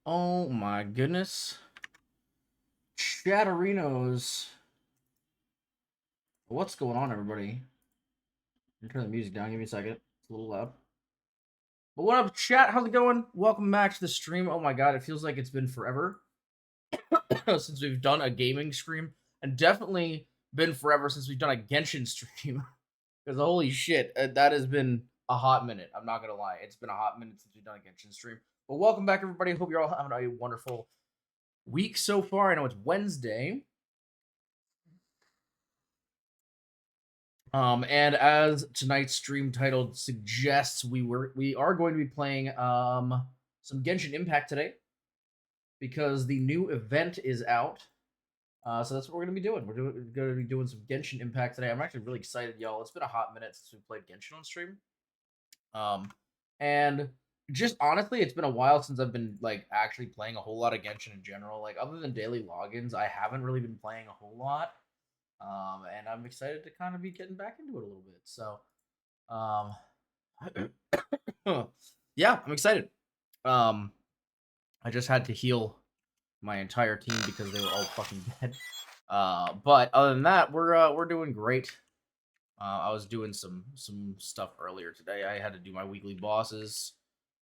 Oh my goodness. Chatterinos. What's going on, everybody? I'm turn the music down. Give me a second. It's a little loud. But what up, chat? How's it going? Welcome back to the stream. Oh my god, it feels like it's been forever since we've done a gaming stream. And definitely been forever since we've done a Genshin stream. Because holy shit, that has been a hot minute. I'm not going to lie. It's been a hot minute since we've done a Genshin stream. But welcome back, everybody. Hope you're all having a wonderful week so far. I know it's Wednesday. And as tonight's stream title suggests, we are going to be playing some Genshin Impact today because the new event is out. So that's what we're gonna be doing. We're gonna be doing some Genshin Impact today. I'm actually really excited, y'all. It's been a hot minute since we played Genshin on stream. And just honestly, it's been a while since I've been like actually playing a whole lot of Genshin in general. Like other than daily logins, I haven't really been playing a whole lot. And I'm excited to kind of be getting back into it a little bit. So, yeah, I'm excited. I just had to heal my entire team because they were all fucking dead. But other than that, we're doing great. I was doing some stuff earlier today. I had to do my weekly bosses.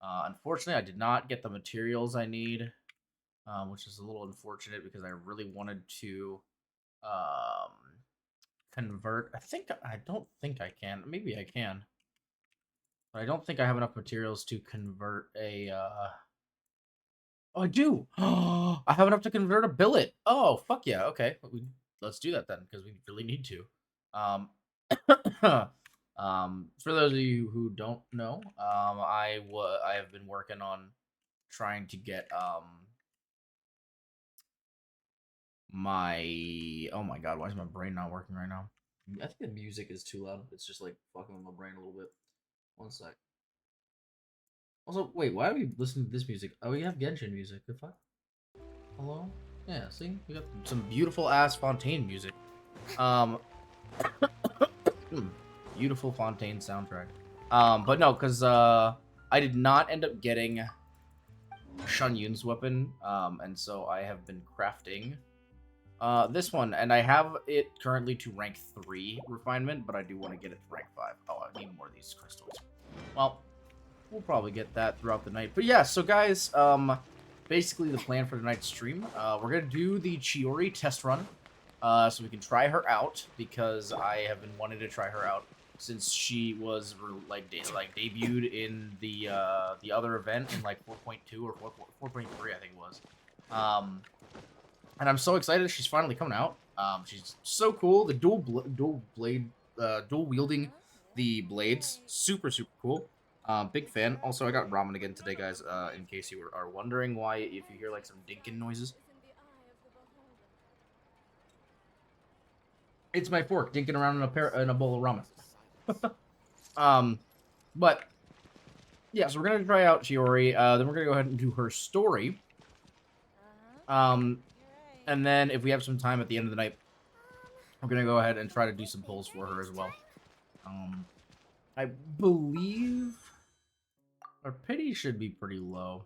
Unfortunately, I did not get the materials I need, which is a little unfortunate because I really wanted to convert. I don't think I can. Maybe I can. But I don't think I have enough materials to convert a Oh, I do. I have enough to convert a billet. Oh, fuck yeah. Okay. Let's do that then because we really need to. Um for those of you who don't know, I have been working on trying to get my oh my god, why is my brain not working right now? I think the music is too loud. It's just like fucking with my brain a little bit. One sec. Also, wait, why are we listening to this music? Oh, we have Genshin music. The fuck? Hello? Yeah, see? We got some beautiful ass Fontaine music. Um beautiful Fontaine soundtrack. But no, because I did not end up getting Shun Yun's weapon. And so I have been crafting this one, and I have it currently to rank 3 refinement, but I do want to get it to rank 5. Oh, I need more of these crystals. Well, we'll probably get that throughout the night. But yeah, so guys, basically the plan for tonight's stream, we're gonna do the CHIORI test run, so we can try her out because I have been wanting to try her out since she was debuted in the other event in like 4.2 or 4.3, I think it was. And I'm so excited she's finally coming out. She's so cool. The dual wielding the blades, super cool. Big fan. Also, I got ramen again today, guys. In case you are wondering why, if you hear like some dinking noises, it's my fork dinking around in a bowl of ramen. But yeah, so we're gonna try out CHIORI. Then we're gonna go ahead and do her story. And then if we have some time at the end of the night, we're gonna go ahead and try to do some polls for her as well. I believe our pity should be pretty low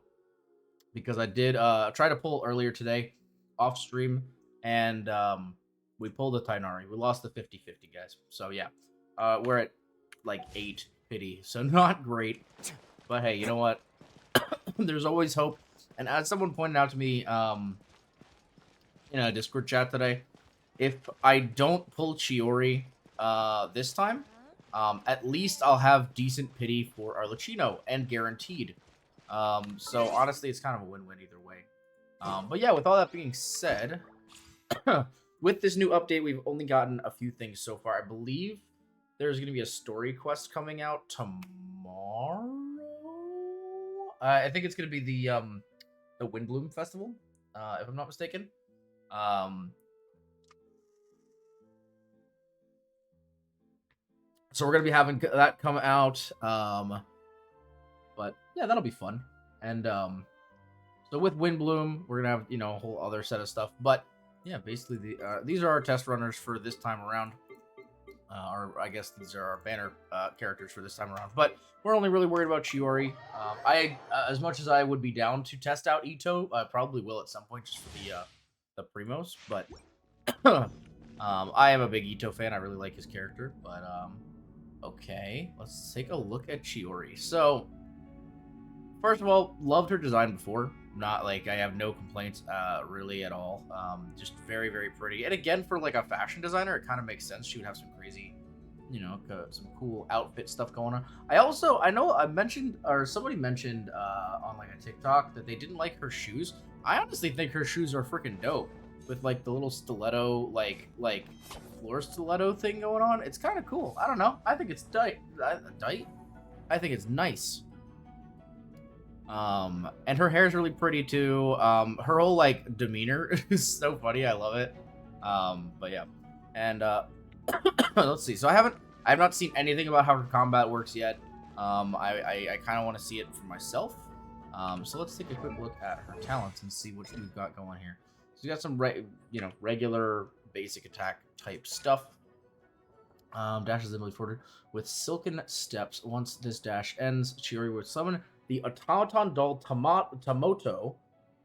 because I did try to pull earlier today off stream, and we pulled a Tainari. We lost the 50-50, guys. So yeah, we're at like 8 pity, so not great. But hey, you know what? There's always hope. And as someone pointed out to me in a Discord chat today, if I don't pull CHIORI this time, at least I'll have decent pity for Arlecchino and guaranteed. So honestly, it's kind of a win-win either way. But yeah, with all that being said, with this new update, we've only gotten a few things so far. I believe there's going to be a story quest coming out tomorrow. I think it's going to be the Windbloom Festival, if I'm not mistaken. So we're gonna be having that come out. But yeah, that'll be fun. And so with Windbloom, we're gonna have a whole other set of stuff. But yeah, basically these are our test runners for this time around. or I guess these are our banner characters for this time around. But we're only really worried about CHIORI. As much as I would be down to test out Ito, I probably will at some point just for the primos. But I am a big Ito fan. I really like his character. But okay, let's take a look at CHIORI. So first of all, loved her design before. Not like I have no complaints really at all. Just very, very pretty. And again, for like a fashion designer, it kind of makes sense. She would have some crazy, some cool outfit stuff going on. I know I mentioned, or somebody mentioned on like a TikTok that they didn't like her shoes. I honestly think her shoes are freaking dope with like the little stiletto, like floor stiletto thing going on. It's kind of cool. I don't know. I think it's tight. I think it's nice. And her hair is really pretty too. Her whole like demeanor is so funny. I love it. But yeah, and let's see. So I have not seen anything about how her combat works yet. I kind of want to see it for myself. So let's take a quick look at her talents and see what we've got going here. So we got some regular basic attack type stuff. Dash is ability forward with silken steps. Once this dash ends, CHIORI will summon the automaton doll Tamoto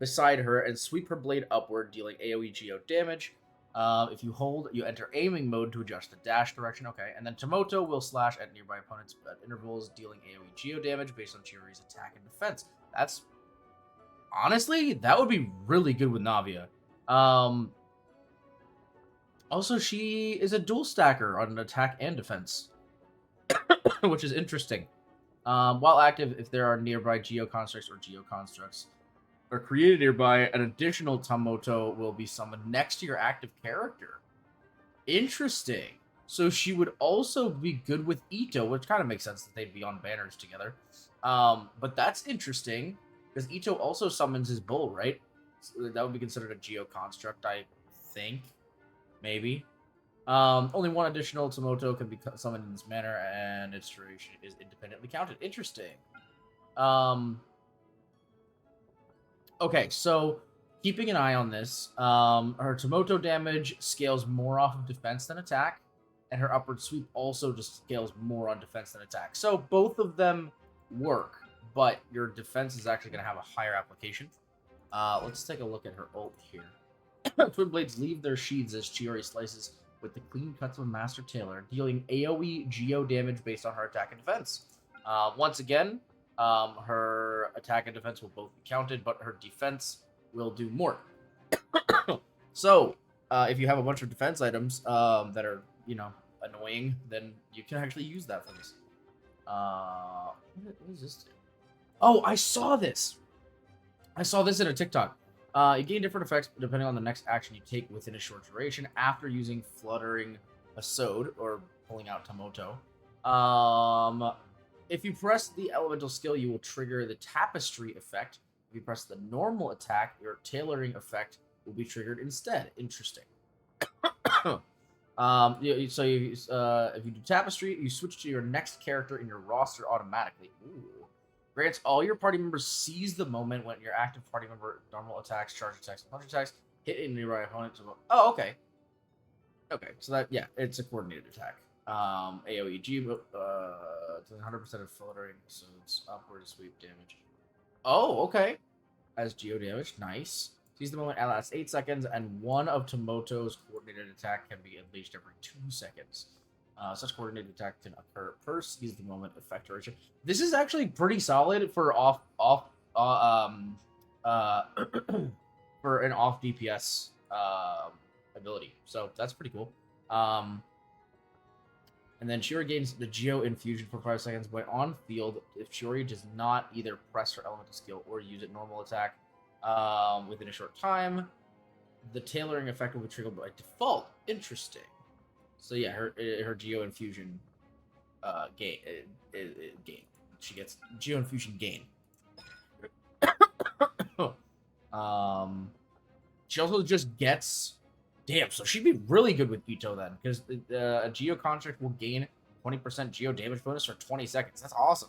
beside her and sweep her blade upward, dealing AoE Geo damage. If you hold, you enter aiming mode to adjust the dash direction. Okay, and then Tamoto will slash at nearby opponents at intervals, dealing AoE Geo damage based on CHIORI's attack and defense. That's honestly, that would be really good with Navia. Also, she is a dual stacker on attack and defense, which is interesting. While active, if there are nearby Geo constructs or Geo constructs are created nearby, an additional Tamoto will be summoned next to your active character. Interesting. So she would also be good with Ito, which kind of makes sense that they'd be on banners together. But that's interesting, because Ito also summons his bull, right? So that would be considered a Geo construct, I think. Maybe. Only one additional Tamoto can be summoned in this manner, and its duration is independently counted. Interesting. Okay, so keeping an eye on this, her Tamoto damage scales more off of defense than attack, and her upward sweep also just scales more on defense than attack. So both of them work, but your defense is actually going to have a higher application. Let's take a look at her ult here. Twin blades leave their sheaths as CHIORI slices with the clean cuts of a master tailor, dealing AoE Geo damage based on her attack and defense. Once again, her attack and defense will both be counted, but her defense will do more. So, if you have a bunch of defense items that are, annoying, then you can actually use that for this. What is this? Oh, I saw this! I saw this in a TikTok. You gain different effects depending on the next action you take within a short duration after using Fluttering a Sode or pulling out Tamoto. If you press the elemental skill, you will trigger the Tapestry effect. If you press the normal attack, your Tailoring effect will be triggered instead. Interesting. If you do Tapestry, you switch to your next character in your roster automatically. Ooh. Grants all your party members seize the moment when your active party member normal attacks, charge attacks, and punch attacks hit a nearby opponent. Oh, okay. Okay, so that, yeah, it's a coordinated attack. AoE G, 100% of filtering, so it's upward sweep damage. Oh, okay. As Geo damage, nice. Seize the moment lasts 8 seconds, and one of Tamoto's coordinated attack can be unleashed every 2 seconds. Such coordinated attack can occur per seize the moment effect duration. This is actually pretty solid for for an off DPS ability. So that's pretty cool. And then CHIORI gains the Geo Infusion for 5 seconds when on field if CHIORI does not either press her elemental skill or use it normal attack within a short time. The tailoring effect will be triggered by default. Interesting. So yeah, her Geo Infusion gain. She gets Geo Infusion gain. She also just gets. Damn, so she'd be really good with Ito then, because a Geo construct will gain 20% Geo damage bonus for 20 seconds. That's awesome.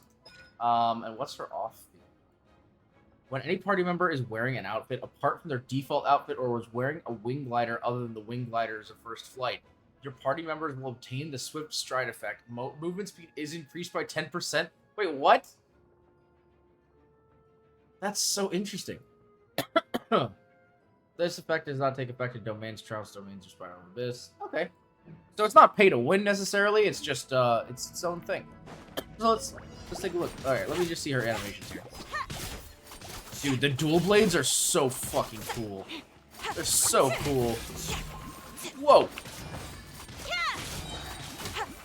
And what's her off? When any party member is wearing an outfit apart from their default outfit or was wearing a wing glider other than the wing glider's first flight, your party members will obtain the swift stride effect. Movement speed is increased by 10%. Wait, what? That's so interesting. This effect does not take effect in domains, trials, domains, or spiral abyss. Okay. So it's not pay to win necessarily, it's just it's its own thing. So let's take a look. Alright, let me just see her animations here. Dude, the dual blades are so fucking cool. They're so cool. Whoa!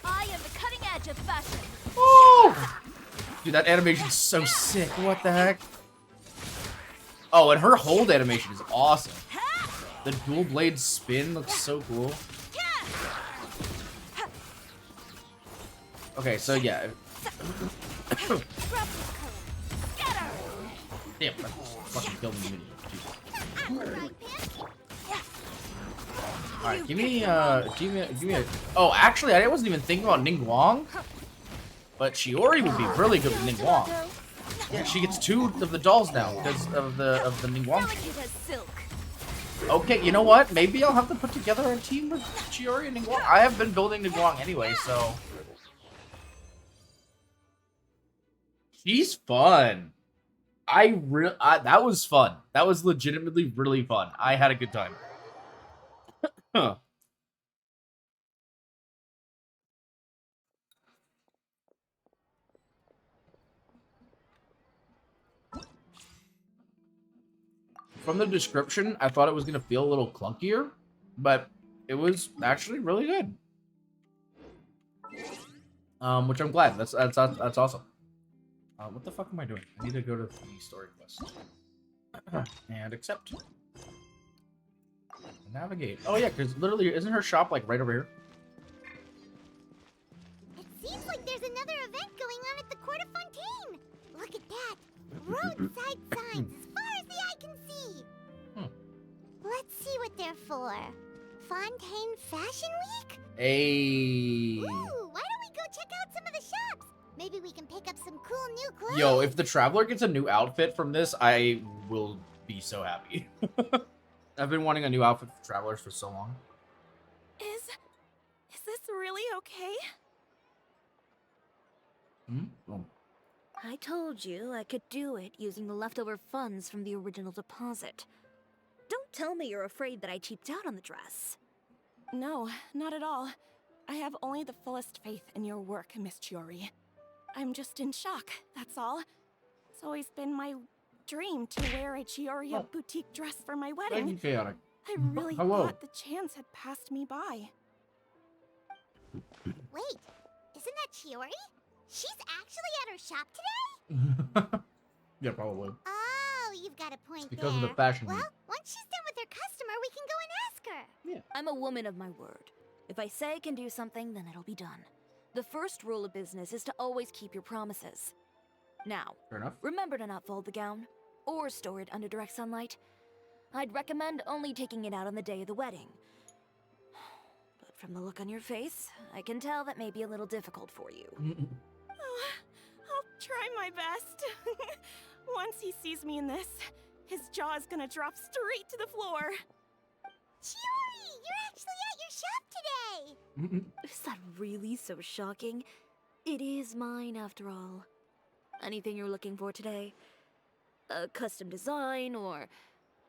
I am the cutting edge of fashion. Oh! Dude, that animation's so sick. What the heck? Oh, and her hold animation is awesome. The dual blade spin looks so cool. Okay, so yeah. Damn, that fucking killed me. Alright, give me a... Oh, actually, I wasn't even thinking about Ningguang. But CHIORI would be really good with Ningguang. Yeah, she gets 2 of the dolls now because of the Ningguang. Okay, you know what? Maybe I'll have to put together a team with CHIORI and Ningguang. I have been building Ningguang anyway, so... She's fun. That was fun. That was legitimately really fun. I had a good time. Huh. From the description, I thought it was gonna feel a little clunkier, but it was actually really good. Which I'm glad. That's awesome. What the fuck am I doing? I need to go to the story quest and accept. Navigate. Oh yeah, because literally, isn't her shop like right over here? It seems like there's another event going on at the Court of Fontaine. Look at that. Roadside signs as far as the eye can see. Let's see what they're for. Fontaine Fashion Week? Hey. Ooh, why don't we go check out some of the shops? Maybe we can pick up some cool new clothes. Yo, if the Traveler gets a new outfit from this, I will be so happy. I've been wanting a new outfit for Travelers for so long. Is this really okay? Oh. I told you I could do it using the leftover funds from the original deposit. Don't tell me you're afraid that I cheaped out on the dress. No, not at all. I have only the fullest faith in your work, Miss CHIORI. I'm just in shock, that's all. It's always been my dream to wear a CHIORI boutique dress for my Thank wedding. you, Chaotic. I really Hello. thought the chance had passed me by. Wait, isn't that CHIORI? She's actually at her shop today? Yeah, probably. Oh, you've got a point Because there. of the fashion Well, week. once she's done with her customer, we can go and ask her. Yeah. I'm a woman of my word. If I say I can do something, then it'll be done. The first rule of business is to always keep your promises. Now, Fair enough. remember to not fold the gown, or store it under direct sunlight. I'd recommend only taking it out on the day of the wedding. But from the look on your face, I can tell that may be a little difficult for you. Oh, I'll try my best. Once he sees me in this, his jaw is gonna drop straight to the floor. CHIORI, you're actually at your shop today. Is that really so shocking? It is mine, after all. Anything you're looking for today? A custom design, or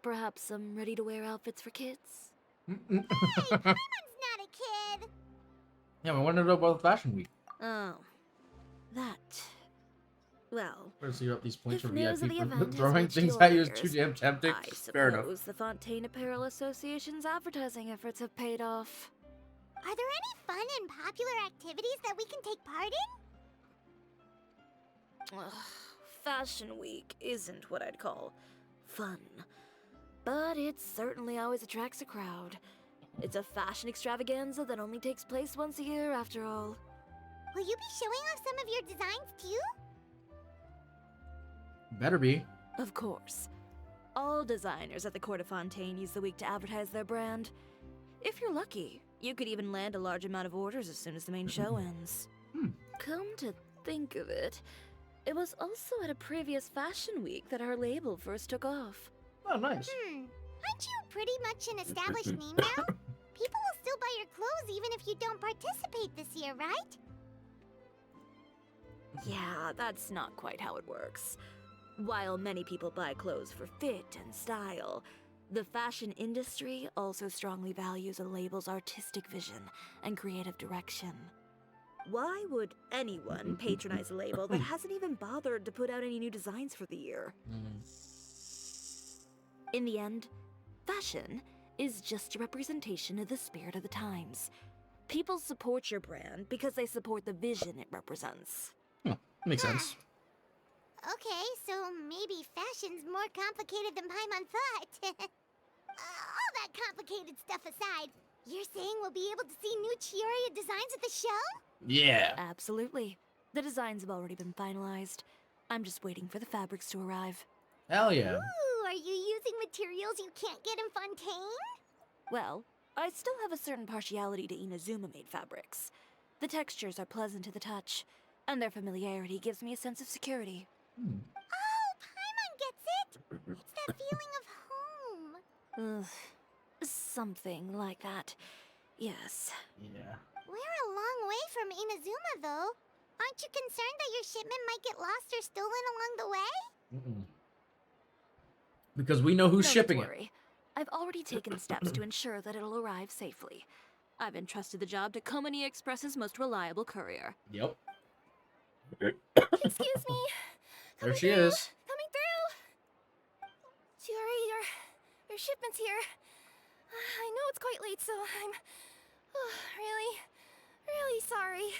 perhaps some ready-to-wear outfits for kids? Hey, Paimon's not a kid. Yeah, we wanted to know about Fashion Week. Oh. That. Well, Where's you up these points if for news of VIP the for event has throwing reached things your at you is ears, too damn tempting? I Fair enough. suppose the Fontaine Apparel Association's advertising efforts have paid off. Are there any fun and popular activities that we can take part in? Ugh, Fashion Week isn't what I'd call fun. But it certainly always attracts a crowd. It's a fashion extravaganza that only takes place once a year, after all. Will you be showing off some of your designs too? Better be. Of course. All designers at the Court of Fontaine use the week to advertise their brand. If you're lucky, you could even land a large amount of orders as soon as the main show ends. Come to think of it, it was also at a previous fashion week that our label first took off. Oh, nice. Aren't you pretty much an established name now? People will still buy your clothes even if you don't participate this year, right? Yeah, that's not quite how it works. While many people buy clothes for fit and style, the fashion industry also strongly values a label's artistic vision and creative direction. Why would anyone patronize a label that hasn't even bothered to put out any new designs for the year? In the end, fashion is just a representation of the spirit of the times. People support your brand because they support the vision it represents. Makes sense. Okay, so maybe fashion's more complicated than Paimon thought. All that complicated stuff aside, you're saying we'll be able to see new CHIORI designs at the show? Yeah. Absolutely. The designs have already been finalized. I'm just waiting for the fabrics to arrive. Hell yeah. Ooh, are you using materials you can't get in Fontaine? Well, I still have a certain partiality to Inazuma-made fabrics. The textures are pleasant to the touch, and their familiarity gives me a sense of security. Oh, Paimon gets it! It's that feeling of home. Ugh. Something like that. Yes. Yeah. We're a long way from Inazuma, though. Aren't you concerned that your shipment might get lost or stolen along the way? Because we know who's No need to shipping it. worry. I've already taken steps to ensure that it'll arrive safely. I've entrusted the job to Komani Express's most reliable courier. Yep. Excuse me. There Coming she through. is. Coming through. CHIORI, your shipment's here. I know it's quite late, so I'm really sorry.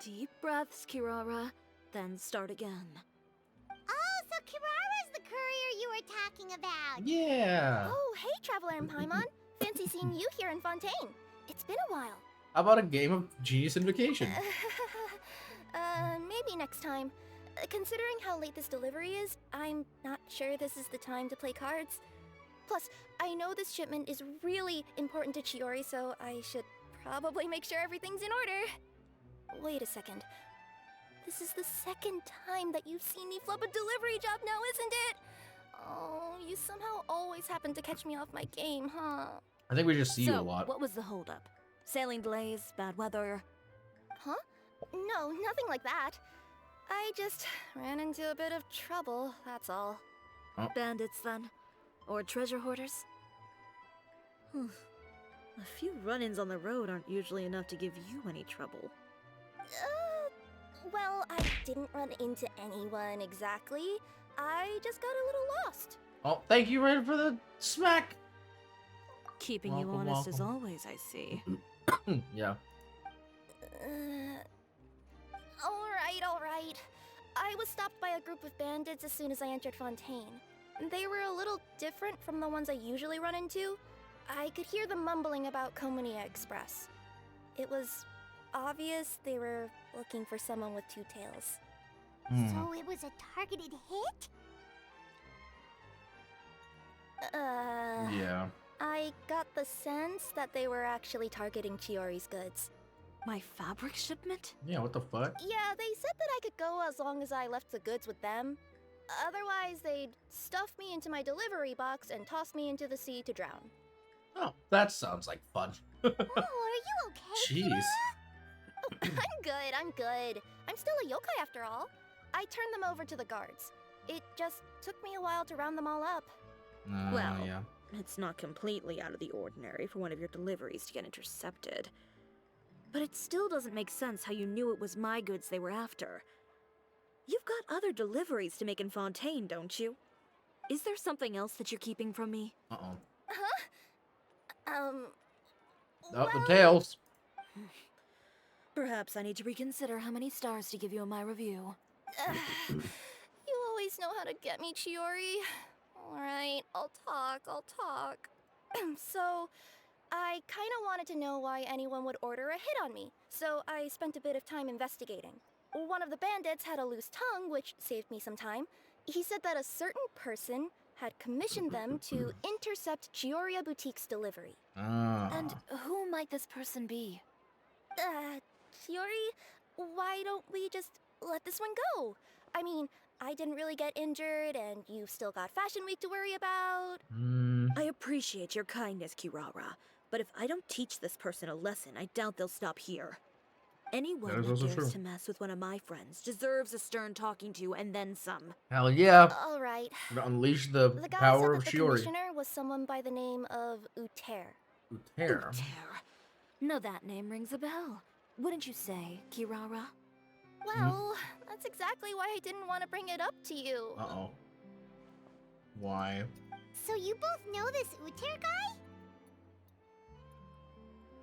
Deep breaths, Kirara, then start again. Oh, so Kirara's the courier you were talking about. Yeah. Oh, hey, Traveler and Paimon. Fancy seeing you here in Fontaine. It's been a while. How about a game of Genius Invocation? Maybe next time. Considering how late this delivery is, I'm not sure this is the time to play cards. Plus, I know this shipment is really important to CHIORI, so I should probably make sure everything's in order. Wait a second. This is the second time that you've seen me flub a delivery job now, isn't it? Oh, you somehow always happen to catch me off my game, huh? I think we just see you a So, lot. what was the holdup? Sailing delays, bad weather? Huh? No, nothing like that. I just ran into a bit of trouble, that's all. Bandits, then? Or treasure hoarders? A few run-ins on the road aren't usually enough to give you any trouble. Well, I didn't run into anyone exactly. I just got a little lost. Oh, thank you, Red, for the smack. Keeping you Welcome, honest as welcome. always, I see. Yeah. Alright. I was stopped by a group of bandits as soon as I entered Fontaine. They were a little different from the ones I usually run into. I could hear them mumbling about Komani Express. It was obvious they were looking for someone with two tails. So it was a targeted hit? Yeah. I got the sense that they were actually targeting CHIORI's goods. My fabric shipment? Yeah, what the fuck? Yeah, they said that I could go as long as I left the goods with them. Otherwise, they'd stuff me into my delivery box and toss me into the sea to drown. Oh, that sounds like fun. Oh, are you okay? Jeez. I'm good. I'm still a yokai after all. I turned them over to the guards. It just took me a while to round them all up. Well, yeah. it's not completely out of the ordinary for one of your deliveries to get intercepted. But it still doesn't make sense how you knew it was my goods they were after. You've got other deliveries to make in Fontaine, don't you? Is there something else that you're keeping from me? Uh-oh. Um, Oh, the tails. Perhaps I need to reconsider how many stars to give you in my review. You always know how to get me, CHIORI. Alright, I'll talk. So, I kinda wanted to know why anyone would order a hit on me, so I spent a bit of time investigating. One of the bandits had a loose tongue, which saved me some time. He said that a certain person had commissioned them to intercept CHIORIA Boutique's delivery. And who might this person be? CHIORI, why don't we just let this one go? I mean, I didn't really get injured, and you've still got Fashion Week to worry about. I appreciate your kindness, Kirara, But if I don't teach this person a lesson, I doubt they'll stop here. Anyone That is that also dares true. to mess with one of my friends deserves a stern talking to and then some. Hell yeah. All right. Gonna unleash the The guy power said of that the CHIORI. commissioner was someone by the name of Uter. Uter. Uter. No, that name rings a bell. Wouldn't you say, Kirara? Well, that's exactly why I didn't want to bring it up to you. Uh-oh. Why? So you both know this Uter guy?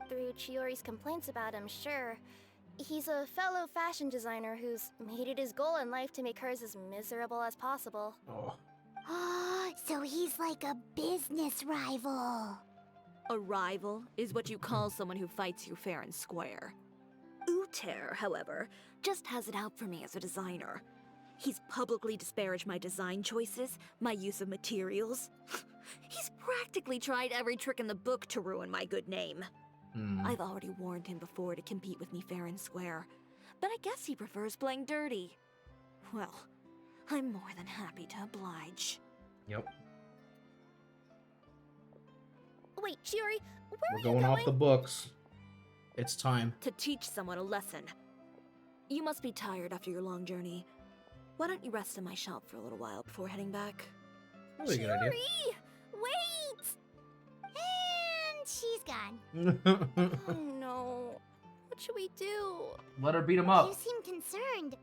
Through Chiori's complaints about him, sure. He's a fellow fashion designer who's made it his goal in life to make hers as miserable as possible. Oh. So he's like a business rival. A rival is what you call someone who fights you fair and square. Uter, however, just has it out for me as a designer. He's publicly disparaged my design choices, my use of materials. He's practically tried every trick in the book to ruin my good name. I've already warned him before to compete with me fair and square, but I guess he prefers playing dirty. Well, I'm more than happy to oblige. Yep. Wait, Chiori, where We're are you going going? off the books. It's time. To teach someone a lesson. You must be tired after your long journey. Why don't you rest in my shop for a little while before heading back? Really good idea. Chiori! Wait! And she's gone. Oh no. What should we do? Let her beat him You up. seem concerned.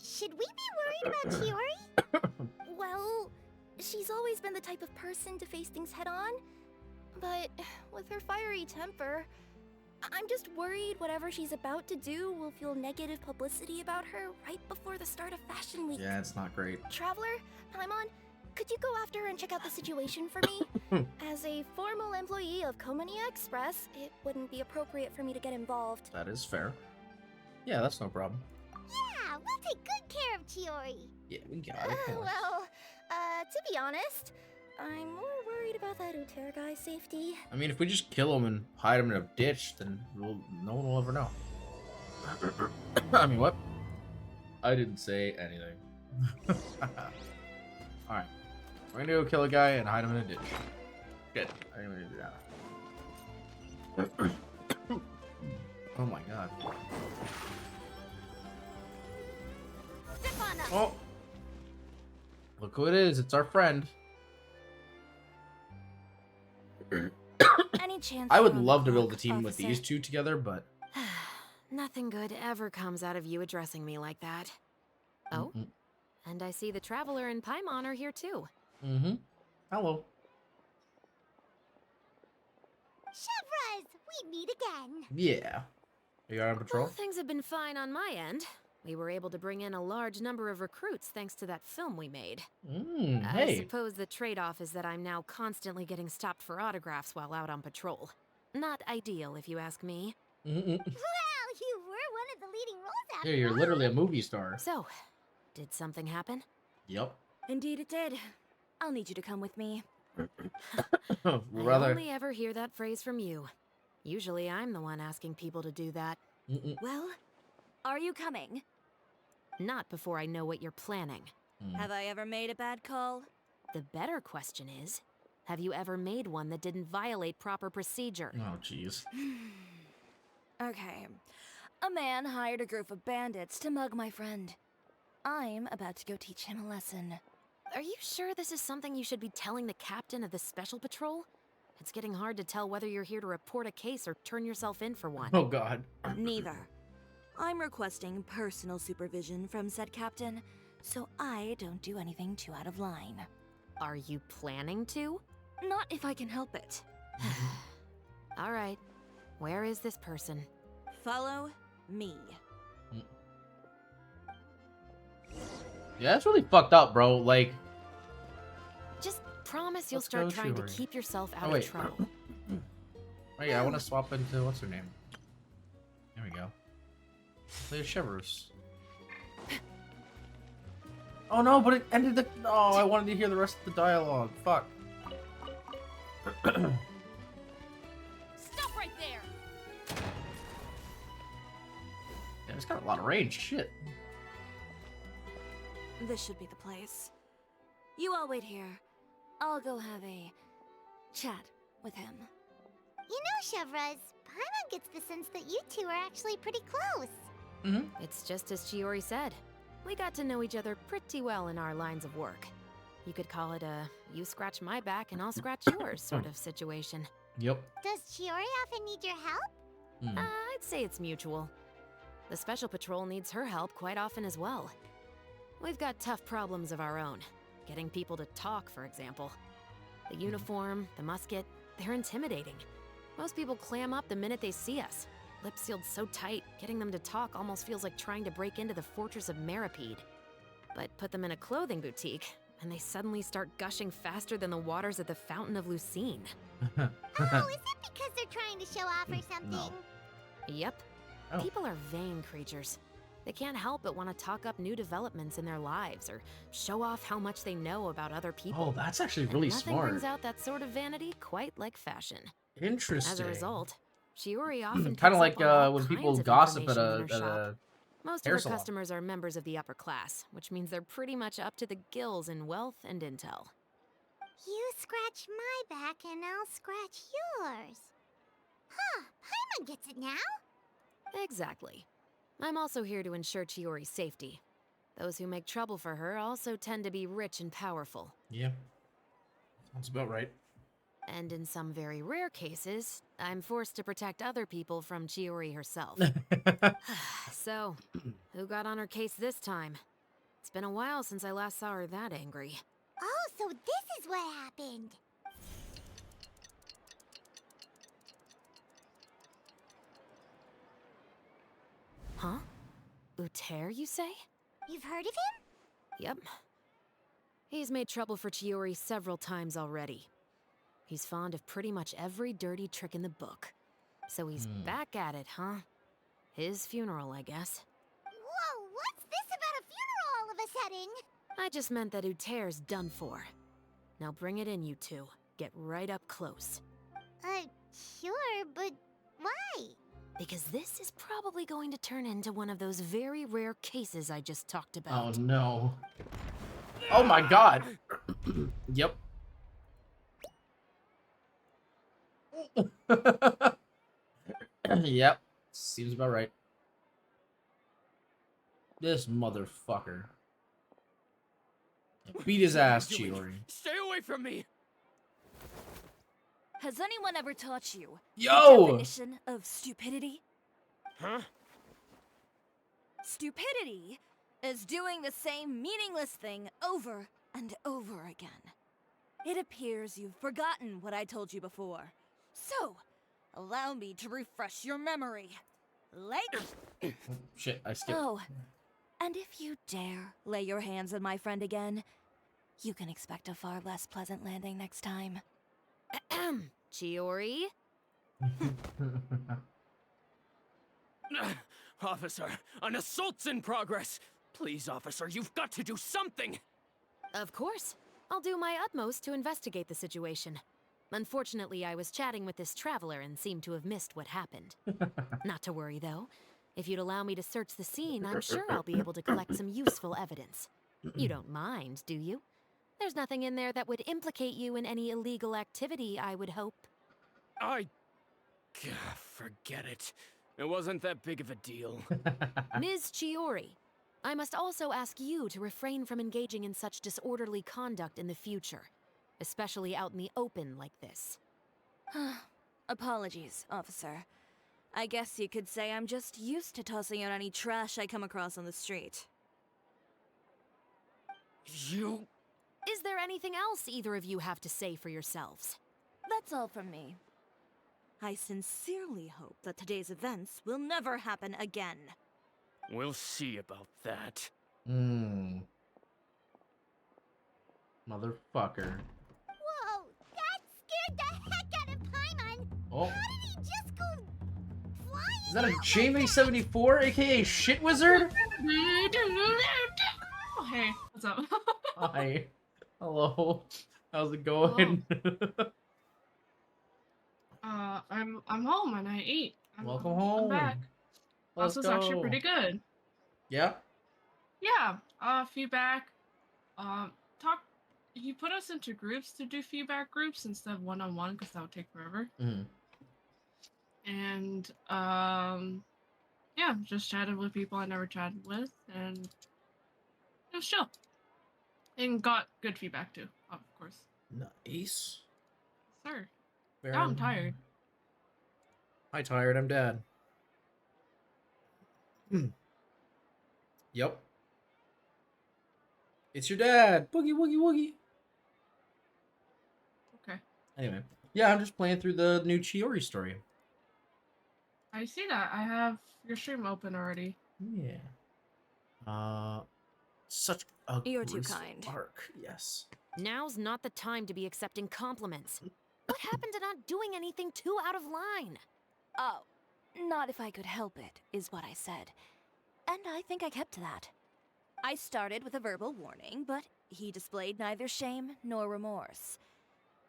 Should we be worried about Chiori? Well, she's always been the type of person to face things head on. But with her fiery temper, I'm just worried whatever she's about to do will feel negative publicity about her right before the start of Fashion Week. Yeah, it's not great. Traveler, Paimon, could you go after her and check out the situation for me? As a formal employee of Komania Express, it wouldn't be appropriate for me to get involved. That is fair. Yeah, that's no problem. Yeah, we'll take good care of Chiori. Yeah, we got it. Come on. Well, to be honest, I'm more worried about that Uter guy's safety. I mean, if we just kill him and hide him in a ditch, then no one will ever know. I mean, what? I didn't say anything. Alright. We're gonna go kill a guy and hide him in a ditch. Good. I'm gonna do that. Oh my god. Step on us. Oh! Look who it is. It's our friend. Any chance I would you're on love the to build a clock, team with officer? these two together, but... Nothing good ever comes out of you addressing me like that. Oh? And I see the Traveler and Paimon are here too. Mm-hmm. Hello. Chevras, we meet again. Yeah. You got on patrol? Well, things have been fine on my end. We were able to bring in a large number of recruits thanks to that film we made. I Hey. suppose the trade-off is that I'm now constantly getting stopped for autographs while out on patrol. Not ideal, if you ask me. Well, you were one of the leading roles after Yeah, you're all. literally a movie star. So, did something happen? Yep. Indeed it did. I'll need you to come with me. I Rather. only ever hear that phrase from you. Usually I'm the one asking people to do that. Well, are you coming? Not before I know what you're planning. Have I ever made a bad call? The better question is, have you ever made one that didn't violate proper procedure? Oh, jeez. Okay. A man hired a group of bandits to mug my friend. I'm about to go teach him a lesson. Are you sure this is something you should be telling the captain of the special patrol? It's getting hard to tell whether you're here to report a case or turn yourself in for one. Oh, God. Neither. I'm requesting personal supervision from said captain, so I don't do anything too out of line. Are you planning to? Not if I can help it. All right. Where is this person? Follow me. Yeah, that's really fucked up, bro. Like, Just promise you'll Let's start go, trying to CHIORI. keep yourself Oh, out wait. of trouble. oh yeah, I want to swap into, what's her name? There we go. Play Shivers. Oh no, but it ended the... Oh, I wanted to hear the rest of the dialogue. Fuck. Stop right there! Yeah, it's got a lot of range. Shit. This should be the place. You all wait here. I'll go have a chat with him. You know, Chevraz, Paimon gets the sense that you two are actually pretty close. It's just as Chiori said. We got to know each other pretty well in our lines of work. You could call it a you scratch my back and I'll scratch yours sort of situation. Yep. Does Chiori often need your help? I'd say it's mutual. The Special Patrol needs her help quite often as well. We've got tough problems of our own. Getting people to talk, for example. The uniform, the musket, they're intimidating. Most people clam up the minute they see us. Lips sealed so tight, getting them to talk almost feels like trying to break into the fortress of Meripede. But put them in a clothing boutique, and they suddenly start gushing faster than the waters at the Fountain of Lucine. Oh, is it because they're trying to show off or something? No. Yep. Oh. People are vain creatures. They can't help but want to talk up new developments in their lives or show off how much they know about other people. Oh, that's actually And really nothing smart. brings out that sort of vanity quite like fashion. Interesting. As a result, Chiori often kind of picks like up on all when kinds people of gossip at information in her a shop. Most hair of her salon. customers are members of the upper class, which means they're pretty much up to the gills in wealth and intel. You scratch my back and I'll scratch yours. Huh, Paimon gets it now. Exactly. I'm also here to ensure Chiori's safety. Those who make trouble for her also tend to be rich and powerful. Yeah. Sounds about right. And in some very rare cases, I'm forced to protect other people from Chiori herself. So, who got on her case this time? It's been a while since I last saw her that angry. Oh, so this is what happened. Huh? Uter, you say? You've heard of him? Yep. He's made trouble for Chiori several times already. He's fond of pretty much every dirty trick in the book. So he's back at it, huh? His funeral, I guess. Whoa, what's this about a funeral all of a sudden? I just meant that Uter's done for. Now bring it in, you two. Get right up close. Sure, but why? Because this is probably going to turn into one of those very rare cases I just talked Oh about. no. Oh my god. Yep. Yep. Seems about right. This motherfucker. Beat his ass, Chiori. Stay away from me! Has anyone ever taught you the Yo! definition of stupidity? Huh? Stupidity is doing the same meaningless thing over and over again. It appears you've forgotten what I told you before. So, allow me to refresh your memory. Like... Shit, I skipped. Oh, and if you dare lay your hands on my friend again, you can expect a far less pleasant landing next time. Chiori? Officer, an assault's in progress! Please, officer, you've got to do something! Of course. I'll do my utmost to investigate the situation. Unfortunately, I was chatting with this traveler and seemed to have missed what happened. Not to worry, though. If you'd allow me to search the scene, I'm sure I'll be able to collect some useful evidence. You don't mind, do you? There's nothing in there that would implicate you in any illegal activity, I would hope. Forget it. It wasn't that big of a deal. Ms. Chiori, I must also ask you to refrain from engaging in such disorderly conduct in the future, especially out in the open like this. Apologies, officer. I guess you could say I'm just used to tossing out any trash I come across on the street. You... Is there anything else either of you have to say for yourselves? That's all from me. I sincerely hope that today's events will never happen again. We'll see about that. Motherfucker. Whoa, that scared the heck out of Paimon. Oh. How did he just go flying? Is that a out like Jamie 74, aka Shit Wizard? Oh, hey, what's up? Hi. Hello. How's it going? I'm home and I ate. Welcome I'm home. back. Let's This go. is actually pretty good. Yeah? Yeah. Feedback. Talk. He put us into groups to do feedback groups instead of one-on-one because that would take forever. and yeah, just chatted with people I never chatted with, and it was chill. And got good feedback too, of course. Nice. Sir. Very Now I'm tired. Hi, tired. I'm dad. Yep. It's your dad. Boogie, woogie, woogie. Okay. Anyway. Yeah, I'm just playing through the new Chiori story. I see that. I have your stream open already. Yeah. Such a You're too gruesome kind. arc. Yes. Now's not the time to be accepting compliments. What happened to not doing anything too out of line? Oh, not if I could help it, is what I said. And I think I kept to that. I started with a verbal warning, but he displayed neither shame nor remorse.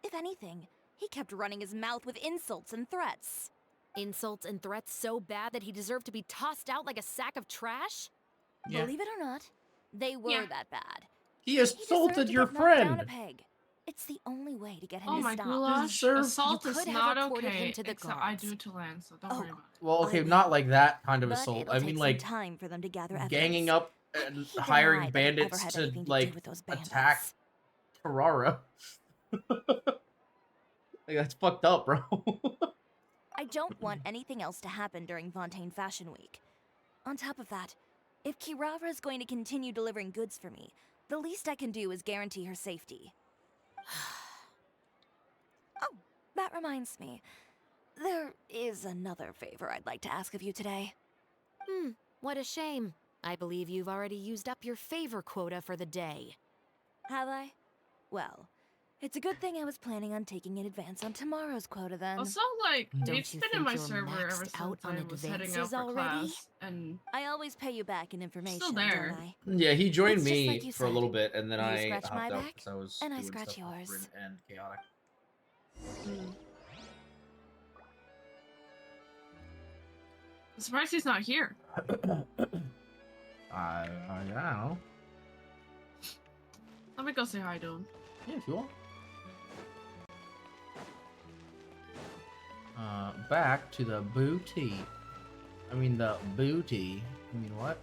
If anything, he kept running his mouth with insults and threats. Insults and threats so bad that he deserved to be tossed out like a sack of trash? Yeah. Believe it or not, they were Yeah. that bad. He He deserved assaulted to your get knocked down a friend. peg. It's the only way to get him Oh to my stop. goulash. Deserve- Assault You is could have not reported him okay. to the Except I guards. do it to land, so don't Oh. worry about it. Well, okay, I not will. like that kind of But assault. it'll I take mean, some like, time for them to gather ganging evidence. up He and denied hiring that he ever bandits had to, anything to like, do with those attack bandits. Carrara. Like, that's fucked up, bro. I don't want anything else to happen during Fontaine Fashion Week. On top of that, if Kirara is going to continue delivering goods for me, the least I can do is guarantee her safety. Oh, that reminds me. There is another favor I'd like to ask of you today. What a shame. I believe you've already used up your favor quota for the day. Have I? Well, it's a good thing I was planning on taking an advance on tomorrow's quota then. Also, like, Don't Nate's you been in think my you're server ever maxed out since on I was heading out advances for already? class, and I always pay you back in information, there. don't I? Yeah, he joined It's just me like you for a said. little bit, and then You I scratch my hopped out back, because I was and I doing scratch stuff with yours. Bryn and Chaotic. I'm surprised he's not here. I don't know. Let me go say hi to him. Yeah, if you want. Back to the booty. I mean the booty. You mean what?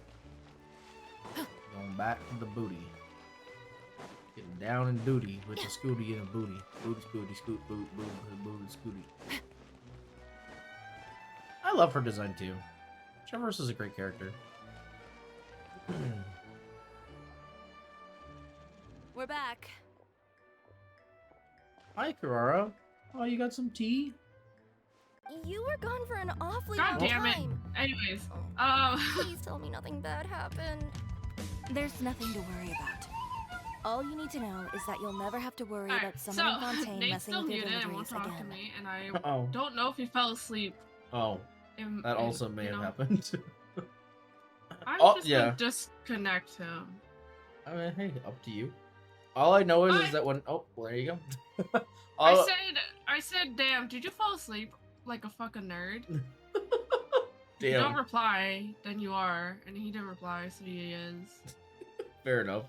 Going back to the booty. Getting down and duty with the scooty and a booty. Booty, scooty, scoot, boot, boot, booty, scooty. I love her design too. Traverse is a great character. We're back. Hi, Carrara. Oh, you got some tea? You were gone for an awfully God long damn it. time. Anyways, Please tell me nothing bad happened. There's nothing to worry about. All you need to know is that you'll never have to worry alright, about someone in Fontaine Nate's messing still with your muted and won't deliveries talk to again. me, and I Oh. don't know if he fell asleep. Oh, that also may have happened. I'm Oh, just yeah. gonna disconnect him. I mean, hey, up to you. All I know is But- that when well, there you go. I said, damn, did you fall asleep like a fucking nerd? You Damn, don't reply, then you are, and he didn't reply, so he is. fair enough.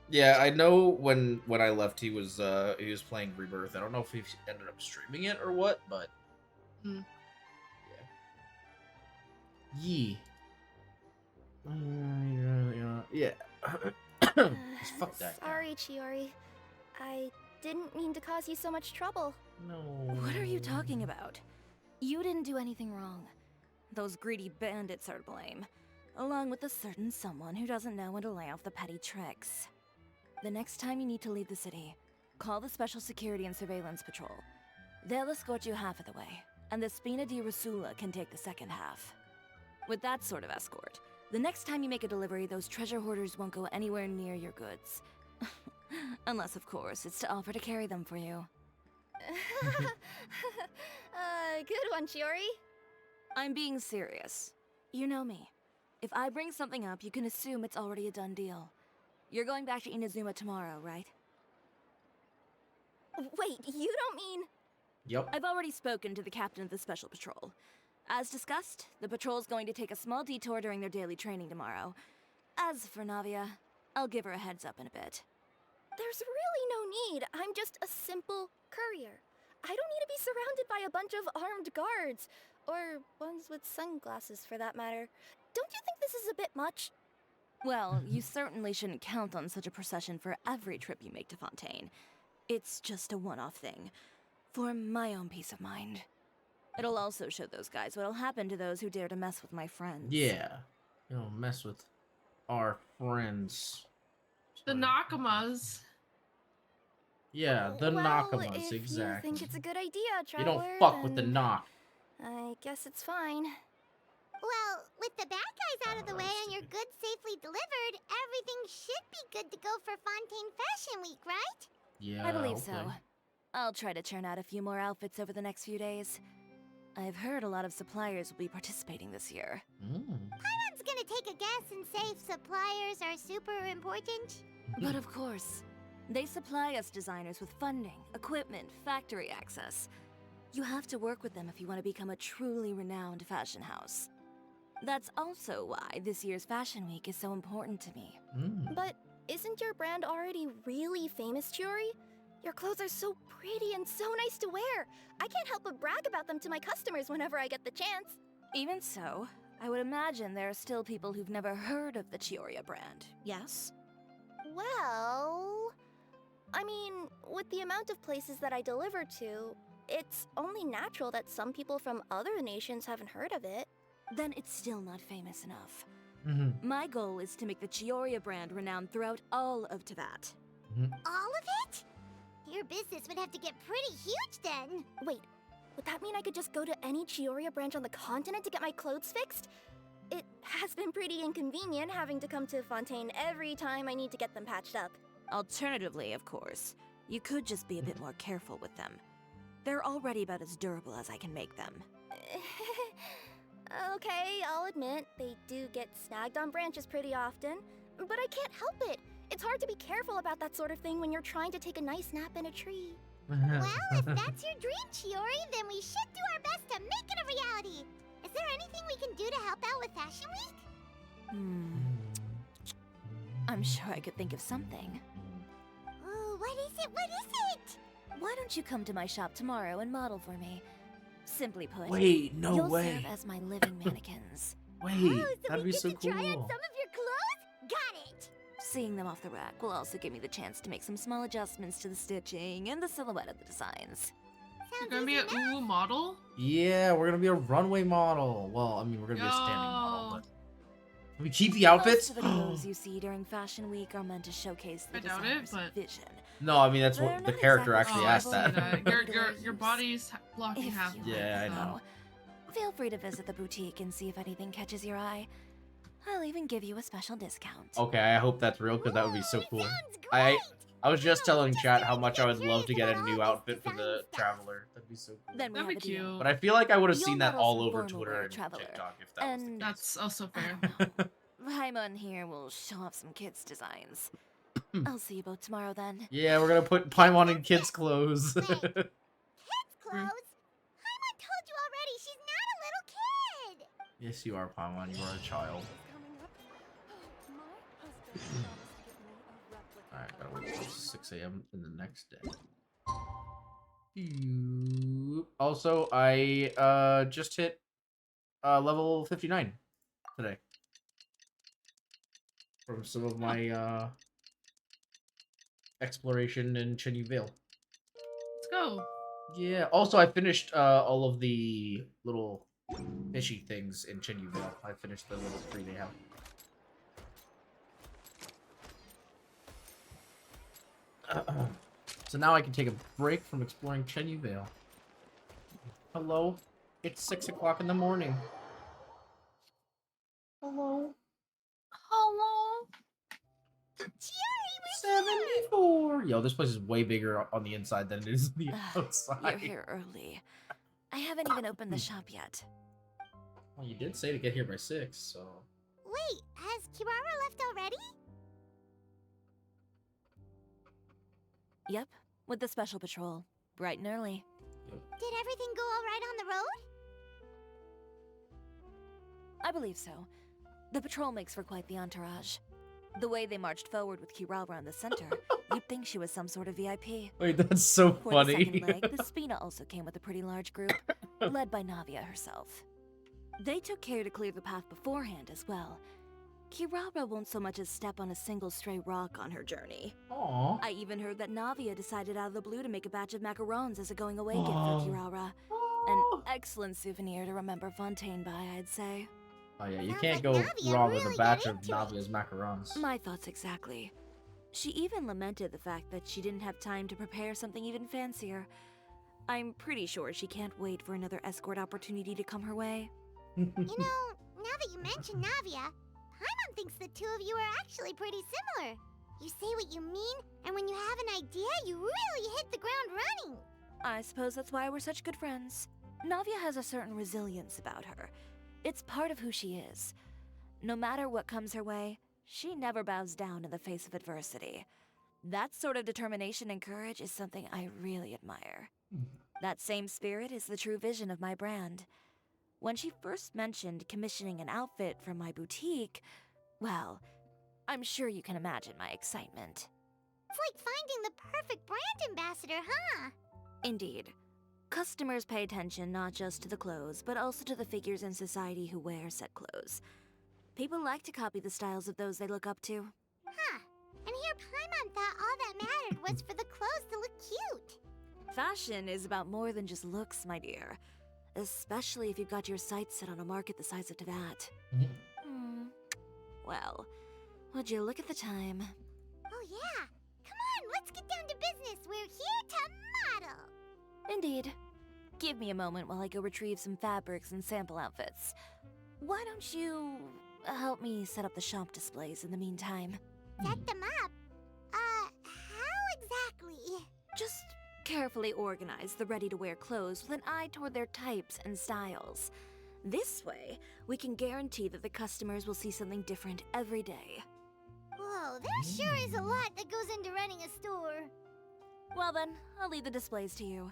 Yeah, I know when I left, he was playing Rebirth. I don't know if he ended up streaming it or what, but yeah. Yeah. Just fuck that guy. Sorry, Chiori. I didn't mean to cause you so much trouble. No. What are you talking about? You didn't do anything wrong. Those greedy bandits are to blame, along with a certain someone who doesn't know when to lay off the petty tricks. The next time you need to leave the city, call the Special Security and Surveillance Patrol. They'll escort you half of the way, and the Spina di Rasula can take the second half. With that sort of escort, the next time you make a delivery, those treasure hoarders won't go anywhere near your goods. Unless, of course, it's to offer to carry them for you. Good one, Chiori. I'm being serious. You know me. If I bring something up, you can assume it's already a done deal. You're going back to Inazuma tomorrow, right? Wait, you don't mean... Yep. I've already spoken to the captain of the Special Patrol. As discussed, the patrol's going to take a small detour during their daily training tomorrow. As for Navia, I'll give her a heads up in a bit. There's really no need. I'm just a simple courier. I don't need to be surrounded by a bunch of armed guards. Or ones with sunglasses, for that matter. Don't you think this is a bit much? Well, you certainly shouldn't count on such a procession for every trip you make to Fontaine. It's just a one-off thing, for my own peace of mind. It'll also show those guys what'll happen to those who dare to mess with my friends. Yeah. You know, mess with our friends. The Nakamas. Yeah, the Well, Nakamas, if exactly. you think it's a good idea, You Traveler, don't fuck with the then knock. I guess it's fine. Well, with the bad guys out of the way and your goods safely delivered, everything should be good to go for Fontaine Fashion Week, right? Yeah, I believe okay. so. I'll try to churn out a few more outfits over the next few days. I've heard a lot of suppliers will be participating this year. Paimon's gonna take a guess and say if suppliers are super important. But of course, they supply us designers with funding, equipment, factory access. You have to work with them if you want to become a truly renowned fashion house. That's also why this year's Fashion Week is so important to me. But isn't your brand already really famous, CHIORI? Your clothes are so pretty and so nice to wear. I can't help but brag about them to my customers whenever I get the chance. Even so, I would imagine there are still people who've never heard of the CHIORI brand, yes? Well, I mean, with the amount of places that I deliver to, it's only natural that some people from other nations haven't heard of it. Then it's still not famous enough. Mm-hmm. My goal is to make the CHIORI brand renowned throughout all of Teyvat. All of it? Your business would have to get pretty huge then. Wait, would that mean I could just go to any CHIORI branch on the continent to get my clothes fixed? It has been pretty inconvenient having to come to Fontaine every time I need to get them patched up. Alternatively, of course, you could just be a bit more careful with them. They're already about as durable as I can make them. Okay, I'll admit, they do get snagged on branches pretty often, but I can't help it. It's hard to be careful about that sort of thing when you're trying to take a nice nap in a tree. Well, if that's your dream, CHIORI, then we should do our best to make it a reality. Is there anything we can do to help out with Fashion Week? I'm sure I could think of something. Ooh, what is it? What is it? Why don't you come to my shop tomorrow and model for me? Simply put, Wait, no you'll way. serve as my living mannequins. Wait, Oh, so that'd we be get so to cool. try on some of your clothes? Got it. Seeing them off the rack will also give me the chance to make some small adjustments to the stitching and the silhouette of the designs. You're Sounds gonna be easy an enough. Uwu model? Yeah, we're gonna be a runway model. Well, I mean, we're gonna be a standing model, Yo. but can we keep the outfits? Most of the clothes you see during Fashion Week are meant to showcase the I doubt it, designer's but- vision. No, I mean that's They're what the not character exactly actually Oh, I asked see that. that. Your body's blocking If half. you of it, Yeah, I so- know. Feel free to visit the boutique and see if anything catches your eye. I'll even give you a special discount. Okay, I hope that's real because that would be so Ooh, cool. sounds I great. I was just telling Just chat starting how to much get I would love to get curious a about new all outfit this for design the stuff. traveler. That'd be so cool. Then we That'd have be a deal. cute. But I feel like I would have You'll seen that model all some over formal Twitter wear, and Traveler. TikTok if that was And- the That's also fair. case. Paimon here will show off some kids' designs. I'll see you both tomorrow then. Yeah, we're gonna put Paimon in kids' clothes. Wait. Kids' clothes? Paimon told you already, she's not a little kid. Yes, you are, Paimon. You are a child. Alright, gotta wait till 6 a.m. in the next day. Also, I just hit level 59 today. From some of my exploration in Chenyu Vale. Let's go. Yeah, also I finished all of the little fishy things in Chenyu Vale. I finished the little 3 they have. So now I can take a break from exploring Chenyu Vale. Hello? It's 6 o'clock in the morning. Hello? Hello. CHIORI, 74! Yo, this place is way bigger on the inside than it is on the outside. You're here early. I haven't even opened the shop yet. Well, you did say to get here by 6, so... wait, has Kirara left already? Yep, with the special patrol. Bright and early. Did everything go all right on the road? I believe so. The patrol makes for quite the entourage. The way they marched forward with Kirara in the center, you'd think she was some sort of VIP. Wait, that's so For funny. the second leg, the Spina also came with a pretty large group. led by Navia herself. They took care to clear the path beforehand as well. Kirara won't so much as step on a single stray rock on her journey. Aww. I even heard that Navia decided out of the blue to make a batch of macarons as a going-away gift for Kirara. An excellent souvenir to remember Fontaine by, I'd say. Oh yeah, you Sounds can't like go Navia wrong with really a batch got of into it. Navia's macarons. My thoughts exactly. She even lamented the fact that she didn't have time to prepare something even fancier. I'm pretty sure she can't wait for another escort opportunity to come her way. You know, now that you mention Navia, Paimon thinks the two of you are actually pretty similar. You say what you mean, and when you have an idea, you really hit the ground running. I suppose that's why we're such good friends. Navia has a certain resilience about her. It's part of who she is. No matter what comes her way, she never bows down in the face of adversity. That sort of determination and courage is something I really admire. That same spirit is the true vision of my brand. When she first mentioned commissioning an outfit from my boutique, well, I'm sure you can imagine my excitement. It's like finding the perfect brand ambassador, huh? Indeed. Customers pay attention not just to the clothes, but also to the figures in society who wear said clothes. People like to copy the styles of those they look up to. Huh. And here Paimon thought all that mattered was for the clothes to look cute. Fashion is about more than just looks, my dear. Especially if you've got your sights set on a market the size of Teyvat. Well, would you look at the time? Oh yeah. Come on, let's get down to business. We're here to model. Indeed. Give me a moment while I go retrieve some fabrics and sample outfits. Why don't you help me set up the shop displays in the meantime? Set them up? How exactly? Just carefully organize the ready-to-wear clothes with an eye toward their types and styles. This way, we can guarantee that the customers will see something different every day. Whoa, there sure is a lot that goes into running a store. Well then, I'll leave the displays to you.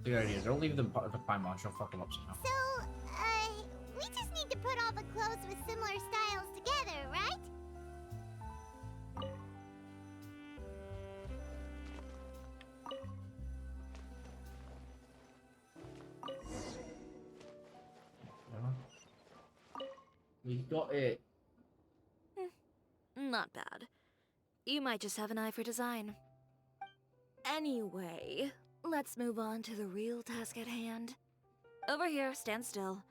Good idea. Don't leave them to Paimon. She'll fuck them up somehow. So, we just need to put all the clothes with similar styles together, right? We got it. Not bad. You might just have an eye for design. Anyway, let's move on to the real task at hand. Over here, stand still.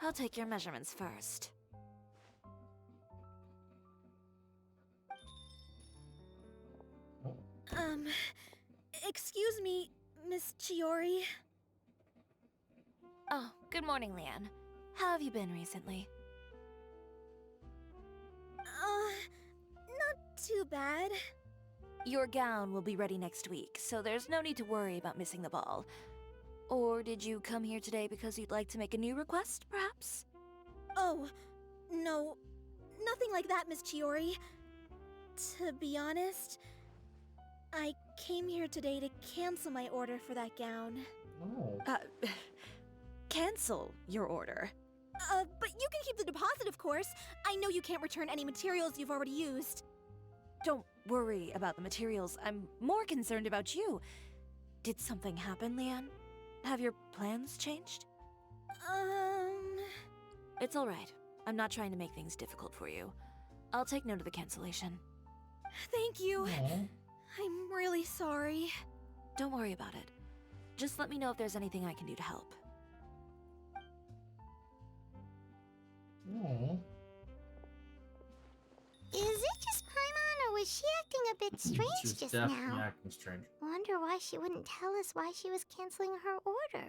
I'll take your measurements first. Excuse me, Miss CHIORI. Oh, good morning, Leanne. How have you been recently? Not too bad. Your gown will be ready next week, so there's no need to worry about missing the ball. Or did you come here today because you'd like to make a new request, perhaps? Oh, no. Nothing like that, Miss CHIORI. To be honest, I came here today to cancel my order for that gown. Oh. Cancel your order. But you can keep the deposit, of course. I know you can't return any materials you've already used. Don't worry about the materials. I'm more concerned about you. Did something happen, Leanne? Have your plans changed? It's alright. I'm not trying to make things difficult for you. I'll take note of the cancellation. Thank you. Aw. I'm really sorry. Don't worry about it. Just let me know if there's anything I can do to help. Aw. Is it just Paimon, or was she acting a bit She strange was just definitely now? acting strange. Wonder why she wouldn't tell us why she was canceling her order.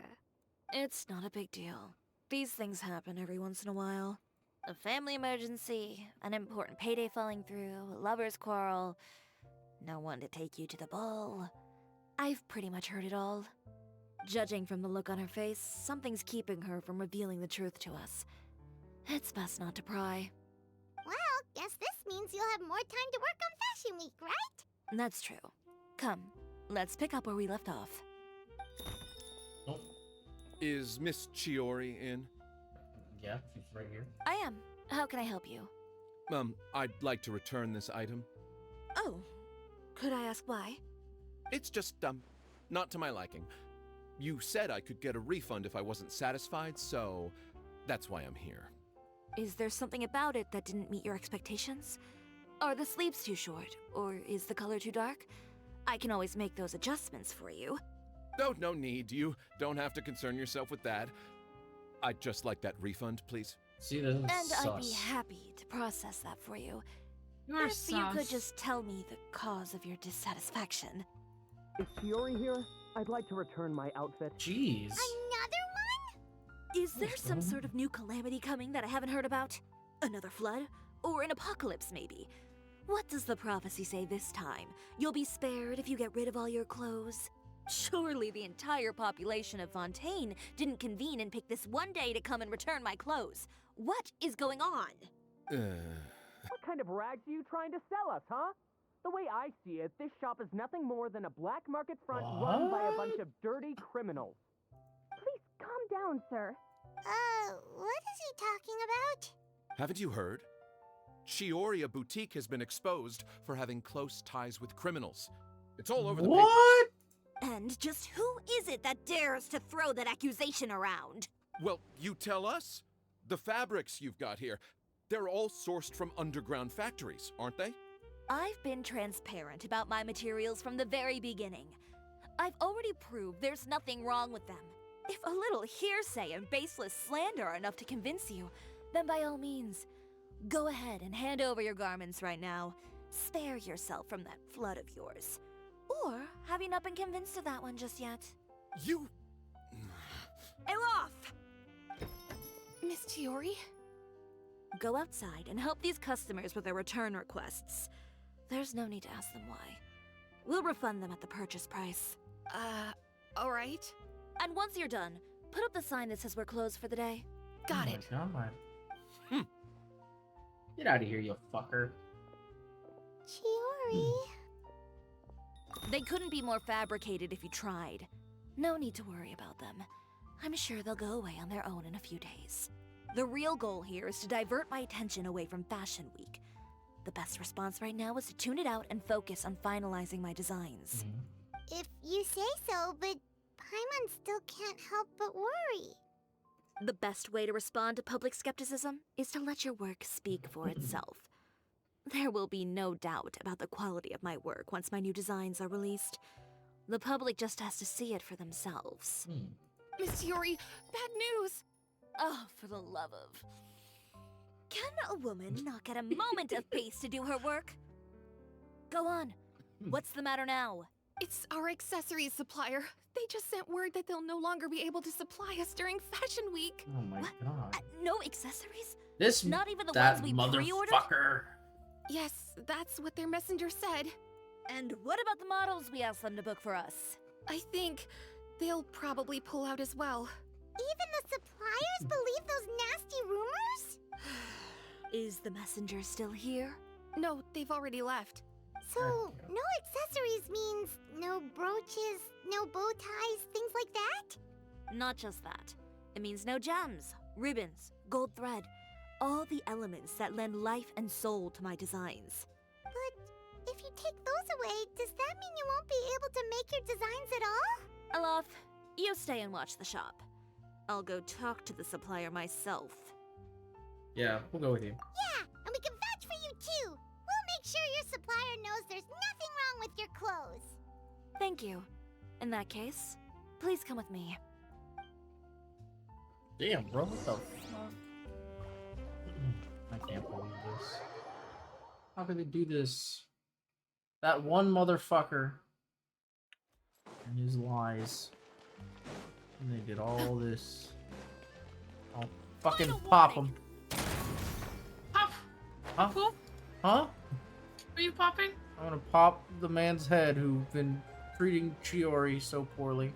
It's not a big deal. These things happen every once in a while. A family emergency, an important payday falling through, a lover's quarrel, no one to take you to the ball. I've pretty much heard it all. Judging from the look on her face, something's keeping her from revealing the truth to us. It's best not to pry. Well, guess this means you'll have more time to work on Fashion Week, right? That's true. Come, let's pick up where we left off. Oh. Is Miss CHIORI in? Yeah, she's right here. I am. How can I help you? I'd like to return this item. Oh, could I ask why? It's just, not to my liking. You said I could get a refund if I wasn't satisfied, so that's why I'm here. Is there something about it that didn't meet your expectations? Are the sleeves too short? Or is the color too dark? I can always make those adjustments for you. Oh, no need. You don't have to concern yourself with that. I'd just like that refund, please. See, this is And sus. I'd be happy to process that for you. You're If you could sus. just tell me the cause of your dissatisfaction. Is Chiori here? I'd like to return my outfit. Jeez. Another one? Is there some sort of new calamity coming that I haven't heard about? Another flood? Or an apocalypse, maybe? What does the prophecy say this time? You'll be spared if you get rid of all your clothes? Surely the entire population of Fontaine didn't convene and pick this one day to come and return my clothes. What is going on? What kind of rags are you trying to sell us, huh? The way I see it, this shop is nothing more than a black market front run by a bunch of dirty criminals. Please calm down, sir. What is he talking about? Haven't you heard? CHIORI, a boutique, has been exposed for having close ties with criminals. It's all over the papers. What? And just who is it that dares to throw that accusation around? Well, you tell us. The fabrics you've got here, they're all sourced from underground factories, aren't they? I've been transparent about my materials from the very beginning. I've already proved there's nothing wrong with them. If a little hearsay and baseless slander are enough to convince you, then by all means, go ahead and hand over your garments right now. Spare yourself from that flood of yours. Or have you not been convinced of that one just yet? You... Elof! Miss Chiori? Go outside and help these customers with their return requests. There's no need to ask them why. We'll refund them at the purchase price. Alright. And once you're done, put up the sign that says we're closed for the day. Got Oh it. my God. Get out of here, you fucker. Chiori. They couldn't be more fabricated if you tried. No need to worry about them. I'm sure they'll go away on their own in a few days. The real goal here is to divert my attention away from Fashion Week. The best response right now is to tune it out and focus on finalizing my designs. If you say so, but Paimon still can't help but worry. The best way to respond to public skepticism is to let your work speak for itself. There will be no doubt about the quality of my work once my new designs are released. The public just has to see it for themselves. Miss Chiori, bad news! Oh, for the love of... Can a woman not get a moment of peace to do her work? Go on. What's the matter now? It's our accessories supplier. They just sent word that they'll no longer be able to supply us during Fashion Week. Oh my God. No accessories? This Not even the that ones we pre-ordered? motherfucker. Yes, that's what their messenger said. And what about the models we asked them to book for us? I think they'll probably pull out as well. Even the suppliers believe those nasty rumors? Is the messenger still here? No, they've already left. So, no accessories means no brooches, no bow ties, things like that? Not just that. It means no gems, ribbons, gold thread, all the elements that lend life and soul to my designs. But if you take those away, does that mean you won't be able to make your designs at all? Alaf, you stay and watch the shop. I'll go talk to the supplier myself. Yeah, we'll go with you. Yeah, and we can vouch for you too. We'll make sure your supplier knows there's nothing wrong with your clothes. Thank you. In that case, please come with me. Damn, bro, what the fuck? I can't believe this. How could they do this? That one motherfucker and his lies. And they did all this. I'll fucking pop him. Pop! Huh? Cool. Huh? Are you popping? I'm gonna pop the man's head who's been treating Chiori so poorly.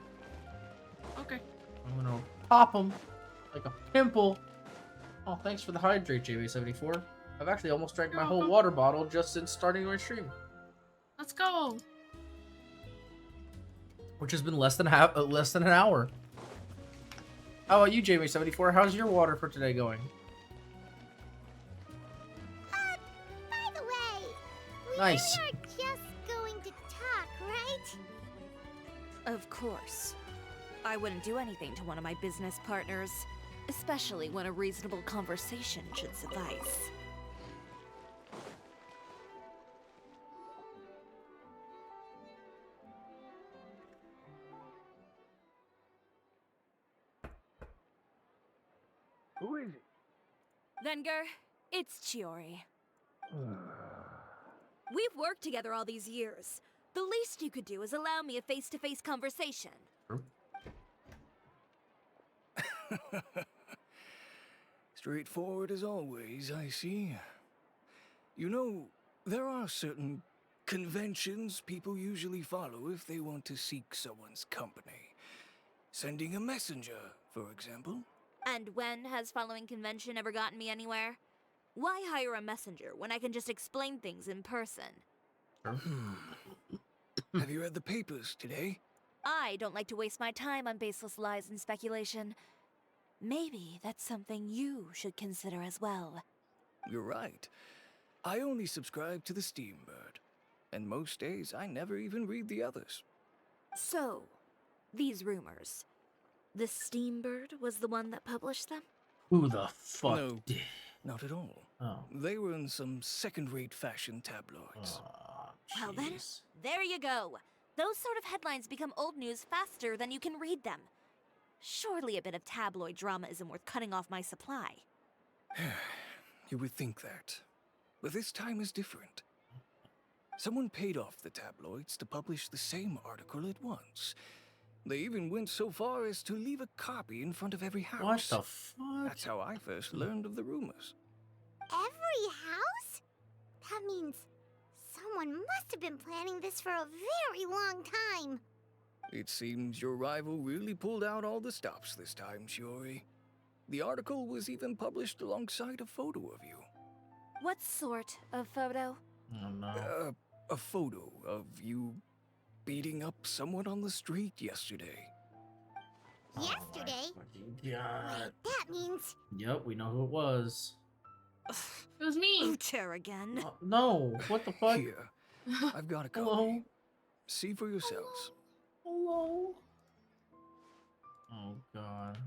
Okay. I'm gonna pop him like a pimple. Oh, thanks for the hydrate, JB74. I've actually almost drank my You're whole welcome. water bottle just since starting my stream, Let's go. which has been less than an hour. How about you, JB74? How's your water for today going? By the way, we Nice. really are just going to talk, right? Of course. I wouldn't do anything to one of my business partners, especially when a reasonable conversation should suffice. Who is it? Venger, it's Chiori. We've worked together all these years. The least you could do is allow me a face-to-face conversation. Straightforward as always, I see. You know, there are certain conventions people usually follow if they want to seek someone's company. Sending a messenger, for example. And when has following convention ever gotten me anywhere? Why hire a messenger when I can just explain things in person? Have you read the papers today? I don't like to waste my time on baseless lies and speculation. Maybe that's something you should consider as well. You're right. I only subscribe to the Steambird. And most days, I never even read the others. So, these rumors. The Steambird was the one that published them? Who the fuck No, did? not at all. Oh. They were in some second-rate fashion tabloids. Well then, there you go. Those sort of headlines become old news faster than you can read them. Surely a bit of tabloid drama isn't worth cutting off my supply. You would think that. But this time is different. Someone paid off the tabloids to publish the same article at once. They even went so far as to leave a copy in front of every house. What the fuck? That's how I first learned of the rumors. Every house? That means someone must have been planning this for a very long time. It seems your rival really pulled out all the stops this time, CHIORI. The article was even published alongside a photo of you. What sort of photo? Oh no. A photo of you beating up someone on the street yesterday. Yesterday? God. Wait, that means... Yep, we know who it was. It was me. Uter again. No, what the fuck? Here, I've got a copy. Hello? See for yourselves. Hello? Oh god.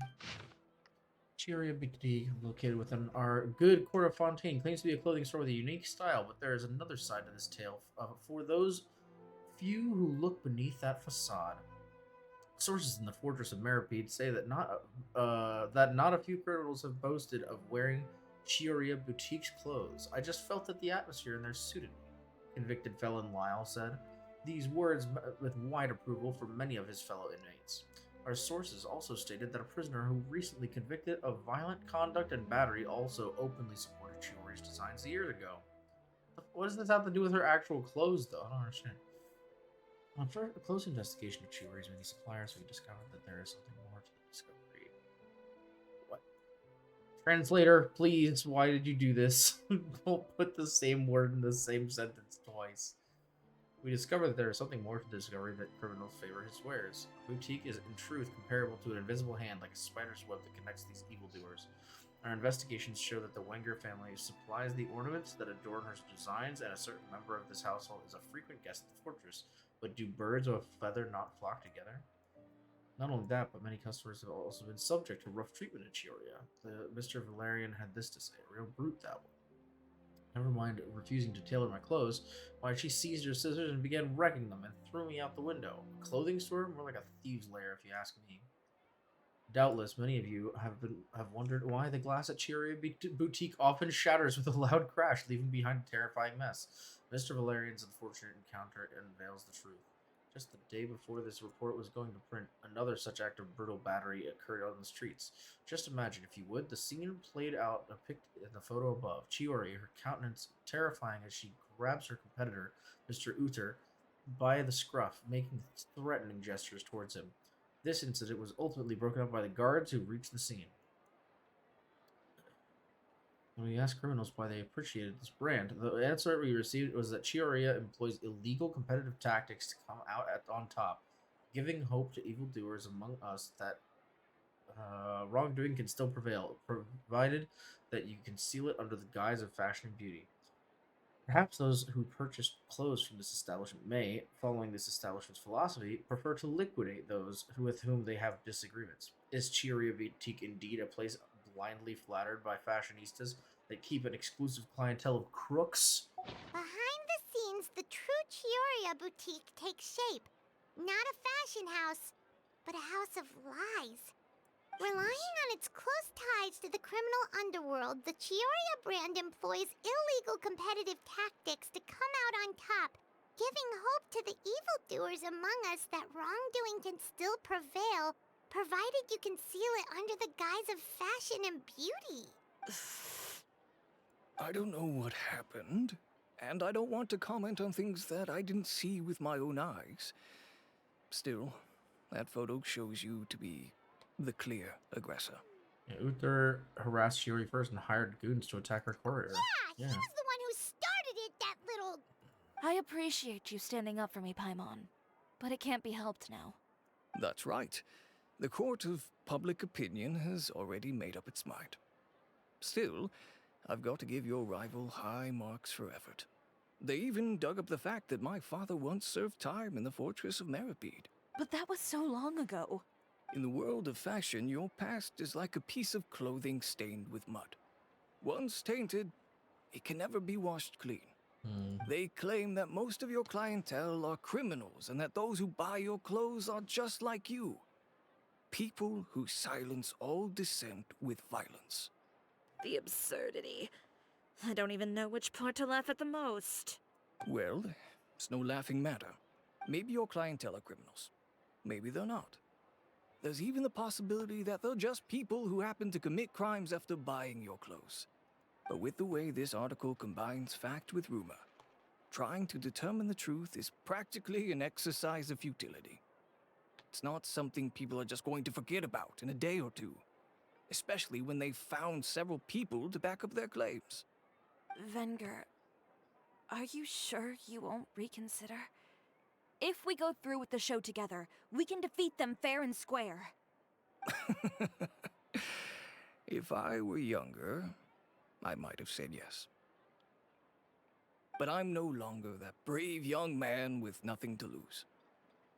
CHIORI Boutique, located within our good Court of Fontaine, claims to be a clothing store with a unique style, but there is another side to this tale for those few who look beneath that facade. Sources in the Fortress of Meripede say that not a few criminals have boasted of wearing CHIORI Boutique's clothes. I just felt that the atmosphere in there suited me, convicted felon Lyle said. These words met with wide approval from many of his fellow inmates. Our sources also stated that a prisoner who recently convicted of violent conduct and battery also openly supported CHIORI's designs years ago. What does this have to do with her actual clothes, though? I don't understand. After a close investigation of CHIORI's many suppliers, we discovered that there is something more to the discovery. What? Translator, please, why did you do this? Don't put the same word in the same sentence twice. We discovered that there is something more to the discovery that criminals favor his wares. A boutique is, in truth, comparable to an invisible hand, like a spider's web that connects these evildoers. Our investigations show that the Wenger family supplies the ornaments that adorn her designs, and a certain member of this household is a frequent guest at the fortress. But do birds of a feather not flock together? Not only that, but many customers have also been subject to rough treatment at CHIORI. Mr. Valerian had this to say, a real brute that one. Never mind refusing to tailor my clothes, why she seized her scissors and began wrecking them and threw me out the window. A clothing store? More like a thieves' lair, if you ask me. Doubtless, many of you have wondered why the glass at CHIORI Boutique often shatters with a loud crash, leaving behind a terrifying mess. Mr. Valerian's unfortunate encounter unveils the truth. Just the day before this report was going to print, another such act of brutal battery occurred on the streets. Just imagine, if you would, the scene played out depicted in the photo above. CHIORI, her countenance terrifying as she grabs her competitor, Mr. Uter, by the scruff, making threatening gestures towards him. This incident was ultimately broken up by the guards who reached the scene. When we asked criminals why they appreciated this brand, the answer we received was that CHIORI employs illegal competitive tactics to come out on top, giving hope to evildoers among us that wrongdoing can still prevail, provided that you conceal it under the guise of fashion and beauty. Perhaps those who purchase clothes from this establishment may, following this establishment's philosophy, prefer to liquidate those with whom they have disagreements. Is CHIORI Boutique indeed a place blindly flattered by fashionistas that keep an exclusive clientele of crooks? Behind the scenes, the true CHIORI Boutique takes shape. Not a fashion house, but a house of lies. Relying on its close ties to the criminal underworld, the CHIORI brand employs illegal competitive tactics to come out on top, giving hope to the evildoers among us that wrongdoing can still prevail, provided you conceal it under the guise of fashion and beauty. I don't know what happened, and I don't want to comment on things that I didn't see with my own eyes. Still, that photo shows you to be the clear aggressor. Yeah, Uther harassed CHIORI first and hired goons to attack her courier. Yeah, he was the one who started it, that little... I appreciate you standing up for me, Paimon, but it can't be helped now. That's right. The court of public opinion has already made up its mind. Still, I've got to give your rival high marks for effort. They even dug up the fact that my father once served time in the fortress of Meripede. But that was so long ago. In the world of fashion, your past is like a piece of clothing stained with mud. Once tainted, it can never be washed clean. They claim that most of your clientele are criminals and that those who buy your clothes are just like you. People who silence all dissent with violence. The absurdity. I don't even know which part to laugh at the most. Well, it's no laughing matter. Maybe your clientele are criminals. Maybe they're not. There's even the possibility that they're just people who happen to commit crimes after buying your clothes. But with the way this article combines fact with rumor, trying to determine the truth is practically an exercise of futility. It's not something people are just going to forget about in a day or two, especially when they've found several people to back up their claims. Venger, are you sure you won't reconsider? If we go through with the show together, we can defeat them fair and square. If I were younger, I might have said yes. But I'm no longer that brave young man with nothing to lose.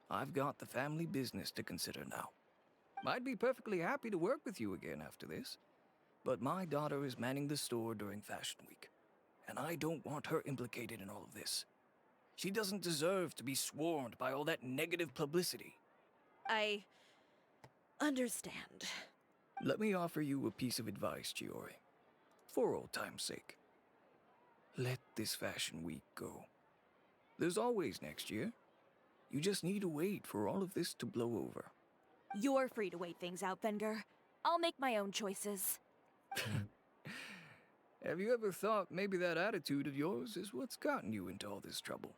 I've got the family business to consider now. I'd be perfectly happy to work with you again after this, but my daughter is manning the store during Fashion Week, and I don't want her implicated in all of this. She doesn't deserve to be swarmed by all that negative publicity. I understand. Let me offer you a piece of advice, CHIORI. For old time's sake. Let this Fashion Week go. There's always next year. You just need to wait for all of this to blow over. You're free to wait things out, Venger. I'll make my own choices. Have you ever thought maybe that attitude of yours is what's gotten you into all this trouble?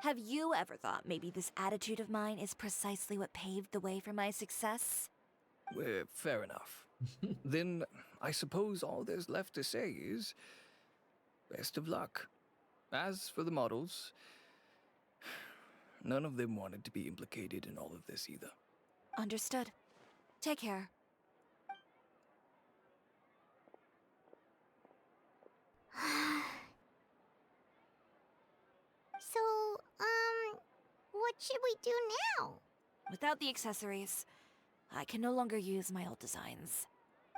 Have you ever thought maybe this attitude of mine is precisely what paved the way for my success? Well, fair enough. Then I suppose all there's left to say is best of luck. As for the models, none of them wanted to be implicated in all of this either. Understood. Take care. So, what should we do now? Without the accessories, I can no longer use my old designs.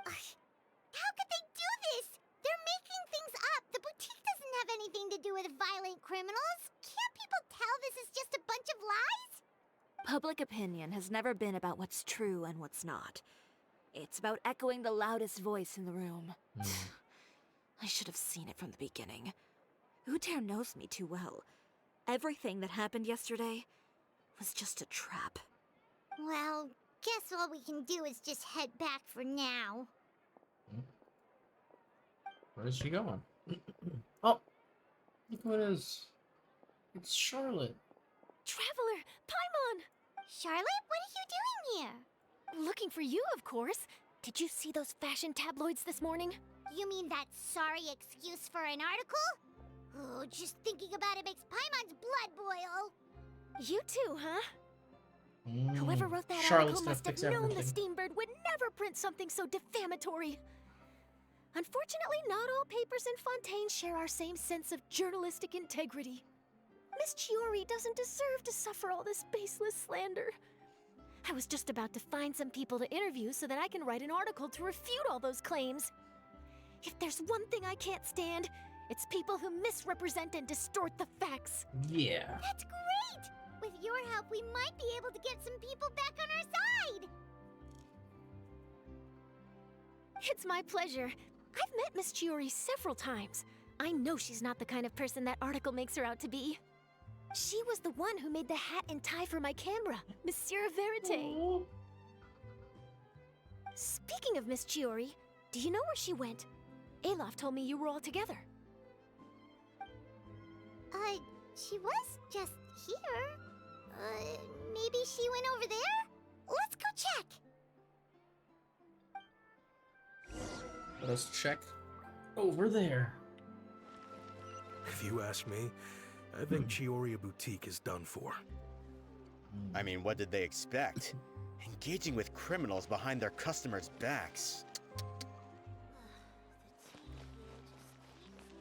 How could they do this? They're making things up. The boutique doesn't have anything to do with violent criminals. Can't people tell this is just a bunch of lies? Public opinion has never been about what's true and what's not. It's about echoing the loudest voice in the room. I should have seen it from the beginning. Uther knows me too well. Everything that happened yesterday was just a trap. Well, guess all we can do is just head back for now. Where is she going? Oh, look who it is. It's Charlotte. Traveler, Paimon! Charlotte, what are you doing here? Looking for you, of course. Did you see those fashion tabloids this morning? You mean that sorry excuse for an article? Oh, just thinking about it makes Paimon's blood boil. You too, huh? Whoever wrote that Charlotte's article gonna must have fix known everything. the Steambird would never print something so defamatory. Unfortunately, not all papers in Fontaine share our same sense of journalistic integrity. Miss CHIORI doesn't deserve to suffer all this baseless slander. I was just about to find some people to interview so that I can write an article to refute all those claims. If there's one thing I can't stand, it's people who misrepresent and distort the facts. Yeah. That's great! With your help, we might be able to get some people back on our side! It's my pleasure. I've met Miss CHIORI several times. I know she's not the kind of person that article makes her out to be. She was the one who made the hat and tie for my camera, Monsieur Verite. Aww. Speaking of Miss CHIORI, do you know where she went? Alof told me you were all together. She was just here. Maybe she went over there? Let's go check. Let us check over there. If you ask me, I think CHIORI Boutique is done for. I mean, what did they expect? Engaging with criminals behind their customers' backs.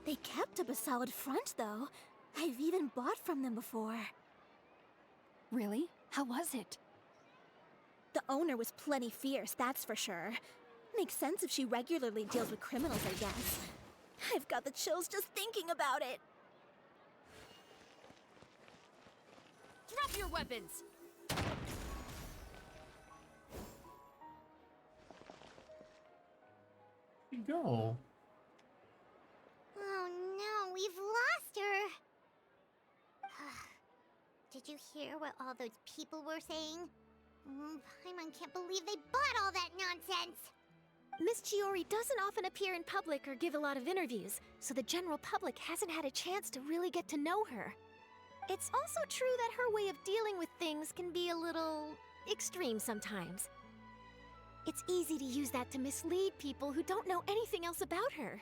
They kept up a solid front, though. I've even bought from them before. Really? How was it? The owner was plenty fierce, that's for sure. Makes sense if she regularly deals with criminals, I guess. I've got the chills just thinking about it. Drop your weapons! Where'd you go? Oh no, we've lost her. Did you hear what all those people were saying? Paimon can't believe they bought all that nonsense. Miss CHIORI doesn't often appear in public or give a lot of interviews, so the general public hasn't had a chance to really get to know her. It's also true that her way of dealing with things can be a little extreme sometimes. It's easy to use that to mislead people who don't know anything else about her.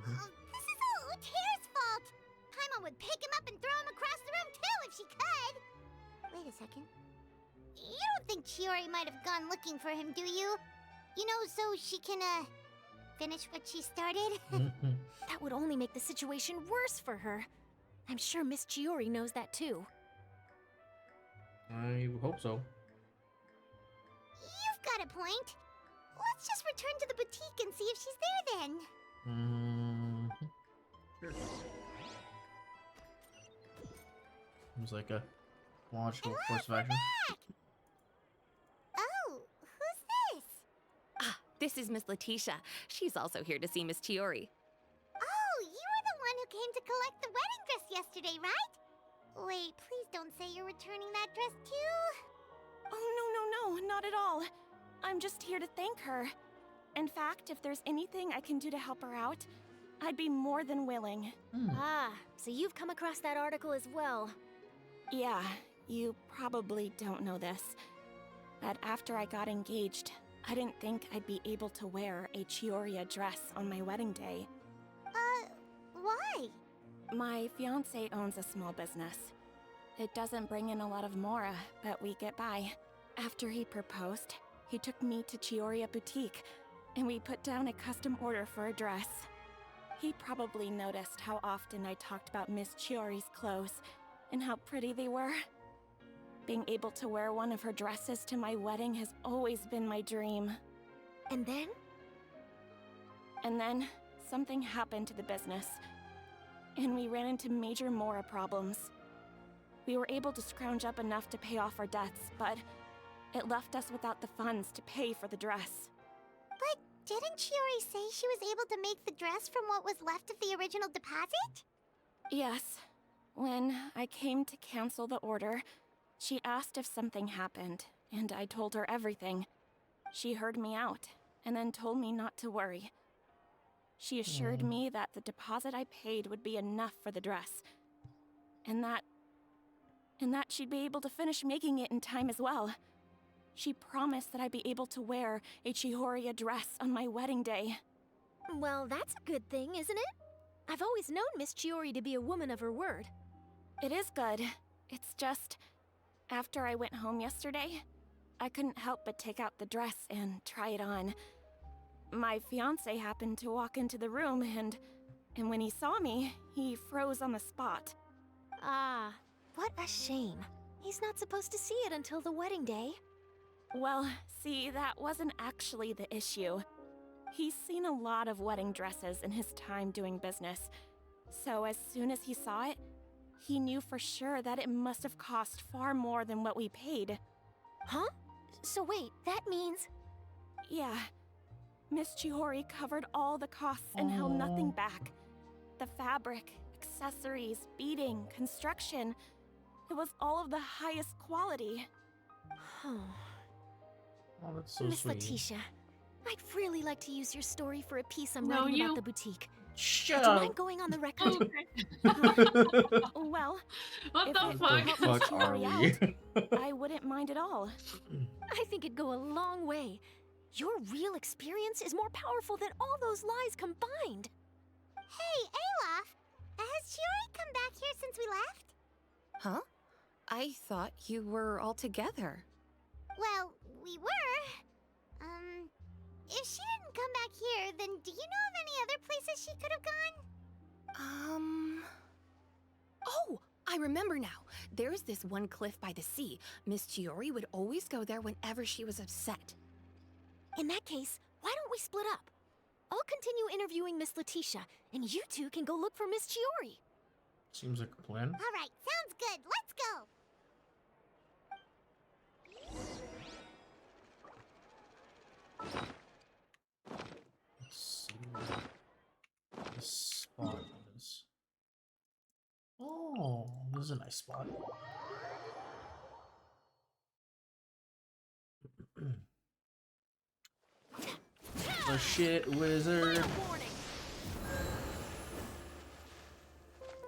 This is all Tear's fault. Paimon would pick him up and throw him across the room too if she could. Wait a second. You don't think CHIORI might have gone looking for him, do you? You know, so she can, finish what she started? That would only make the situation worse for her. I'm sure Miss CHIORI knows that too. I hope so. You've got a point. Let's just return to the boutique and see if she's there then. Sure. Seems like a logical course of action. Back! Oh, who's this? Ah, this is Miss Letitia. She's also here to see Miss CHIORI. Oh, you were the one who came to collect the wedding dress yesterday, right? Wait, please don't say you're returning that dress too. Oh, no, not at all. I'm just here to thank her. In fact, if there's anything I can do to help her out, I'd be more than willing. Ah, so you've come across that article as well. Yeah, you probably don't know this, but after I got engaged, I didn't think I'd be able to wear a CHIORI dress on my wedding day. Why? My fiancé owns a small business. It doesn't bring in a lot of mora, but we get by. After he proposed, he took me to CHIORI Boutique, and we put down a custom order for a dress. He probably noticed how often I talked about Miss CHIORI's clothes, and how pretty they were. Being able to wear one of her dresses to my wedding has always been my dream. And then? And then, something happened to the business, and we ran into major mora problems. We were able to scrounge up enough to pay off our debts, but it left us without the funds to pay for the dress. But didn't CHIORI say she was able to make the dress from what was left of the original deposit? Yes. When I came to cancel the order, she asked if something happened, and I told her everything. She heard me out, and then told me not to worry. She assured me that the deposit I paid would be enough for the dress, and that she'd be able to finish making it in time as well. She promised that I'd be able to wear a CHIORI dress on my wedding day. Well, that's a good thing, isn't it? I've always known Miss CHIORI to be a woman of her word. It is good. It's just, after I went home yesterday, I couldn't help but take out the dress and try it on. My fiance happened to walk into the room and when he saw me, he froze on the spot. Ah, what a shame. He's not supposed to see it until the wedding day. Well, see, that wasn't actually the issue. He's seen a lot of wedding dresses in his time doing business. So as soon as he saw it, he knew for sure that it must have cost far more than what we paid. Huh? So wait, that means... Yeah. Miss CHIORI covered all the costs and held nothing back. The fabric, accessories, beading, construction. It was all of the highest quality. Oh, that's so Miss sweet. Letitia, I'd really like to use your story for a piece I'm No, writing you- about the boutique. Shut Would you up. mind going on the record? Well, What if the it fuck? would help Miss Fuck are CHIORI we? out, I wouldn't mind at all. I think it'd go a long way. Your real experience is more powerful than all those lies combined. Hey, Olaf! Has Chiori come back here since we left? Huh? I thought you were all together. Well, we were. If she didn't come back here, then do you know of any other places she could have gone? Oh, I remember now. There's this one cliff by the sea. Miss CHIORI would always go there whenever she was upset. In that case, why don't we split up? I'll continue interviewing Miss Letitia, and you two can go look for Miss CHIORI. Seems like a plan. All right, sounds good. Let's go. Let's see what this spot is. Oh, this is a nice spot. The shit wizard.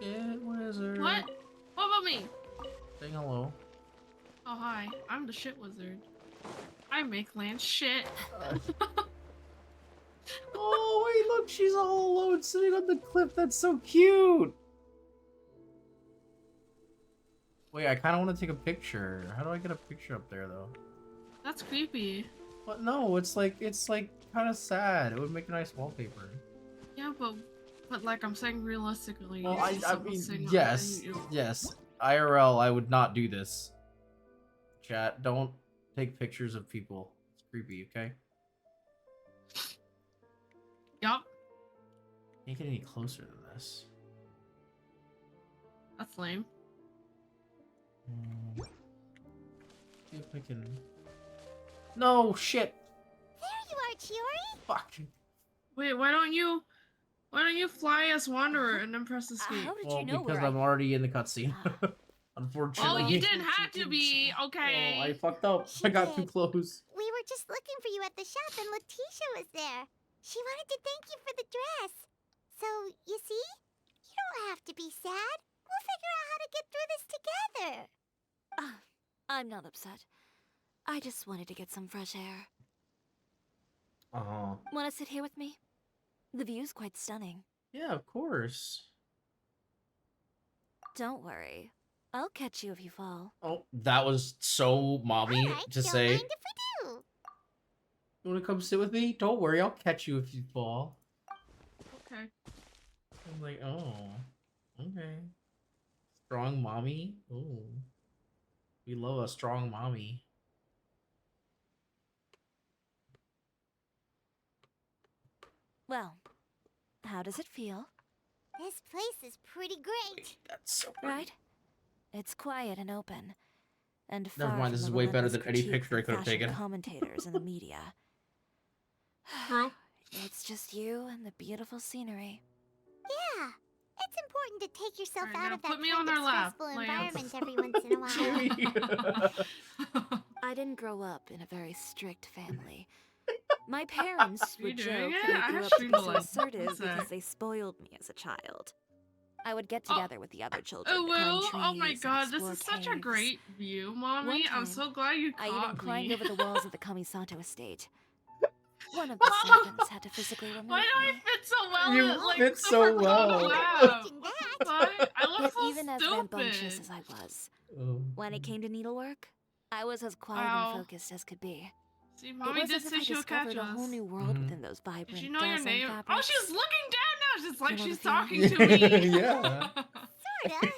Shit wizard. What? What about me? Saying hello. Oh, hi. I'm the shit wizard. I make land shit. Oh, wait, look, she's all alone sitting on the cliff. That's so cute. Wait, I kind of want to take a picture. How do I get a picture up there, though? That's creepy. But no, it's like kind of sad. It would make a nice wallpaper. Yeah, but like I'm saying realistically. Well, it's I simple mean, signal yes, and you- yes. IRL, I would not do this. Chat, don't take pictures of people. It's creepy, okay? Yup. Can't get any closer than this. That's lame. See if I can. No shit. There you are, Chiori. Fuck. Wait, why don't you fly as Wanderer and then press escape? How did Well, you know because where I'm already in the cutscene. Unfortunately. Oh, you didn't have to be, okay? Oh, I fucked up. I got too close. We were just looking for you at the shop and Letitia was there. She wanted to thank you for the dress. So, you see? You don't have to be sad. We'll figure out how to get through this together. I'm not upset. I just wanted to get some fresh air. Want to sit here with me? The view's quite stunning. Yeah, of course. Don't worry. I'll catch you if you fall. Oh, that was so mommy to say. Mind if we do? You wanna come sit with me? Don't worry, I'll catch you if you fall. Okay. I'm like, oh, okay. Strong mommy? Ooh. We love a strong mommy. Well, how does it feel? This place is pretty great. That's so Right? It's quiet and open. And Never far mind, from this the is way better relentless than any critique picture I from could have fashion taken. Commentators in the media. True. It's just you and the beautiful scenery. Yeah. It's important to take yourself Alright, out now of that put me kind on of our lap, stressful Lance. environment every once in a while. I didn't grow up in a very strict family. My parents Are you would doing joke it? that I I grew have up to stream be so delay. assertive What's that? because they spoiled me as a child. I would get together with the other children Oh, to climb Will? trees Oh my and god, this explore is such a caves. great view, Mommy. One I'm time, so glad you I even caught climbed me. over the walls of the Kamisato estate. One of the Mom! servants had to physically remove Why do I me. fit so well? You in, like, fit super so cool well. lab? What? I look But so even as stupid. rambunctious as I was, when it came to needlework, I was as quiet Wow. and focused as could be. See, It mommy was did as if say I she'll catch discovered a us. whole new world within those vibrant, Did you know your dazzling name? Oh, fabrics. she's looking down now. It's like You know the she's feeling? talking to me. Yeah.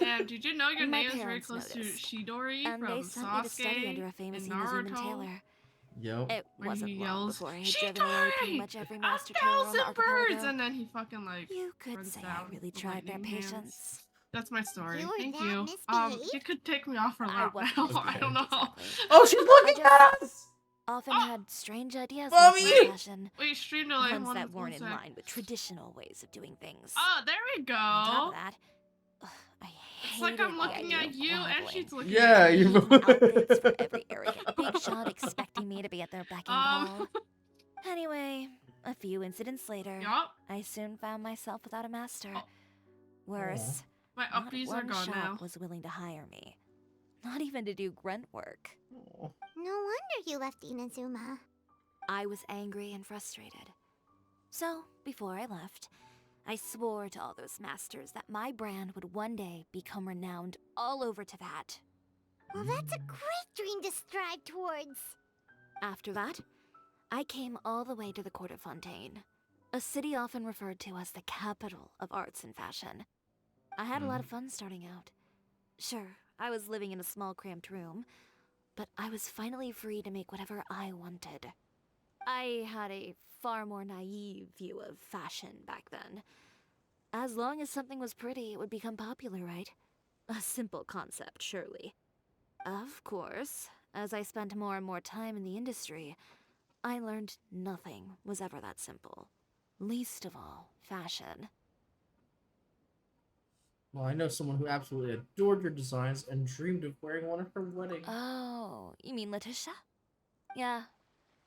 Sorta. Did you know your My name is very parents close to noticed, Chidori and they from sent me to study under a Sasuke famous and Inazuman Naruto? tailor. Yep. It Where he wasn't long yells, before I had driven away pretty "Chidori! much every master tailor on the 1,000 birds!" archipelago. And then he fucking like You could runs say down I really with tried their lightning hands. patience. That's my story. You were Thank that you. misbehaved? You could take me off her I lap wasn't now. I misbehaved, don't know. exactly. Oh, she's looking at us! Often had strange ideas Mommy! about fashion. Wait, stream delay. Ones Hold on that weren't in one sec. line with traditional ways of doing things. Oh, there we go. On top of that, I It's like hated I'm the looking idea at of you and groveling. she's looking Yeah, at me. you. Outfits for every arrogant big shot expecting me to be at their beck and call. Anyway, a few incidents later, Yup. I soon found myself without a master. Oh. Worse, My not uppies are one gone shop now. was willing to hire me. Not even to do grunt work. No wonder you left Inazuma. I was angry and frustrated. So, before I left, I swore to all those masters that my brand would one day become renowned all over Teyvat. Well, that's a great dream to strive towards. After that, I came all the way to the Court of Fontaine, a city often referred to as the capital of arts and fashion. I had a lot of fun starting out. Sure, I was living in a small cramped room, but I was finally free to make whatever I wanted. I had a far more naive view of fashion back then. As long as something was pretty, it would become popular, right? A simple concept, surely. Of course, as I spent more and more time in the industry, I learned nothing was ever that simple. Least of all, fashion. Well, I know someone who absolutely adored your designs and dreamed of wearing one at her wedding. Oh, you mean Letitia? Yeah,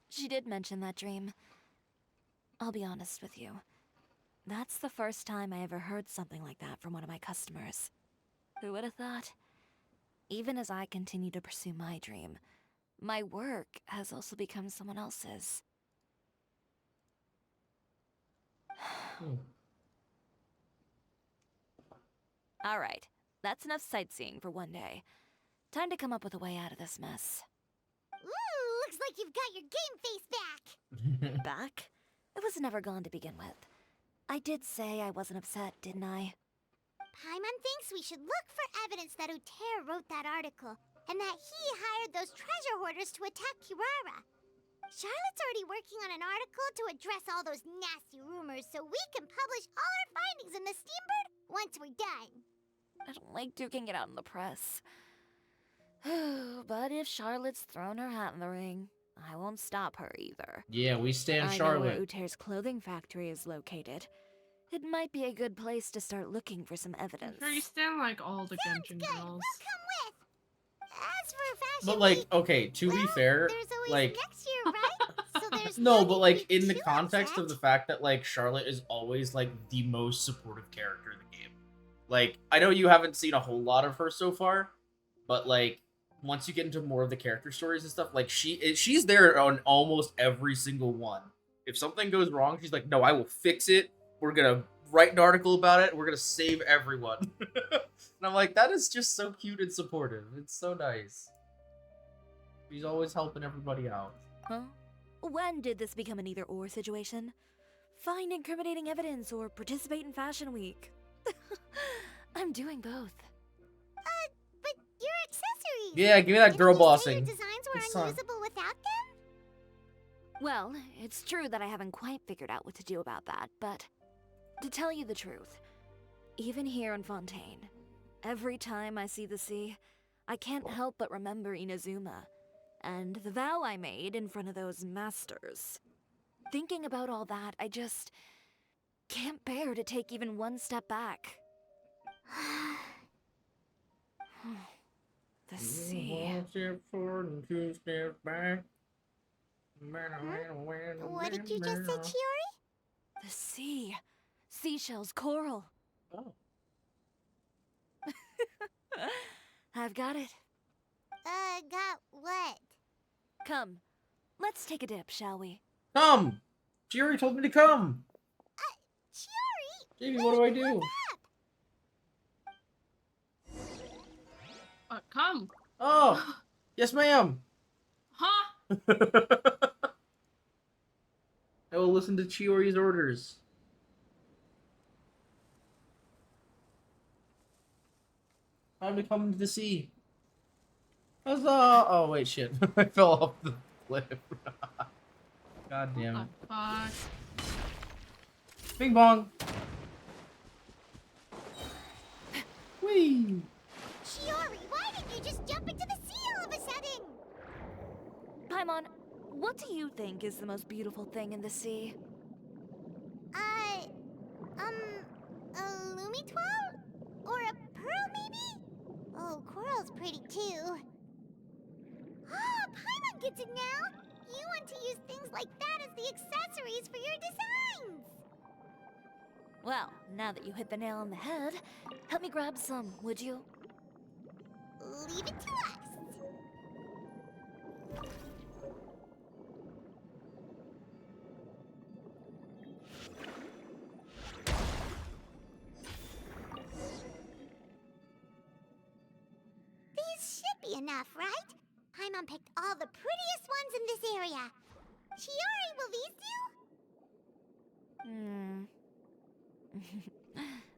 she did mention that dream. I'll be honest with you. That's the first time I ever heard something like that from one of my customers. Who would have thought? Even as I continue to pursue my dream, my work has also become someone else's. Alright, that's enough sightseeing for one day. Time to come up with a way out of this mess. Ooh, looks like you've got your game face back. Back? It was never gone to begin with. I did say I wasn't upset, didn't I? Paimon thinks we should look for evidence that Uter wrote that article, and that he hired those treasure hoarders to attack Kirara. Charlotte's already working on an article to address all those nasty rumors so we can publish all our findings in the Steambird once we're done. I don't like duking it out in the press. But if Charlotte's thrown her hat in the ring, I won't stop her either. Yeah, we stand I know Charlotte. where Uter's clothing factory is located. It might be a good place to start looking for some evidence. Sure, you stand like all the Genshin girls. We'll come with. As for fashion But like, week, okay, to be fair, there's always like next year, right? So there's no, but like in the too context upset. of the fact that like Charlotte is always like the most supportive character in the game. Like, I know you haven't seen a whole lot of her so far, but like once you get into more of the character stories and stuff, like she's there on almost every single one. If something goes wrong, she's like, "No, I will fix it. We're gonna write an article about it. We're gonna save everyone." And I'm like, that is just so cute and supportive. It's so nice. She's always helping everybody out. Huh? When did this become an either-or situation? Find incriminating evidence or participate in Fashion Week. I'm doing both. But your accessories. Yeah, give me that girl Didn't you say bossing. Your designs were It's time. unusable without them. Well, it's true that I haven't quite figured out what to do about that, but to tell you the truth, even here in Fontaine, every time I see the sea, I can't help but remember Inazuma and the vow I made in front of those masters. Thinking about all that, I just can't bear to take even one step back. The sea. One step forward and 2 steps back. What did you just say, Chiori? The sea. Seashells, coral. Oh. I've got it. Got what? Come, let's take a dip, shall we? Come! Chiori told me to come! Chiori? Jamie, what do I do? Come. Oh! Yes, ma'am! Huh? listen to Chiori's orders. Time to come to the sea. Huzzah! Oh wait, shit! I fell off the cliff. God damn it! Bing bong. Whee! Chiori, why didn't you just jump into the sea all of a sudden? Paimon, what do you think is the most beautiful thing in the sea? A Lumitwal? Or a pearl, maybe? Oh, coral's pretty too. Ah, Paimon gets it now! You want to use things like that as the accessories for your designs! Well, now that you hit the nail on the head, help me grab some, would you? Leave it to us! These should be enough, right? Paimon picked all the prettiest ones in this area. Chiori, will these do?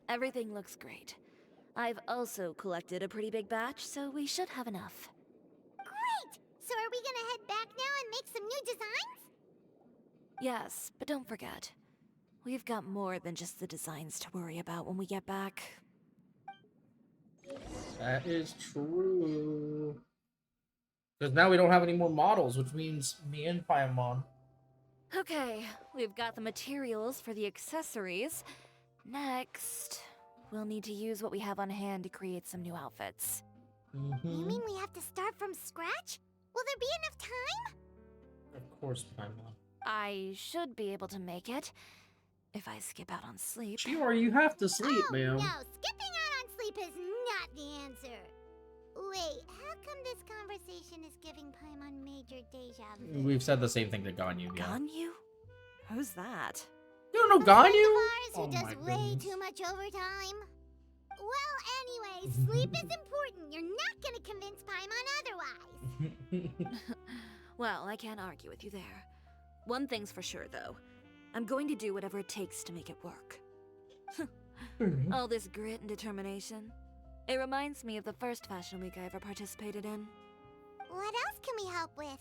Everything looks great. I've also collected a pretty big batch, so we should have enough. Great! So are we gonna head back now and make some new designs? Yes, but don't forget, we've got more than just the designs to worry about when we get back. That is true. Because now we don't have any more models, which means me and Paimon. Okay, we've got the materials for the accessories. Next, we'll need to use what we have on hand to create some new outfits. You mean we have to start from scratch? Will there be enough time? Of course, Paimon. I should be able to make it, if I skip out on sleep. Chiori, you have to sleep, ma'am. No, skipping out on sleep is not the answer. Wait, how come this conversation is giving Paimon major deja vu? We've said the same thing to Ganyu, yeah. Ganyu? Who's that? You don't know Ganyu? Who does way too much overtime? Well, anyway, sleep is important. You're not gonna convince Paimon otherwise. Well, I can't argue with you there. One thing's for sure, though. I'm going to do whatever it takes to make it work. All this grit and determination. It reminds me of the first fashion week I ever participated in. What else can we help with?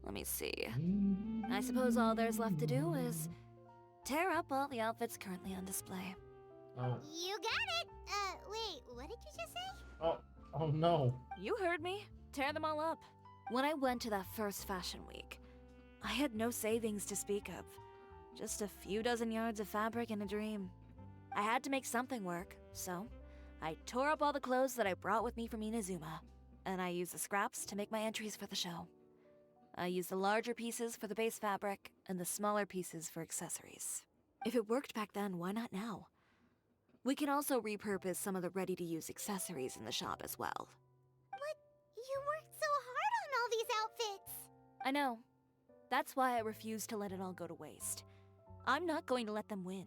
Let me see. I suppose all there's left to do is tear up all the outfits currently on display. Oh. You got it! Wait, what did you just say? Oh no. You heard me. Tear them all up. When I went to that first fashion week, I had no savings to speak of. Just a few dozen yards of fabric and a dream. I had to make something work, so I tore up all the clothes that I brought with me from Inazuma, and I used the scraps to make my entries for the show. I used the larger pieces for the base fabric, and the smaller pieces for accessories. If it worked back then, why not now? We can also repurpose some of the ready-to-use accessories in the shop as well. But you worked so hard on all these outfits! I know. That's why I refuse to let it all go to waste. I'm not going to let them win,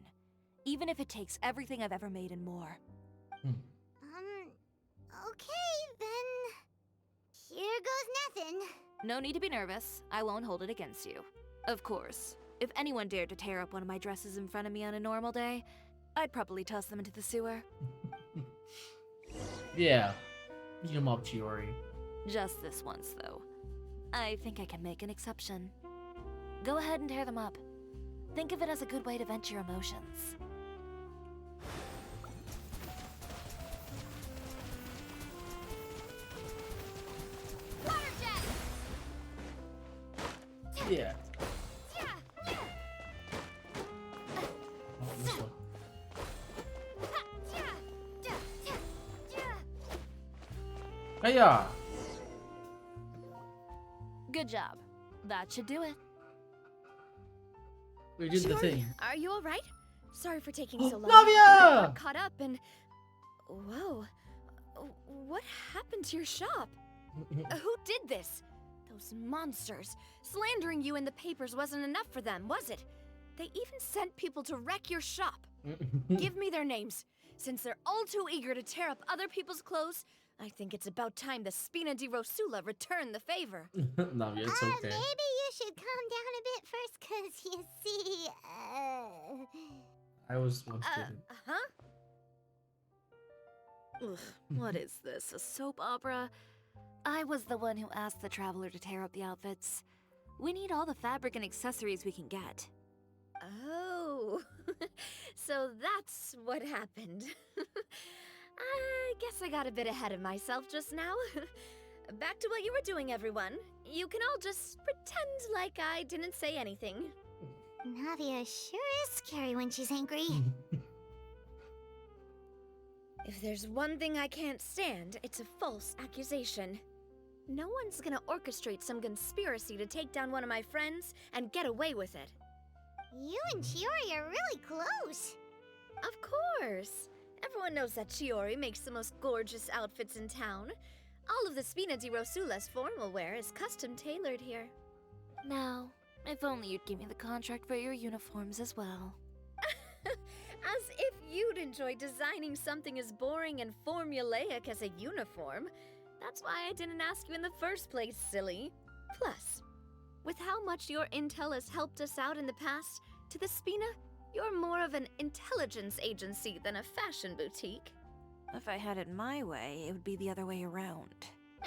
even if it takes everything I've ever made and more. Okay, then... Here goes nothing. No need to be nervous. I won't hold it against you. Of course, if anyone dared to tear up one of my dresses in front of me on a normal day, I'd probably toss them into the sewer. Yeah. Beat 'em up, Chiori. Just this once, though. I think I can make an exception. Go ahead and tear them up. Think of it as a good way to vent your emotions. Yeah. Oh, this one. Hiya! Good job. That should do it. We did the thing. Are you alright? Sorry for taking so long. Love ya! I got caught up and... Whoa. What happened to your shop? Who did this? Those monsters. Slandering you in the papers wasn't enough for them, was it? They even sent people to wreck your shop. Give me their names. Since they're all too eager to tear up other people's clothes, I think it's about time the Spina di Rosula return the favor. Navia, it's okay. Maybe you should calm down a bit first, cause you see, I was once dated. Huh? Ugh, what is this, a soap opera? I was the one who asked the traveler to tear up the outfits. We need all the fabric and accessories we can get. Oh, so that's what happened. I guess I got a bit ahead of myself just now. Back to what you were doing, everyone. You can all just pretend like I didn't say anything. Navia sure is scary when she's angry. If there's one thing I can't stand, it's a false accusation. No one's gonna orchestrate some conspiracy to take down one of my friends and get away with it. You and Chiori are really close. Of course! Everyone knows that Chiori makes the most gorgeous outfits in town. All of the Spina di Rosula's formal wear is custom tailored here. Now, if only you'd give me the contract for your uniforms as well. As if you'd enjoy designing something as boring and formulaic as a uniform. That's why I didn't ask you in the first place, silly. Plus, with how much your intel has helped us out in the past, to the Spina, you're more of an intelligence agency than a fashion boutique. If I had it my way, it would be the other way around.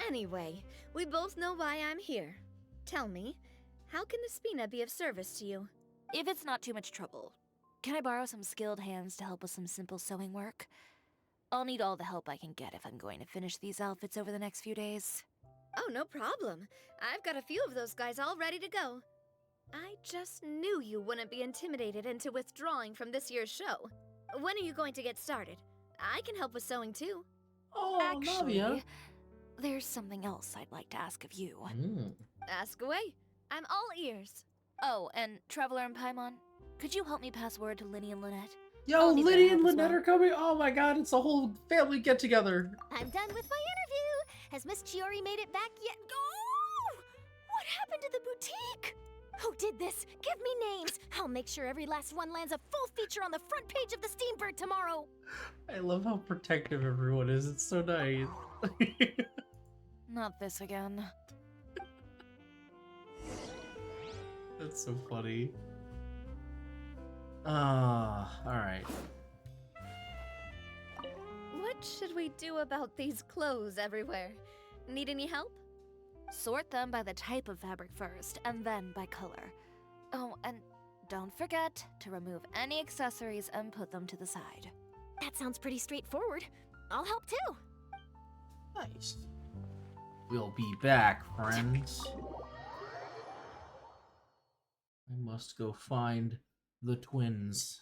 Anyway, we both know why I'm here. Tell me, how can the Spina be of service to you? If it's not too much trouble, can I borrow some skilled hands to help with some simple sewing work? I'll need all the help I can get if I'm going to finish these outfits over the next few days. Oh, no problem. I've got a few of those guys all ready to go. I just knew you wouldn't be intimidated into withdrawing from this year's show. When are you going to get started? I can help with sewing too. Oh, actually, Navia. there's something else I'd like to ask of you. Mm. Ask away. I'm all ears. Oh, and Traveler and Paimon, could you help me pass word to Linny and Lynette? Yo, Liddy and Lynette are coming. Oh my god, it's a whole family get together. I'm done with my interview. Has Miss Chiori made it back yet? Oh! What happened to the boutique? Who did this? Give me names. I'll make sure every last one lands a full feature on the front page of the Steambird tomorrow. I love how protective everyone is. It's so nice. Not this again. That's so funny. Alright. What should we do about these clothes everywhere? Need any help? Sort them by the type of fabric first, and then by color. Oh, and don't forget to remove any accessories and put them to the side. That sounds pretty straightforward. I'll help too. Nice. We'll be back, friends. I must go find the twins.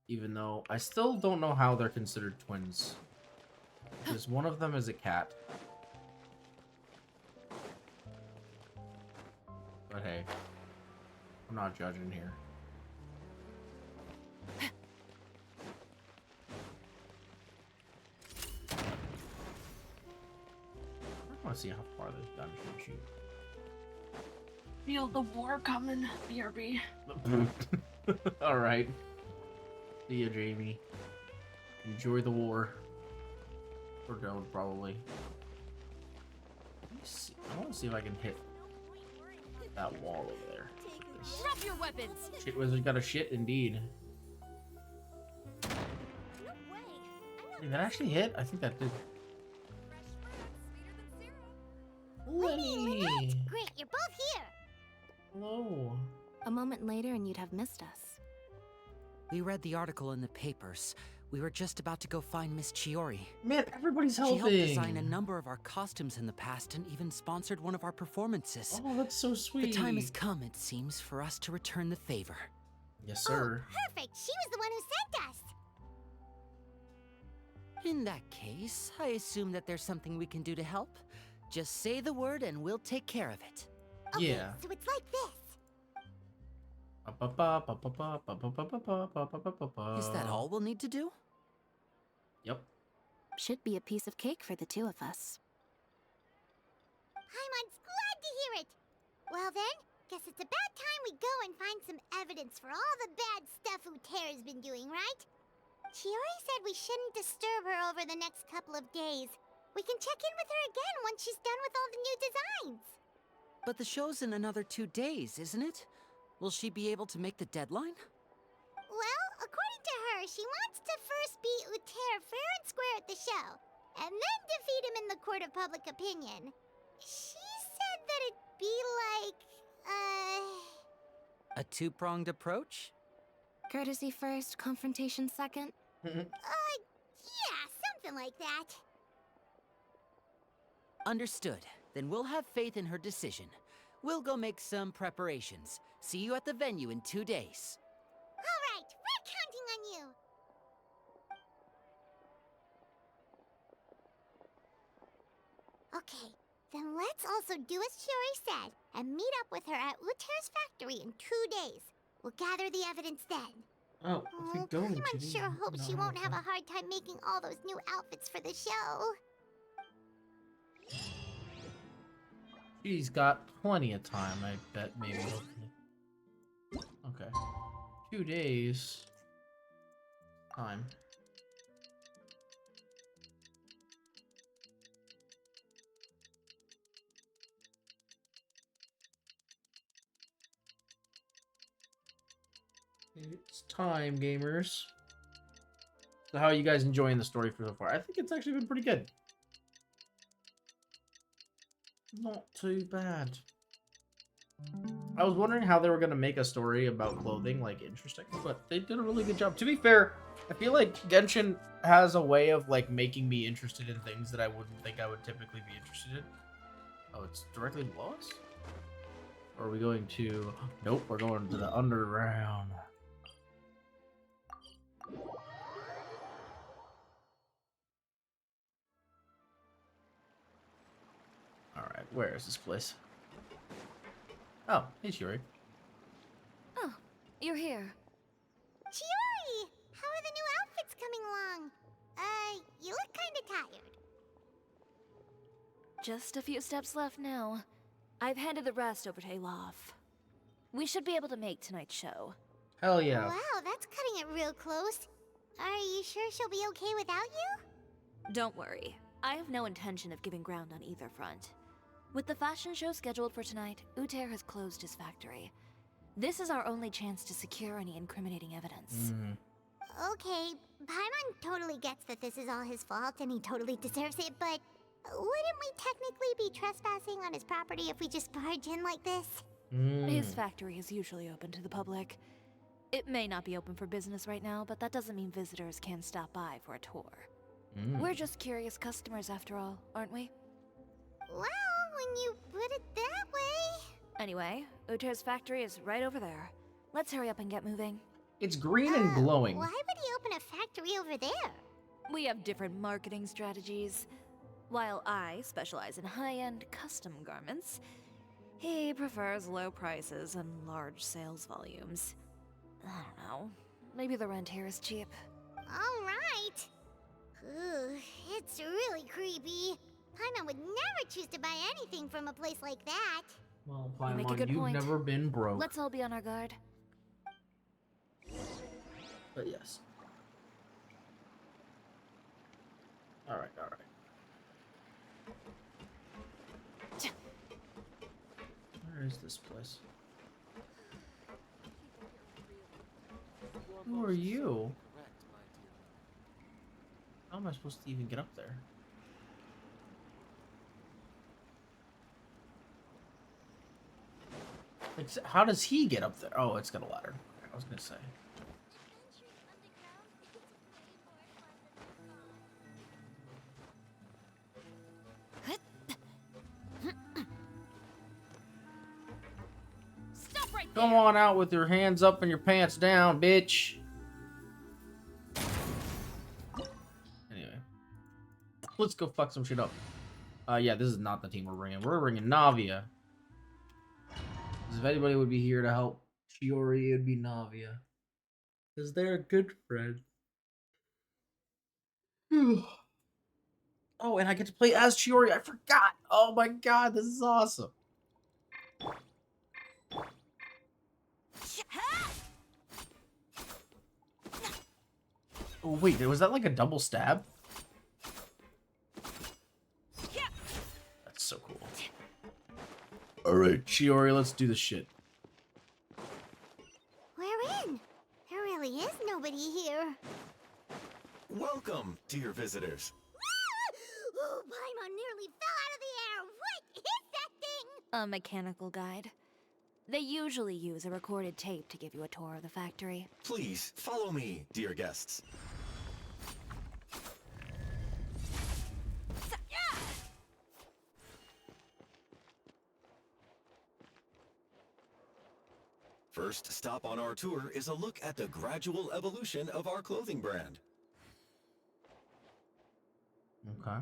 Even though I still don't know how they're considered twins. Because one of them is a cat. But hey, I'm not judging here. I want to see how far this gun can shoot. Feel the war coming, BRB. Alright. See ya, Jamie. Enjoy the war. Or don't, probably. Let me see. I want to see if I can hit that wall over there. Drop your weapons! Shit wizard got a shit, indeed. Did that actually hit? I think that did. Lenny! Great, you're both here. Hello. A moment later and you'd have missed us. We read the article in the papers. We were just about to go find Miss Chiori. Man, everybody's helping. She helped design a number of our costumes in the past and even sponsored one of our performances. Oh, that's so sweet. The time has come, it seems, for us to return the favor. Yes, sir. Oh, perfect. She was the one who sent us. In that case, I assume that there's something we can do to help. Just say the word and we'll take care of it. Okay, Yeah. so it's like this. Is that all we'll need to do? Yep. Should be a piece of cake for the two of us. Paimon's glad to hear it. Well then, guess it's about time we go and find some evidence for all the bad stuff Utera's been doing, right? Chiori said we shouldn't disturb her over the next couple of days. We can check in with her again once she's done with all the new designs. But the show's in another 2 days, isn't it? Will she be able to make the deadline? Well, according to her, she wants to first beat Uter fair and square at the show, and then defeat him in the court of public opinion. She said that it'd be like, A two-pronged approach? Courtesy first, confrontation second? yeah, something like that. Understood. Then we'll have faith in her decision. We'll go make some preparations. See you at the venue in 2 days. All right, we're counting on you. Okay, then let's also do as Chiori said and meet up with her at Uter's factory in 2 days. We'll gather the evidence then. Oh, Paimon sure hopes she won't have a hard time making all those new outfits for the show. She's got plenty of time, I bet, maybe. Okay. 2 days. Time. It's time, gamers. So how are you guys enjoying the story so far? I think it's actually been pretty good. Not too bad. I was wondering how they were going to make a story about clothing, like, interesting, but they did a really good job. To be fair, I feel like Genshin has a way of, like, making me interested in things that I wouldn't think I would typically be interested in. Oh, it's directly below us? Or are we going to... Nope, we're going to the underground. Alright, where is this place? Oh, hey Chiori. Oh, you're here. Chiori! How are the new outfits coming along? You look kinda tired. Just a few steps left now. I've handed the rest over to Alof. We should be able to make tonight's show. Hell yeah. Wow, that's cutting it real close. Are you sure she'll be okay without you? Don't worry. I have no intention of giving ground on either front. With the fashion show scheduled for tonight, Uter has closed his factory. This is our only chance to secure any incriminating evidence. Okay, Paimon totally gets that this is all his fault and he totally deserves it, but wouldn't we technically be trespassing on his property if we just barge in like this? His factory is usually open to the public. It may not be open for business right now, but that doesn't mean visitors can't stop by for a tour. We're just curious customers after all, aren't we? Well, when you put it that way... Anyway, Uter's factory is right over there. Let's hurry up and get moving. It's green and glowing. Why would he open a factory over there? We have different marketing strategies. While I specialize in high-end custom garments, he prefers low prices and large sales volumes. I don't know. Maybe the rent here is cheap. All right. Ugh, it's really creepy. Paimon would never choose to buy anything from a place like that. Well, You make a Paimon, good you've point. never been broke. Let's all be on our guard. But yes. Alright, alright. Where is this place? Who are you? How am I supposed to even get up there? How does he get up there? Oh, it's got a ladder. I was gonna say. Stop right Come on out with your hands up and your pants down, bitch. Anyway, let's go fuck some shit up. Yeah, this is not the team we're bringing. We're bringing Navia. 'Cause if anybody would be here to help Chiori, it'd be Navia. Because they're a good friend. Oh, and I get to play as Chiori. I forgot. Oh my god, this is awesome. Oh wait, was that like a double stab? Alright, Chiori, let's do the shit. We're in. There really is nobody here. Welcome, dear visitors. Oh, Paimon nearly fell out of the air. What is that thing? A mechanical guide. They usually use a recorded tape to give you a tour of the factory. Please, follow me, dear guests. First stop on our tour is a look at the gradual evolution of our clothing brand. Okay.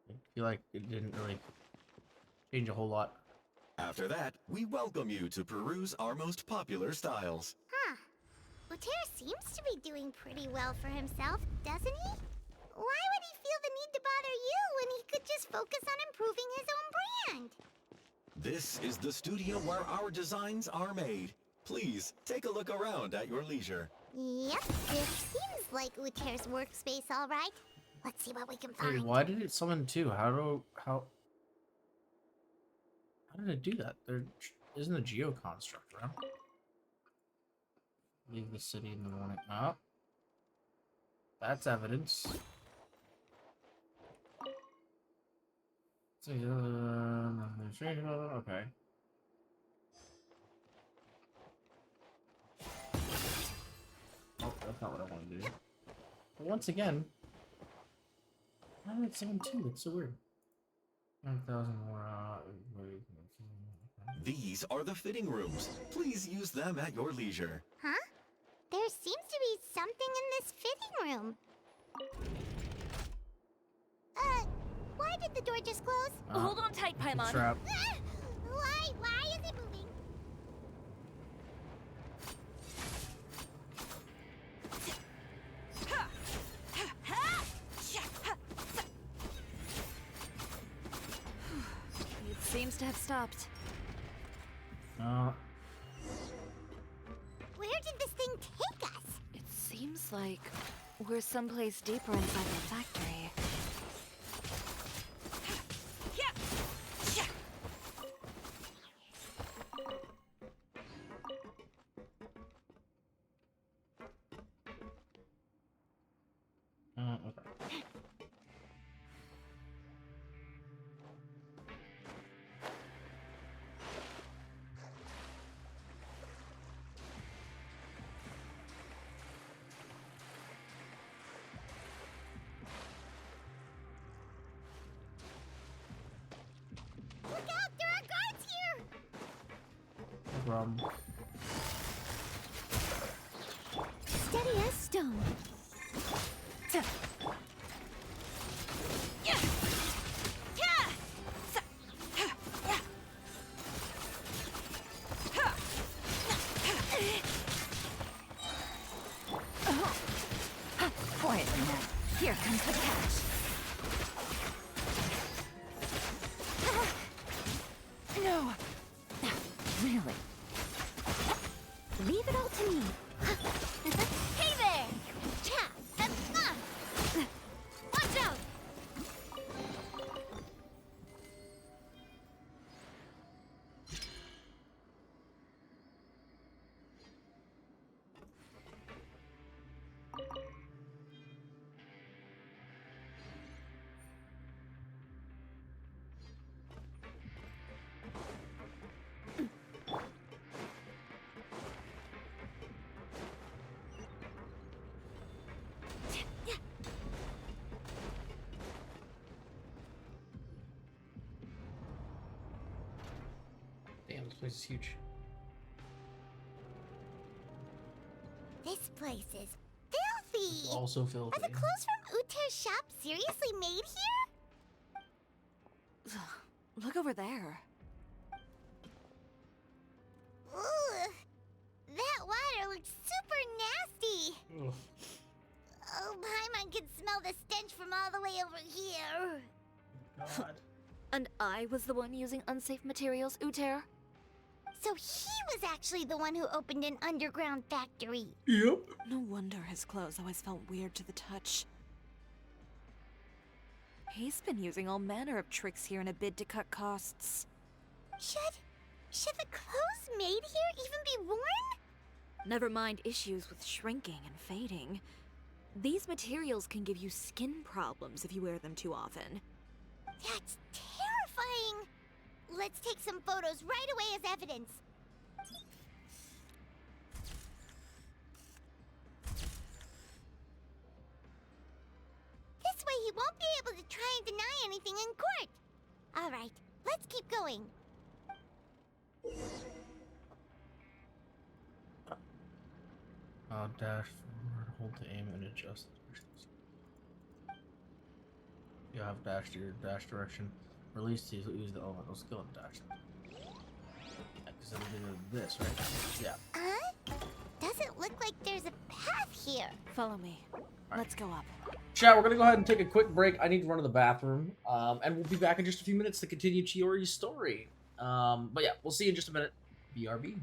I feel like it didn't really change a whole lot. After that, we welcome you to peruse our most popular styles. Huh. Uter seems to be doing pretty well for himself, doesn't he? Why would he feel the need to bother you when he could just focus on improving his own brand? This is the studio where our designs are made. Please, take a look around at your leisure. Yep, this seems like Uter's workspace, all right. Let's see what we can find. Wait, why did it summon two? How did it do that? There isn't a geo construct around. Leave the city in the morning. Oh. That's evidence. Okay. Oh, that's not what I want to do. But once again, why did it summon two? It's so weird. 9,000 more. These are the fitting rooms. Please use them at your leisure. Huh? There seems to be something in this fitting room. Why did the door just close? Hold on tight, Paimon. Trap. Why is it moving? It seems to have stopped. Uh, Where did this thing take us? It seems like we're someplace deeper inside the factory. okay. Look out! There are guards here! No problem. Steady as stone. Quietly now. Here comes the catch. No. Really? Leave it all to me. Hey there! Cha! Watch out! Damn, this place is huge. This place is filthy! Also filthy. Are the clothes from Uter's shop seriously made here? Look over there. Ugh. That water looks super nasty! Ugh. Oh, Paimon can smell the stench from all the way over here. God. And I was the one using unsafe materials, Uter? So he was actually the one who opened an underground factory. Yep. No wonder his clothes always felt weird to the touch. He's been using all manner of tricks here in a bid to cut costs. Should the clothes made here even be worn? Never mind issues with shrinking and fading. These materials can give you skin problems if you wear them too often. That's terrifying! Let's take some photos right away as evidence. This way he won't be able to try and deny anything in court. Alright, let's keep going. Dash forward, hold to aim and adjust directions. You have dash to your dash direction. Release to use the elemental skill and dash. Because it'll do this, right? Yeah. Doesn't look like there's a path here. Follow me. Let's go up. Chat, we're gonna go ahead and take a quick break. I need to run to the bathroom. And we'll be back in just a few minutes to continue Chiori's story. But yeah, we'll see you in just a minute. BRB.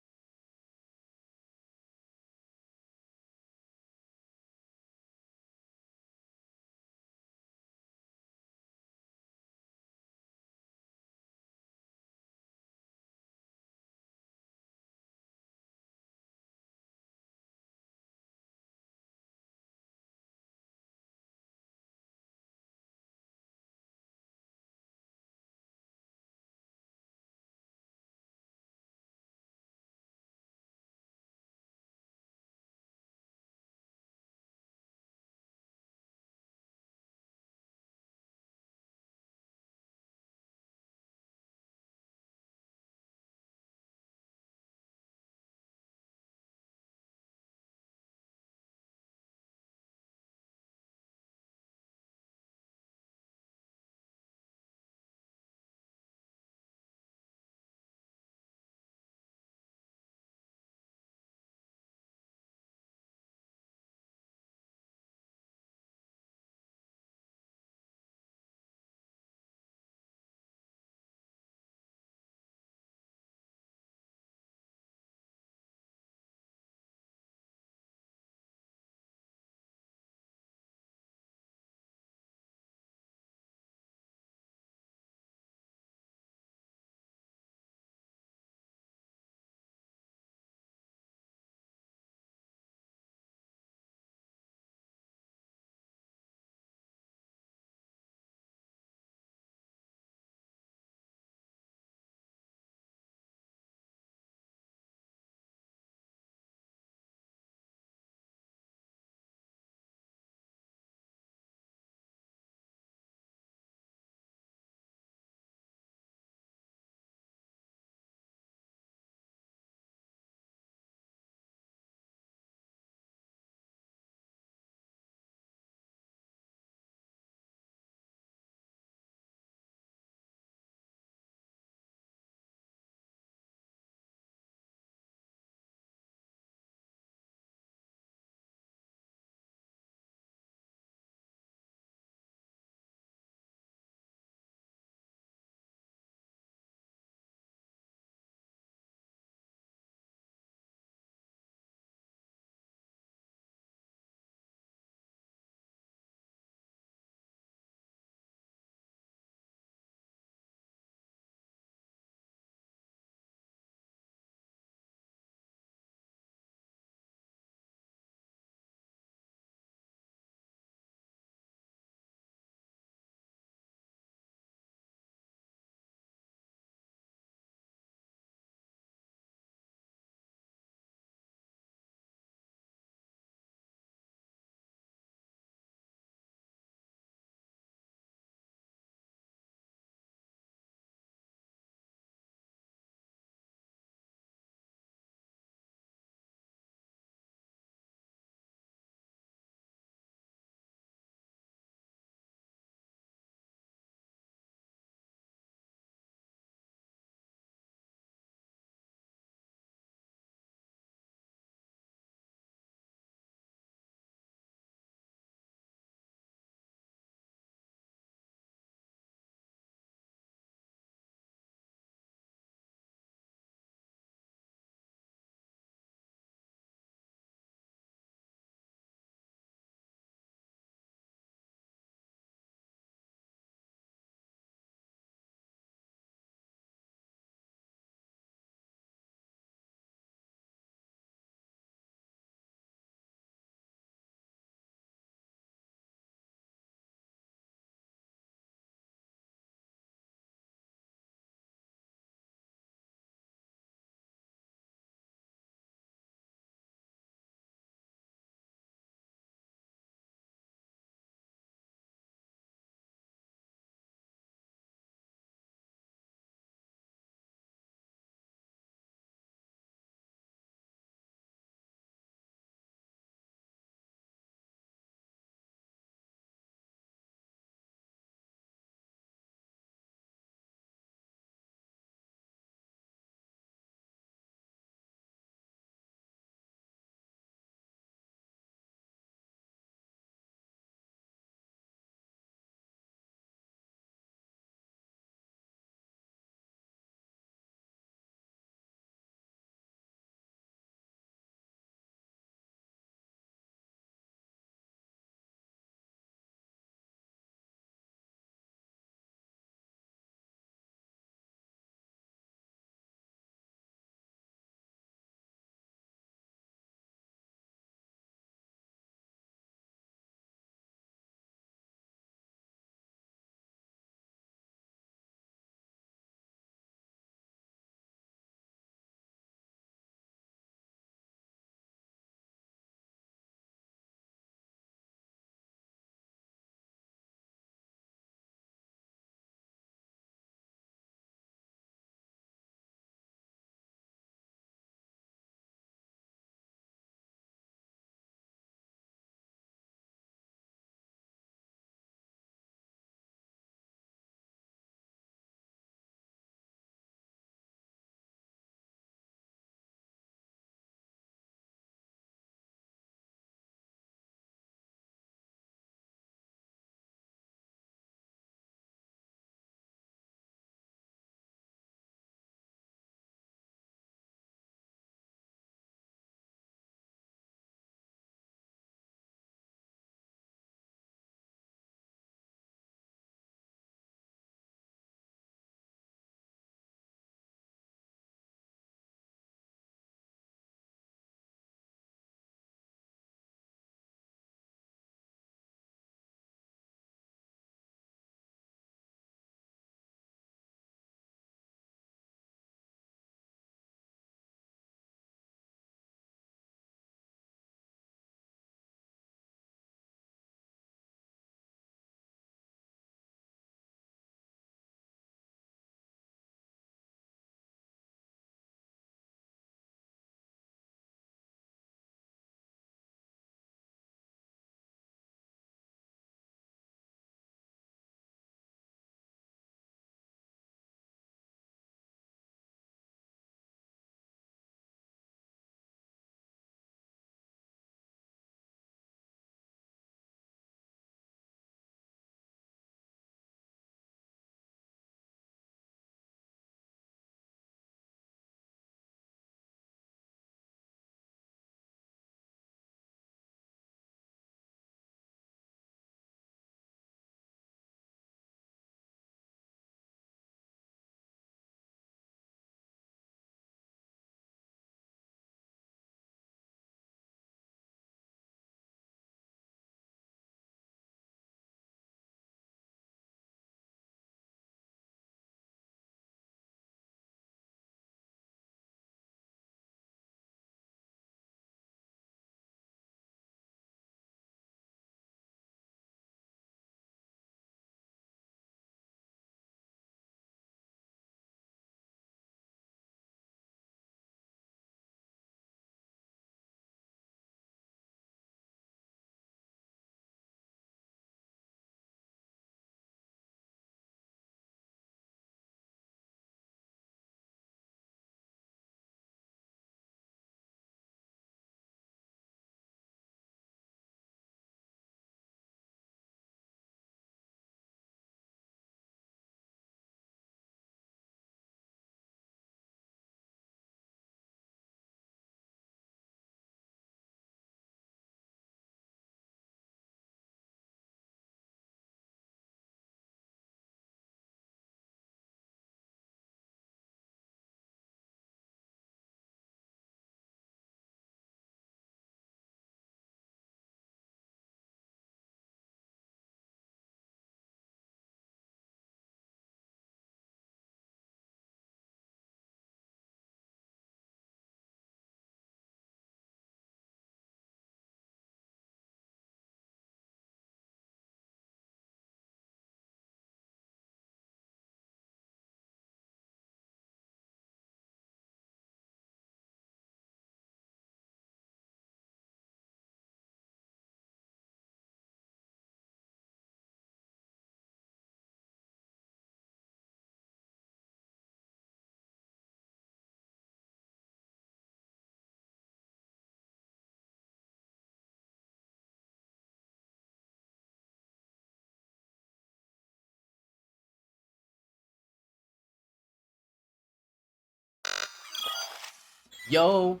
Yo,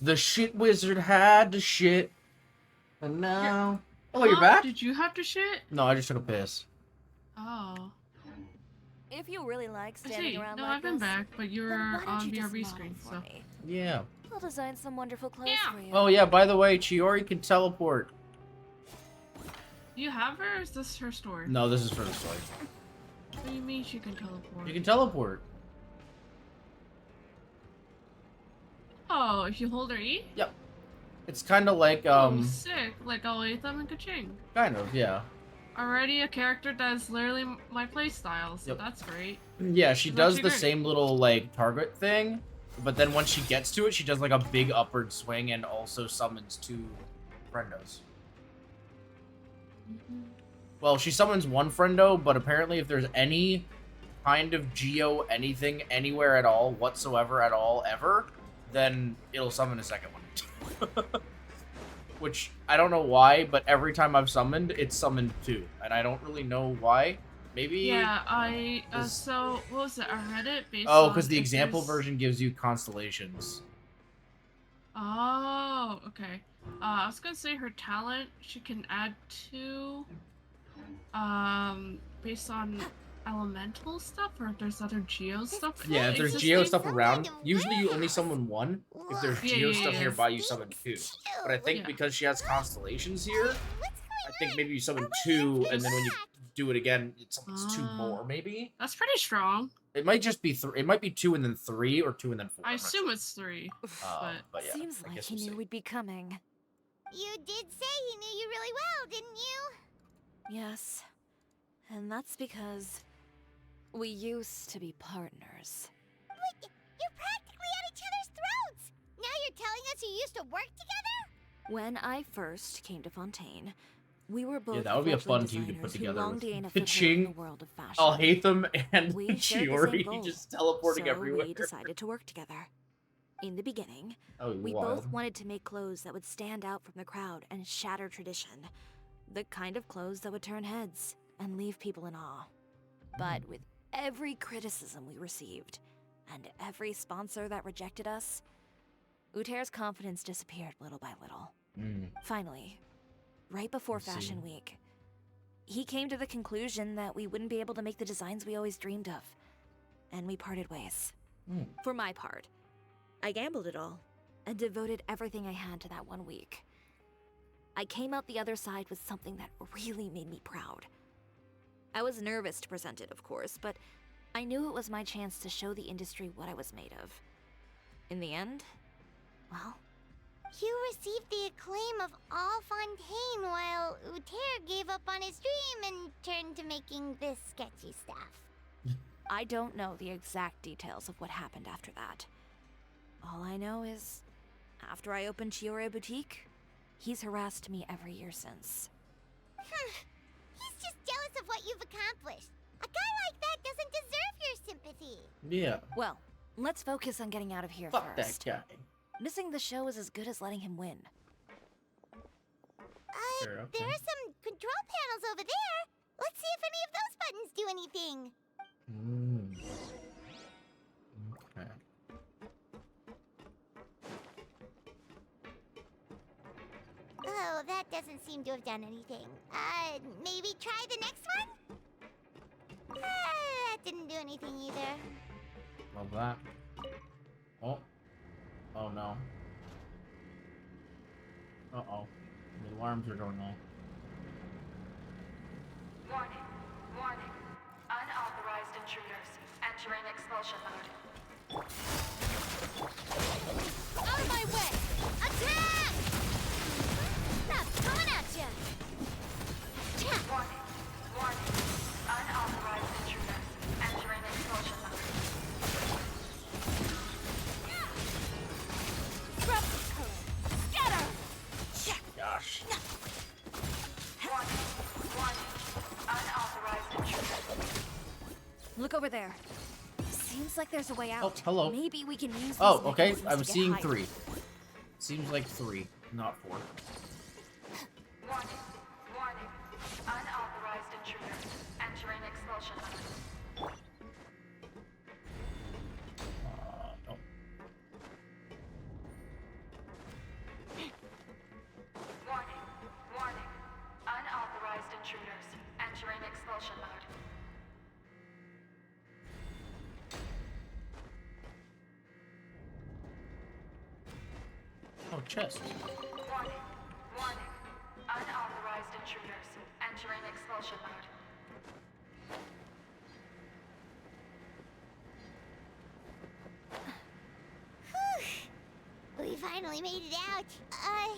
the shit wizard had to shit. And now... Oh, you're back? Did you have to shit? No, I just took a piss. Oh. If you really like I standing see. around No, like I've been this, back, but you then were why don't on you just BRB model screen, for so. me? Yeah. I'll design some wonderful clothes for you. Oh, yeah, by the way, Chiori can teleport. Do you have her, or is this her story? No, this is for the story. What do you mean she can teleport? You can teleport. Oh, if you hold her E? Yep. It's kind of like, Oh, sick. Like Aletham and Kaching. Kind of, yeah. Already a character that's literally my playstyle, so Yep. that's great. Yeah, she She's does actually the great. same little, like, target thing, but then once she gets to it, she does, like, a big upward swing and also summons 2 friendos. Well, she summons 1 friendo, but apparently if there's any kind of geo anything anywhere at all, whatsoever at all, ever, then it'll summon a second one. Which, I don't know why, but every time I've summoned, it's summoned 2, and I don't really know why. Maybe... Yeah, so, what was it, I read it based Oh, on because the if example there's- version gives you constellations. Oh, okay. I was gonna say her talent, she can add 2, based on elemental stuff, or if there's other geo stuff. Yeah, if there's geo stuff around, usually you only summon 1. If there's Yeah, geo yeah, stuff yeah. nearby, you summon 2. But I think because she has constellations here, I think maybe you summon 2, and then when you do it again, it summons 2 more, maybe? That's pretty strong. It might just be 3. It might be 2 and then 3, or 2 and then 4. I assume it's 3, but yeah, Seems I like guess he we'll knew see. we'd be coming. You did say he knew you really well, didn't you? Yes. And that's because we used to be partners. But you're practically at each other's throats! Now you're telling us you used to work together? When I first came to Fontaine, we were both Yeah, that would be a fledgling fun team to put designers who together longed with to gain a foothold in the Pitching, world of fashion. I'll hate them, and We shared the same goal, Chiori just teleporting so everywhere. we decided to work together. In the beginning, Oh, we wild. both wanted to make clothes that would stand out from the crowd and shatter tradition. The kind of clothes that would turn heads and leave people in awe. But with every criticism we received, and every sponsor that rejected us, Uter's confidence disappeared little by little. Finally, right before Fashion Week, he came to the conclusion that we wouldn't be able to make the designs we always dreamed of, and we parted ways. For my part, I gambled it all, and devoted everything I had to that 1 week. I came out the other side with something that really made me proud. I was nervous to present it, of course, but I knew it was my chance to show the industry what I was made of. In the end, well... You received the acclaim of all Fontaine while Uter gave up on his dream and turned to making this sketchy stuff. I don't know the exact details of what happened after that. All I know is, after I opened CHIORI Boutique, he's harassed me every year since. He's just jealous of what you've accomplished. A guy like that doesn't deserve your sympathy. Yeah. Well, let's focus on getting out of here Fuck first. that guy. Missing the show is as good as letting him win. Sure, okay. There are some control panels over there. Let's see if any of those buttons do anything. Okay. Oh, that doesn't seem to have done anything. Maybe try the next one? That didn't do anything either. Love that. Oh. Oh no. Uh-oh. The alarms are going off. Warning. Warning. Unauthorized intruders entering expulsion mode. Out of my way! Attack! That's coming at ya! Warning. Warning. Unauthorized intruders entering expulsion mode. Scatter! Gosh. Warning. Warning. Unauthorized intruders. Look over there. Seems like there's a way out. Oh, hello. Maybe we can use Oh, these okay. mechanisms I'm to get seeing higher. 3. Seems like 3, not 4. Warning. Warning. Unauthorized intruders entering expulsion mode. Oh. chest. Warning. Warning. Unauthorized intruders. Entering expulsion mode. Whew. We finally made it out. Huh?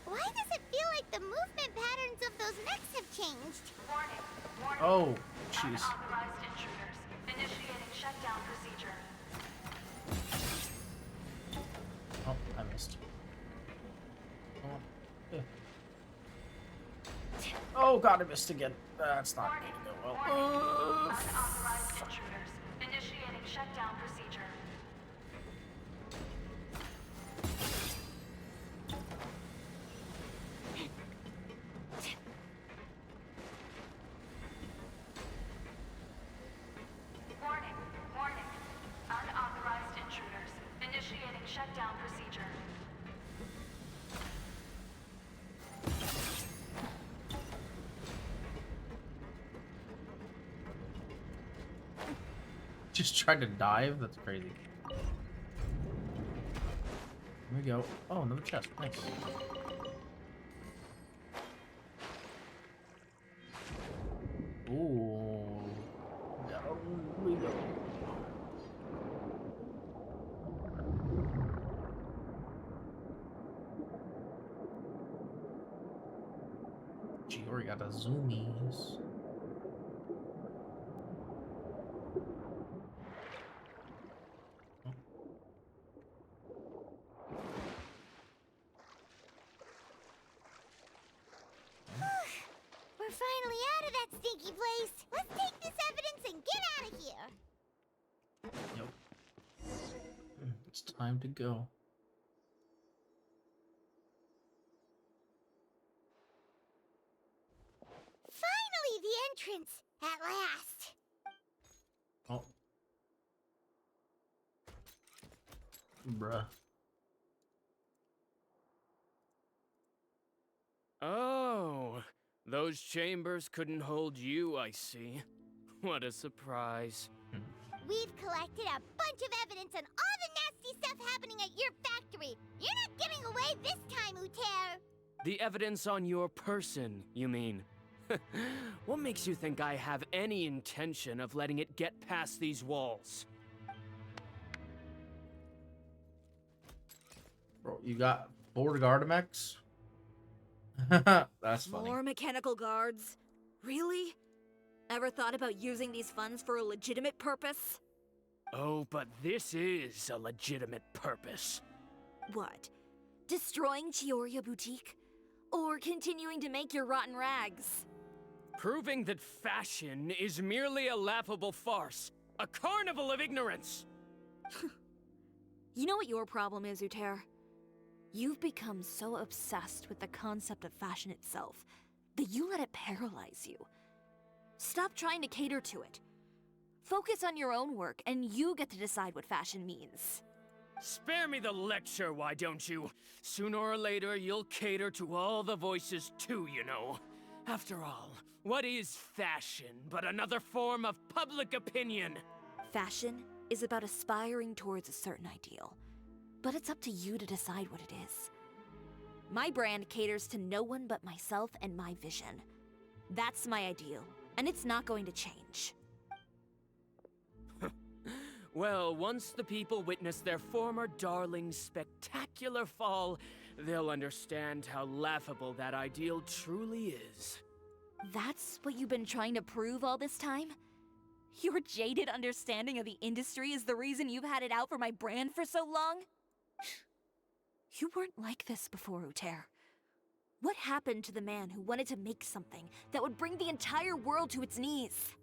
Why does it feel like the movement patterns of those mechs have changed? Warning. Warning. Oh, jeez. Unauthorized intruders. Initiating shutdown procedure. Oh, I missed. Oh god, I missed again. That's not going to go well. Unauthorized intruders. Initiating shutdown procedure. Warning. Warning. Unauthorized intruders. Initiating shutdown procedure. Just tried to dive? That's crazy. Here we go. Oh, another chest. Nice. Ooh. Down we go. Chiori got the zoomies. We're finally out of that stinky place. Let's take this evidence and get out of here. Yep. It's time to go. Finally, the entrance. At last. Oh. Bruh. Oh, those chambers couldn't hold you, I see. What a surprise. We've collected a bunch of evidence on all the nasty stuff happening at your factory. You're not getting away this time, Uter. The evidence on your person, you mean? What makes you think I have any intention of letting it get past these walls? Bro, you got 4 Gardamex? That's funny. More mechanical guards? Really? Ever thought about using these funds for a legitimate purpose? Oh, but this is a legitimate purpose. What? Destroying CHIORI Boutique? Or continuing to make your rotten rags? Proving that fashion is merely a laughable farce. A carnival of ignorance! You know what your problem is, Uter? You've become so obsessed with the concept of fashion itself that you let it paralyze you. Stop trying to cater to it. Focus on your own work, and you get to decide what fashion means. Spare me the lecture, why don't you? Sooner or later, you'll cater to all the voices too, you know. After all, what is fashion but another form of public opinion? Fashion is about aspiring towards a certain ideal, but it's up to you to decide what it is. My brand caters to no one but myself and my vision. That's my ideal, and it's not going to change. Well, once the people witness their former darling's spectacular fall, they'll understand how laughable that ideal truly is. That's what you've been trying to prove all this time? Your jaded understanding of the industry is the reason you've had it out for my brand for so long? You weren't like this before, Uter. What happened to the man who wanted to make something that would bring the entire world to its knees?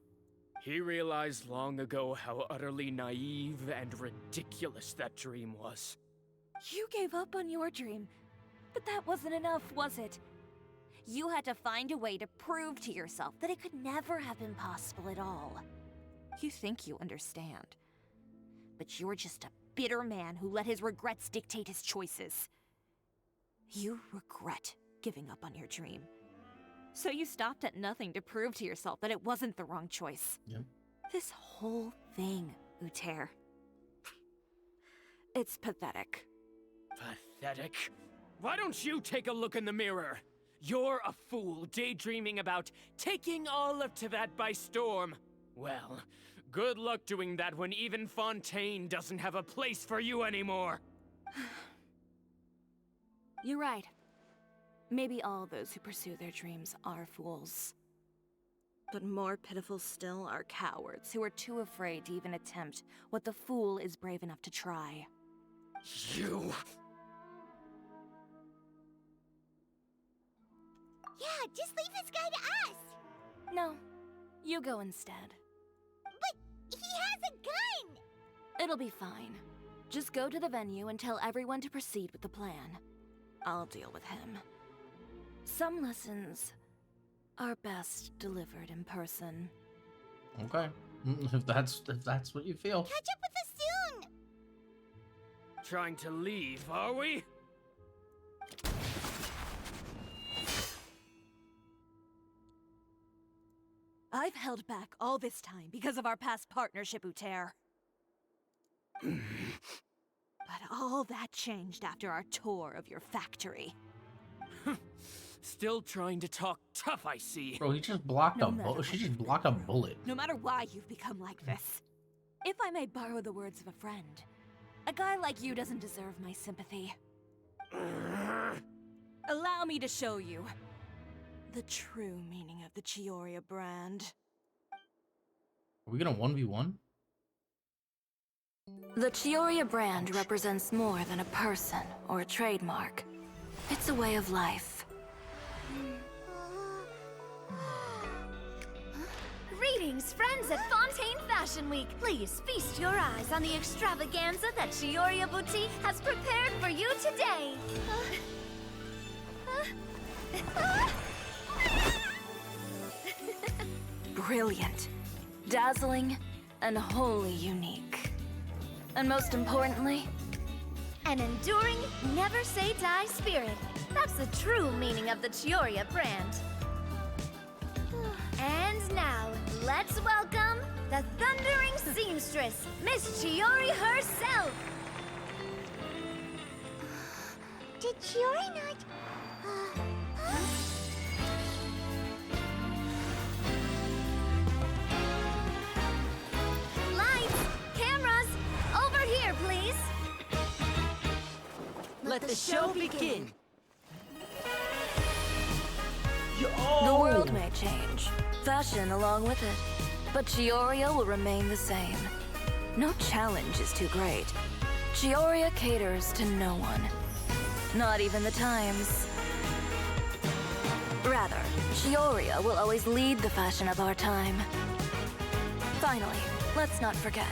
He realized long ago how utterly naive and ridiculous that dream was. You gave up on your dream, but that wasn't enough, was it? You had to find a way to prove to yourself that it could never have been possible at all. You think you understand, but you're just a bitter man who let his regrets dictate his choices. You regret giving up on your dream. So you stopped at nothing to prove to yourself that it wasn't the wrong choice. Yep. This whole thing, Uter. It's pathetic. Pathetic. Why don't you take a look in the mirror? You're a fool daydreaming about taking all of Teyvat by storm. Well, good luck doing that when even Fontaine doesn't have a place for you anymore. You're right. Maybe all those who pursue their dreams are fools. But more pitiful still are cowards who are too afraid to even attempt what the fool is brave enough to try. You... Yeah, just leave this guy to us! No, you go instead. But he has a gun! It'll be fine. Just go to the venue and tell everyone to proceed with the plan. I'll deal with him. Some lessons are best delivered in person. Okay. If that's what you feel. Catch up with us soon! Trying to leave, are we? I've held back all this time because of our past partnership, Uter. But all that changed after our tour of your factory. Still trying to talk tough, I see. Bro, he just blocked a bullet. She just blocked a bullet. No matter why you've become like this. If I may borrow the words of a friend, a guy like you doesn't deserve my sympathy. Allow me to show you the true meaning of the CHIORI brand. Are we gonna 1v1? The CHIORI brand represents more than a person or a trademark. It's a way of life. Greetings, friends at Fontaine Fashion Week. Please feast your eyes on the extravaganza that CHIORI Boutique has prepared for you today. Brilliant, dazzling, and wholly unique. And most importantly, An enduring, never-say-die spirit. That's the true meaning of the CHIORI brand. And now, let's welcome the thundering seamstress, Miss CHIORI herself! Did CHIORI not... Lights! Cameras! Over here, please! Let the show begin! the world may change, fashion along with it, but CHIORI will remain the same. No challenge is too great. CHIORI caters to no one. Not even the times. Rather, CHIORI will always lead the fashion of our time. Finally, let's not forget.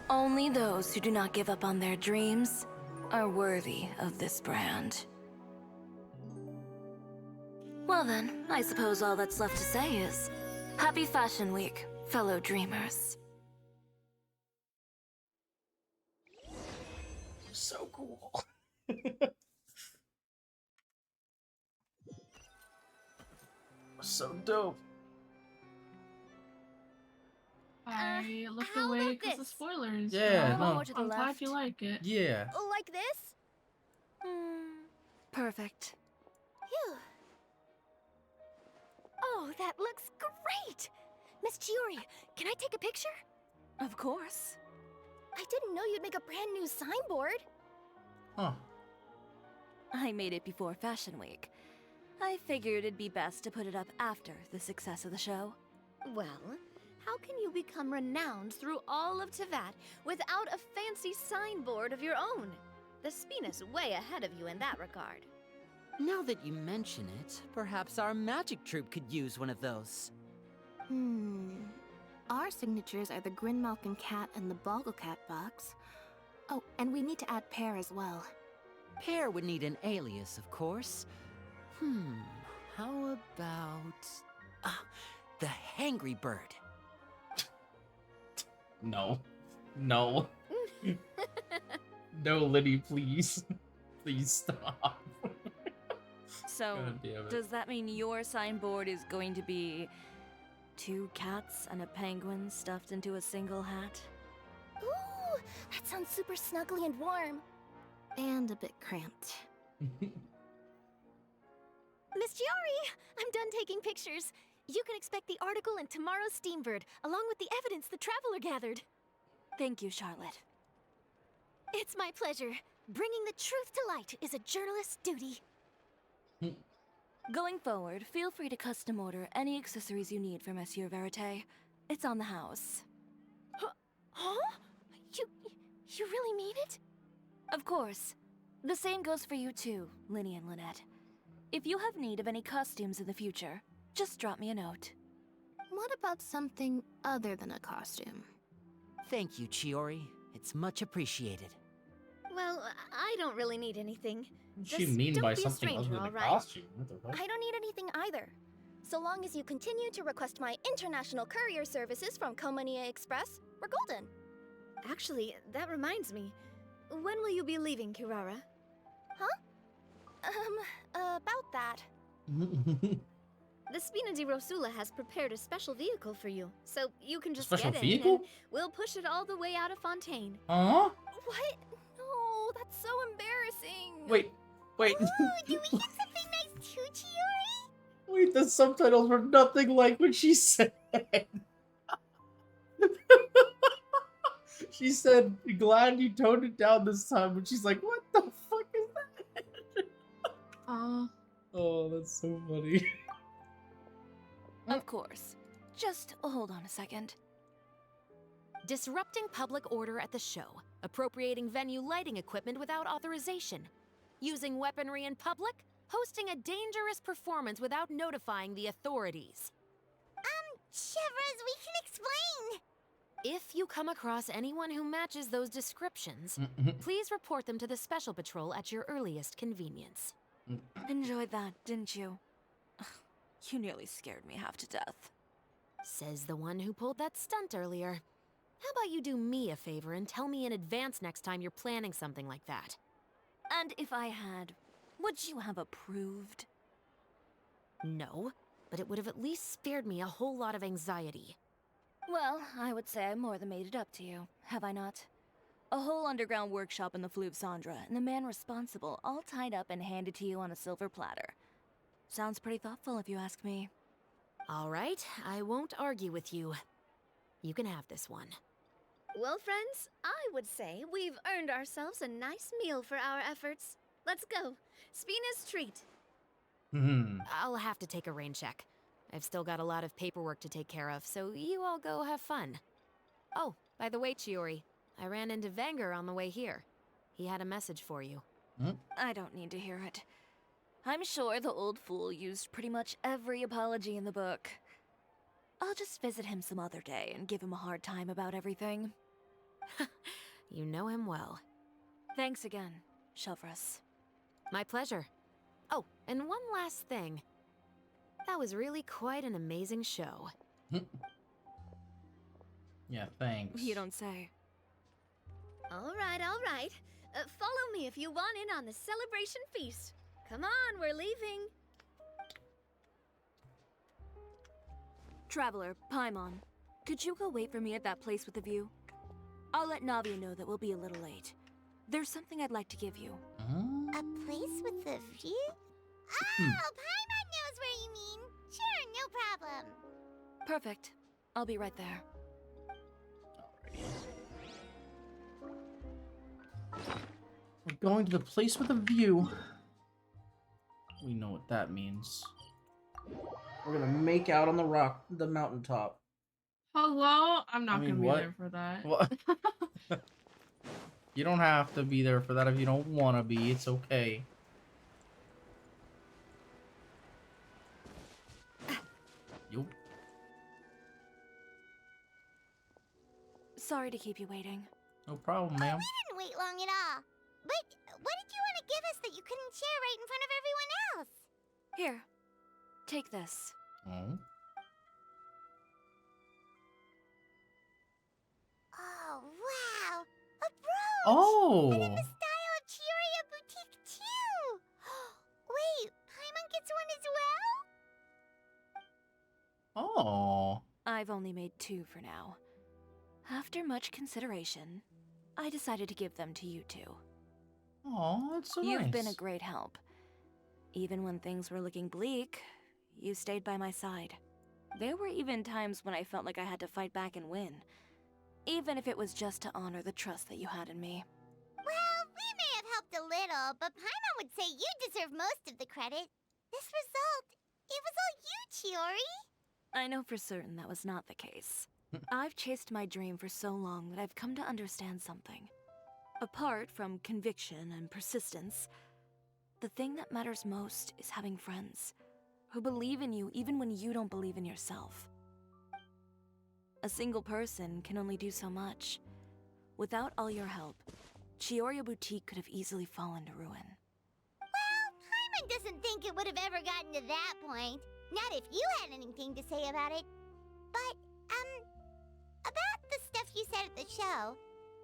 Only those who do not give up on their dreams are worthy of this brand. Well then, I suppose all that's left to say is, Happy Fashion Week, fellow dreamers. So cool. So dope. I looked away because of spoilers. Yeah, but no. I'm glad you like it. Yeah. Like this? Perfect. Phew. Oh, that looks great! Miss CHIORI, can I take a picture? Of course. I didn't know you'd make a brand new signboard. Huh. I made it before Fashion Week. I figured it'd be best to put it up after the success of the show. Well, how can you become renowned through all of Teyvat without a fancy signboard of your own? The Spina's way ahead of you in that regard. Now that you mention it, perhaps our magic troupe could use one of those. Our signatures are the Grinmalkin cat and the Bogglecat box. Oh, and we need to add Pear as well. Pear would need an alias, of course. How about... the Hangry Bird. No. No. No, Liddy, please. Please stop. So, God damn it. does that mean your signboard is going to be 2 cats and a penguin stuffed into a single hat? Ooh, that sounds super snuggly and warm. And a bit cramped. Miss Chiori, I'm done taking pictures. You can expect the article in tomorrow's Steambird, along with the evidence the Traveler gathered. Thank you, Charlotte. It's my pleasure. Bringing the truth to light is a journalist's duty. Going forward, feel free to custom order any accessories you need for Monsieur Verite. It's on the house. Huh? You really mean it? Of course. The same goes for you too, Linny and Lynette. If you have need of any costumes in the future, just drop me a note. What about something other than a costume? Thank you, Chiori. It's much appreciated. Well, I don't really need anything. What do you Just mean don't by be a something stranger, other than all a right? costume? What the fuck? I don't need anything either. So long as you continue to request my international courier services from Komania Express, we're golden. Actually, that reminds me. When will you be leaving, Kirara? Huh? About that. The Spina di Rosula has prepared a special vehicle for you, so you can just Special get in vehicle? and we'll push it all the way out of Fontaine. Huh? What? No, that's so embarrassing. Wait. Ooh, do we get something nice too, Chiori? Wait, the subtitles were nothing like what she said. She said, glad you toned it down this time, but she's like, what the fuck is that? Oh, that's so funny. Of course. Just hold on a second. Disrupting public order at the show, appropriating venue lighting equipment without authorization, using weaponry in public, hosting a dangerous performance without notifying the authorities. Chevras, we can explain. If you come across anyone who matches those descriptions, please report them to the Special Patrol at your earliest convenience. Enjoyed that, didn't you? You nearly scared me half to death. Says the one who pulled that stunt earlier. How about you do me a favor and tell me in advance next time you're planning something like that? And if I had, would you have approved? No, but it would have at least spared me a whole lot of anxiety. Well, I would say I more than made it up to you, have I not? A whole underground workshop in the Fleuve Sandra, and the man responsible all tied up and handed to you on a silver platter. Sounds pretty thoughtful if you ask me. All right, I won't argue with you. You can have this one. Well, friends, I would say we've earned ourselves a nice meal for our efforts. Let's go. Spina's treat. I'll have to take a rain check. I've still got a lot of paperwork to take care of, so you all go have fun. Oh, by the way, Chiori, I ran into Vanger on the way here. He had a message for you. I don't need to hear it. I'm sure the old fool used pretty much every apology in the book. I'll just visit him some other day and give him a hard time about everything. You know him well. Thanks again, Chevras. My pleasure. Oh, and one last thing. That was really quite an amazing show. Yeah, thanks. You don't say. All right, all right. Follow me if you want in on the celebration feast. Come on, we're leaving. Traveler, Paimon, could you go wait for me at that place with the view? I'll let Navia know that we'll be a little late. There's something I'd like to give you. A place with a view? Oh, Paimon knows where you mean. Sure, no problem. Perfect. I'll be right there. We're going to the place with a view. We know what that means. We're gonna make out on the mountaintop. Hello? I'm not I mean, gonna be what? there for that. What? You don't have to be there for that if you don't want to be. It's okay. Yo. Sorry to keep you waiting. No problem, ma'am. We didn't wait long at all. But what did you want to give us that you couldn't share right in front of everyone else? Here, take this. Oh. Oh, wow. A Oh. And in the style of CHIORI Boutique too! Wait, Paimon gets one as well? Oh. I've only made 2 for now. After much consideration, I decided to give them to you two. Oh, that's so nice. You've been a great help. Even when things were looking bleak, you stayed by my side. There were even times when I felt like I had to fight back and win, even if it was just to honor the trust that you had in me. Well, we may have helped a little, but Paimon would say you deserve most of the credit. This result, it was all you, CHIORI. I know for certain that was not the case. I've chased my dream for so long that I've come to understand something. Apart from conviction and persistence, the thing that matters most is having friends who believe in you even when you don't believe in yourself. A single person can only do so much. Without all your help, CHIORI Boutique could have easily fallen to ruin. Well, Paimon doesn't think it would have ever gotten to that point. Not if you had anything to say about it. But, about the stuff you said at the show,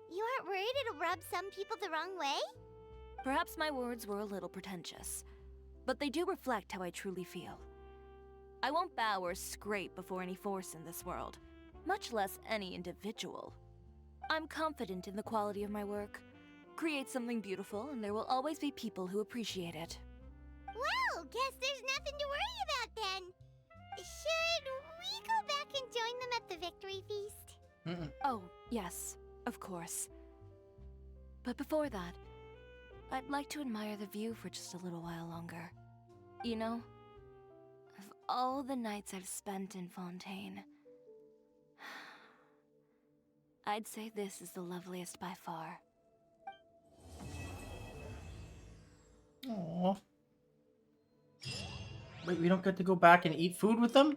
you aren't worried it'll rub some people the wrong way? Perhaps my words were a little pretentious, but they do reflect how I truly feel. I won't bow or scrape before any force in this world, much less any individual. I'm confident in the quality of my work. Create something beautiful, and there will always be people who appreciate it. Well, guess there's nothing to worry about then. Should we go back and join them at the victory feast? Oh, yes, of course. But before that, I'd like to admire the view for just a little while longer. You know, of all the nights I've spent in Fontaine, I'd say this is the loveliest by far. Aww. Wait, we don't get to go back and eat food with them?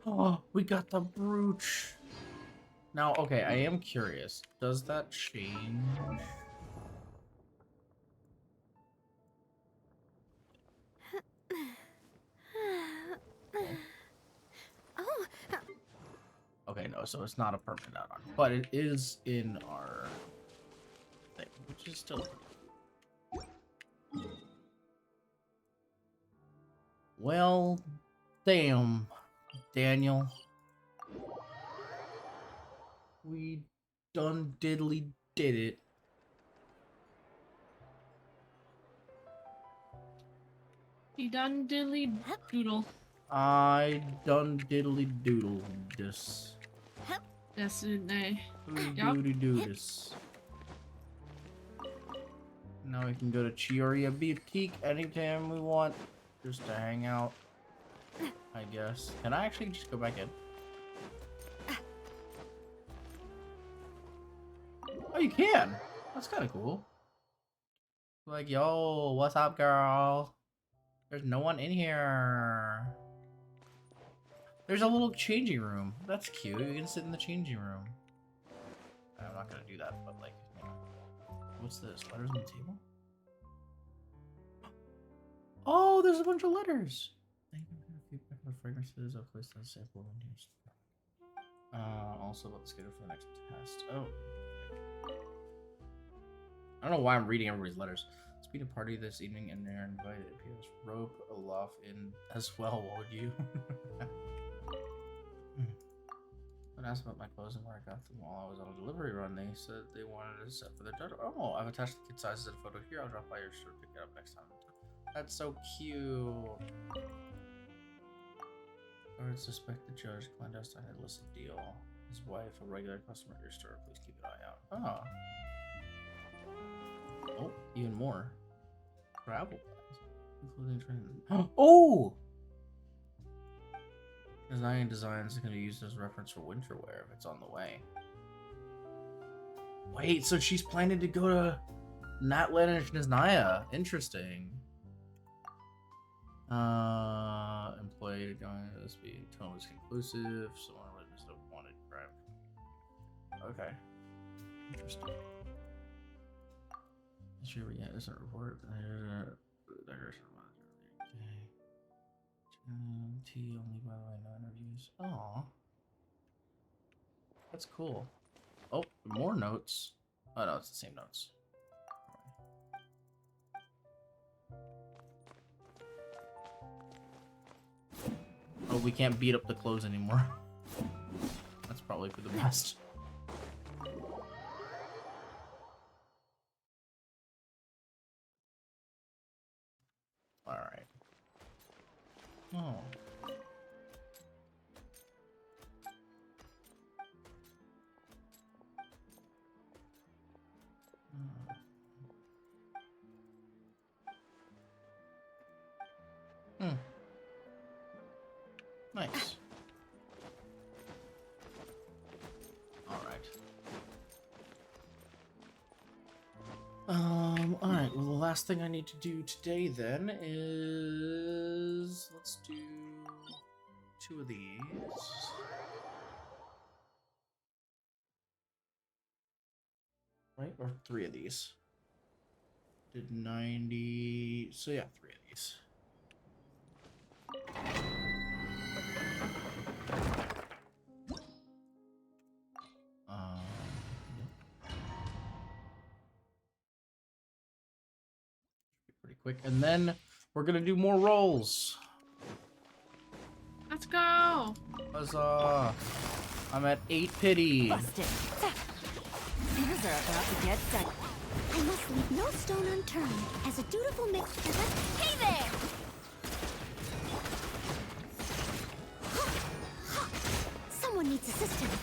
Oh, we got the brooch. Now, okay, I am curious. Does that change? Oh. Okay, no, so it's not a permanent add-on, but it is in our thing, which is still pretty cool. Well, damn, Daniel. We done diddly did it. He done diddly doodle. I done diddly doodle this. Yes, they. Doody do this. Now we can go to CHIORI Boutique anytime we want, just to hang out. I guess. Can I actually just go back in? Oh, you can. That's kind of cool. Like, yo, what's up, girl? There's no one in here. There's a little changing room. That's cute. You can sit in the changing room. I'm not gonna do that, but like, you know. What's this? Letters on the table? Oh, there's a bunch of letters. Fragrances. I'll place that sample in here. Also about the schedule for the next test. Oh. I don't know why I'm reading everybody's letters. Let's be a party this evening and they're invited. P.S. Rope Olaf in as well, would you? When asked about my clothes and where I got them while I was on a delivery run, they said they wanted a set for their daughter. Oh, I've attached the kid sizes in a photo here. I'll drop by your store to pick it up next time. That's so cute. Or suspect the judge clandestine had illicit deal. His wife, a regular customer at your store. Please keep an eye out. Oh. Oh, even more. Travel plans. Including training. Oh! Designing designs are going to use as reference for winter wear if it's on the way. Wait, so she's planning to go to Natlan and Niznaya. Interesting. Employee going to this be tone was conclusive. Someone witnessed a wanted crime. Okay. Interesting. Sure, yeah, it's a report. T only by the way, no interviews. Aw. That's cool. Oh, more notes. Oh no, it's the same notes. Oh, we can't beat up the clothes anymore. That's probably for the best. Alright. Oh. Nice. Alright. Alright, well the last thing I need to do today then is let's do 2 of these. Right? Or 3 of these. Did 90, so yeah, 3 of these. Pretty quick, and then we're gonna do more rolls. Let's go. Huzzah! I'm at 8 pity. Busted. Things are about to get done. I must leave no stone unturned. As a dutiful Hey there! Someone needs assistance.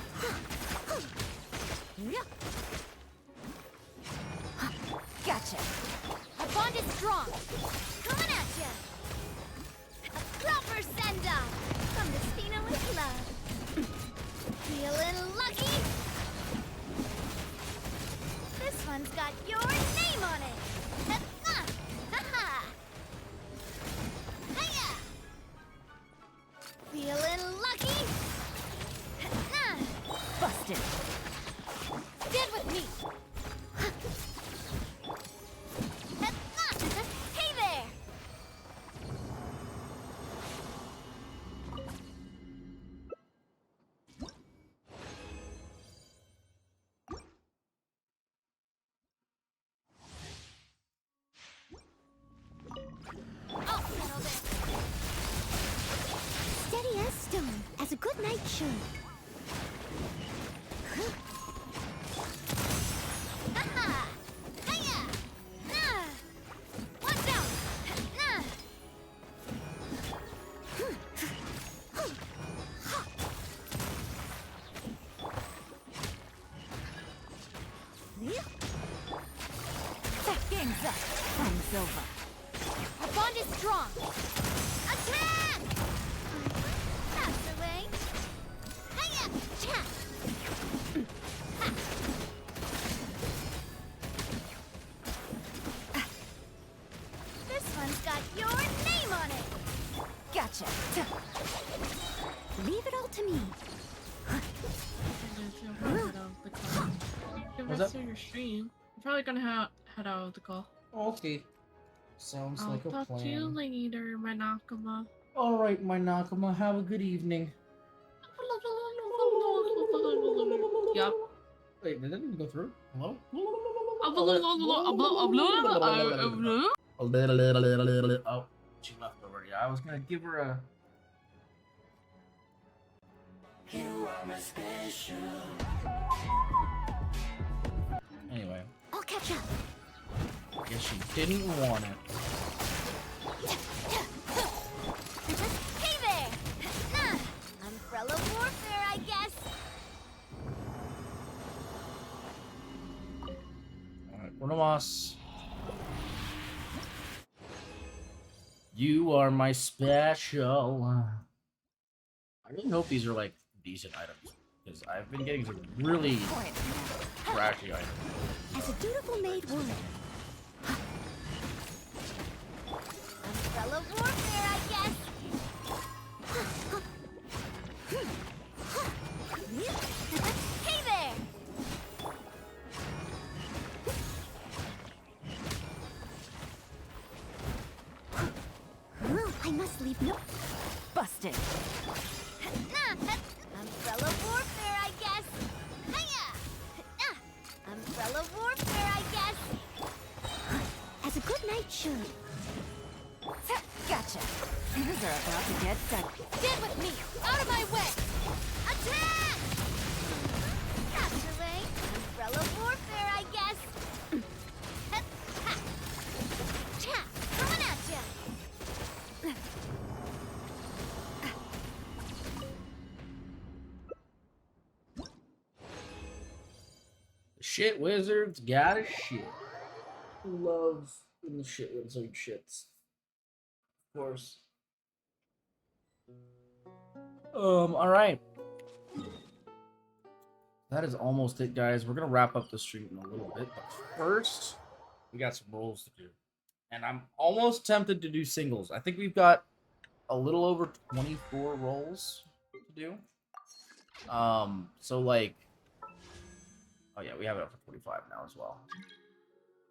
Gotcha. Our bond is strong. Coming at ya! A proper send-off from the Spina with love. Feeling lucky? This one's got your name on it. Ha-ha! Hiya! Feeling lucky? Busted. Stand with me. Hey there! I'll settle this. Steady as stone, as a good knight should. Aha! Hiya! Nah! Watch out! Nah! That game's up. Time's over. Our bond is strong. Attack! Pass away. Hiya! Cha! This one's got your name on it. Gotcha. Leave it all to me. Give What's us up? your stream. I'm probably gonna head out of the call. Okay. Sounds I'll like a talk to you plan. later, my Nakama. Alright, my Nakama, have a good evening. Yup. Wait, did that even go through? Hello? Oh, she left already. I was gonna give her a... Anyway. I'll catch up. Guess she didn't want it. Hey there! Nah! Umbrella warfare, I guess. Alright, Bonomas. You are my special. I really hope these are like decent items, because I've been getting some really trashy items. As a dutiful maid would. Umbrella warfare, I guess. Hey there! I must leave no... Busted. Umbrella warfare, I guess. Hiya! Umbrella warfare. Get set. Stand with me! Out of my way! Attack! That's the way. Umbrella warfare, I guess. Ha! Coming at ya! Shit wizards got a shit. Who loves when the shit wizard shits? Of course. Alright. That is almost it, guys. We're gonna wrap up the stream in a little bit, but first, we got some roles to do. And I'm almost tempted to do singles. I think we've got a little over 24 roles to do. So like, oh yeah, we have it up for 45 now as well.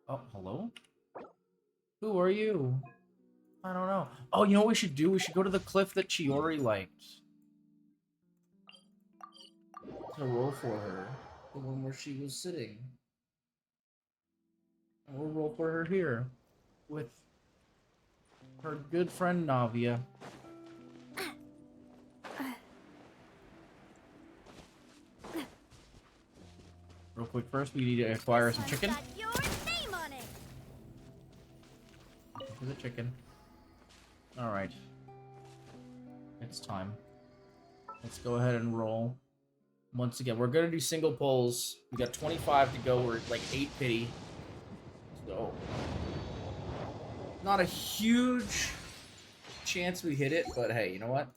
Oh, hello? Who are you? I don't know. Oh, you know what we should do? We should go to the cliff that CHIORI liked. To roll for her. The one where she was sitting. And we'll roll for her here. With her good friend Navia. Real quick first, we need to acquire some chicken. Got your name on it. For the chicken. Alright. It's time. Let's go ahead and roll. Once again, we're going to do single pulls. We got 25 to go. We're at like 8 pity. Let's go. Not a huge chance we hit it, but hey, you know what?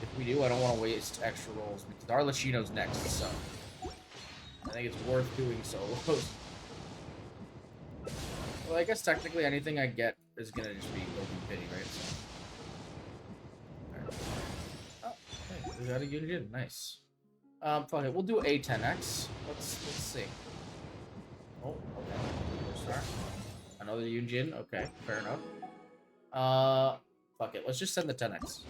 If we do, I don't want to waste extra rolls because Arlecchino's next, so I think it's worth doing solos. Well, I guess technically anything I get is going to just be open pity, right? So. Oh, hey, we got a unit. Nice. Fuck it, we'll do a 10x. Let's see. Oh, okay. 4-star. Another Yunjin. Okay, fair enough. Fuck it. Let's just send the 10x.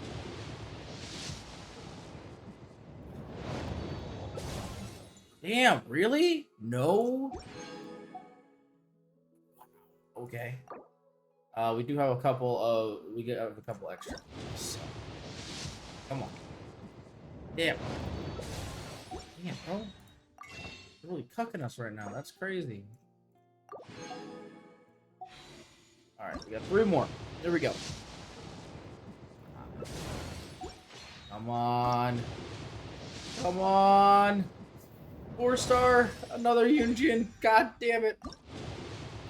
Damn, really? No. Okay. We do have a couple of. We get a couple extra. So. Come on. Damn. Damn, bro. They're really cucking us right now. That's crazy. Alright, we got 3 more. There we go. Come on. Come on. 4-star. Another Yunjin. God damn it.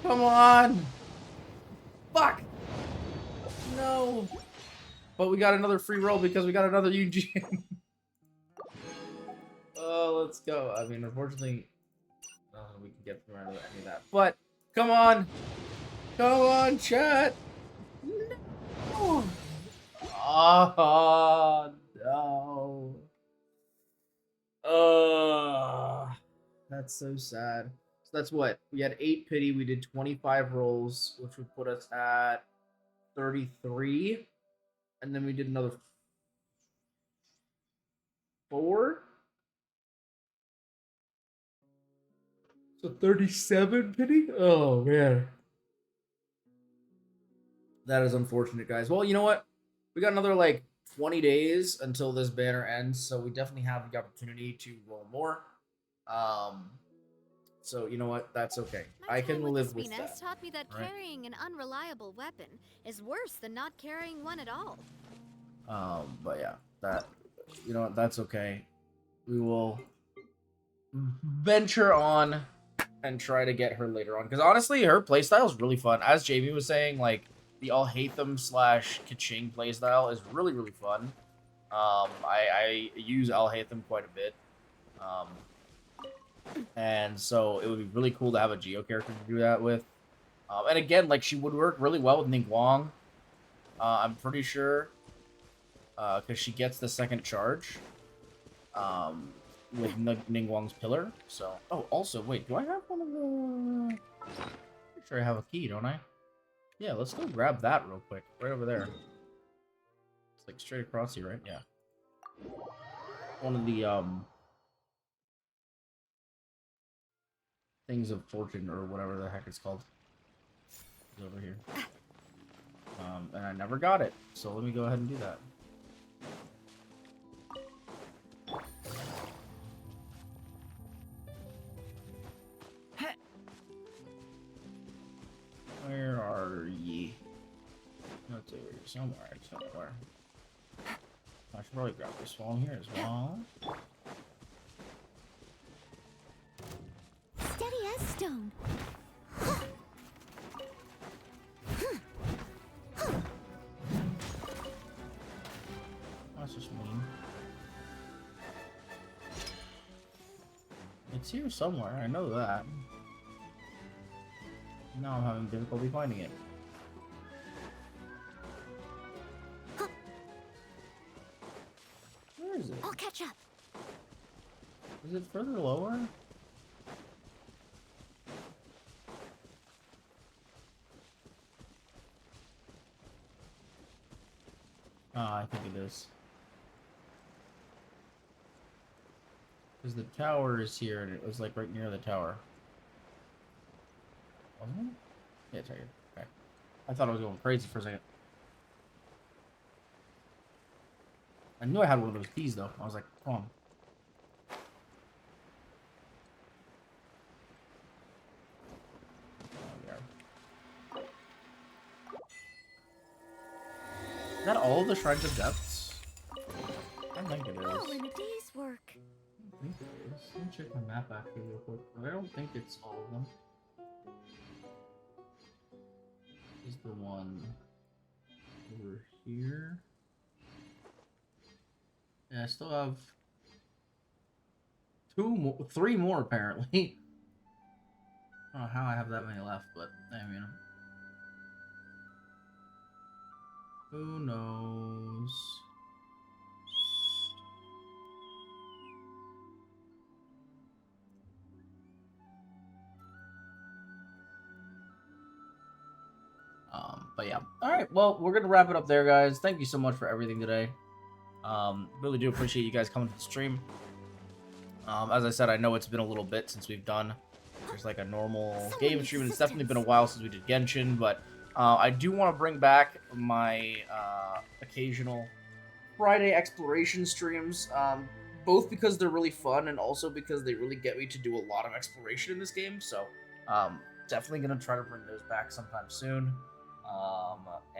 Come on. Fuck. No. But we got another free roll because we got another Yunjin. Oh, let's go. I mean, unfortunately, nothing we can get from any of that. But, come on. Come on, chat. No. Oh, no. That's so sad. So that's what? We had 8 pity. We did 25 rolls, which would put us at 33. And then we did another 4. So 37 pity? Oh, man. That is unfortunate, guys. Well, you know what? We got another, like, 20 days until this banner ends, so we definitely have the opportunity to roll more. So, you know what? That's okay. I can live with that. Taught me that carrying an unreliable weapon is worse than not carrying one at all. But yeah, that, you know what? That's okay. We will venture on and try to get her later on. Because honestly, her playstyle is really fun. As Jamie was saying, like, the I'll Hate Them / Kaching playstyle is really, really fun. I use I'll Hate Them quite a bit. And so it would be really cool to have a Geo character to do that with. And again, like, she would work really well with Ningguang. I'm pretty sure. Because she gets the second charge. With Ningguang's pillar. So, oh, also, wait, do I have one of the... Pretty sure I have a key, don't I? Yeah, let's go grab that real quick. Right over there. It's like straight across here, right? Yeah. One of the, things of fortune, or whatever the heck it's called. It's over here. And I never got it, so let me go ahead and do that. Where are ye? Let's see, where you're somewhere. I just don't know where. I should probably grab this one here as well. Steady as stone. That's just mean. It's here somewhere, I know that. Now I'm having difficulty finding it. Where is it? I'll catch up. Is it further lower? I think it is. Because the tower is here, and it was like right near the tower. Wasn't it? Yeah, it's right here. Okay. I thought I was going crazy for a second. I knew I had one of those keys, though. I was like, come on. Is that all the Shrines of Depths? I think it is. All in a day's work. I think it is. Let me check my map actually real quick. I don't think it's all of them. This is the one over here. Yeah, I still have three more apparently. I don't know how I have that many left, but I mean, who knows? But yeah. Alright, well, we're gonna wrap it up there, guys. Thank you so much for everything today. Really do appreciate you guys coming to the stream. As I said, I know it's been a little bit since we've done just like a normal game stream, and it's definitely been a while since we did Genshin, but I do want to bring back my occasional Friday exploration streams, both because they're really fun and also because they really get me to do a lot of exploration in this game, so definitely gonna try to bring those back sometime soon.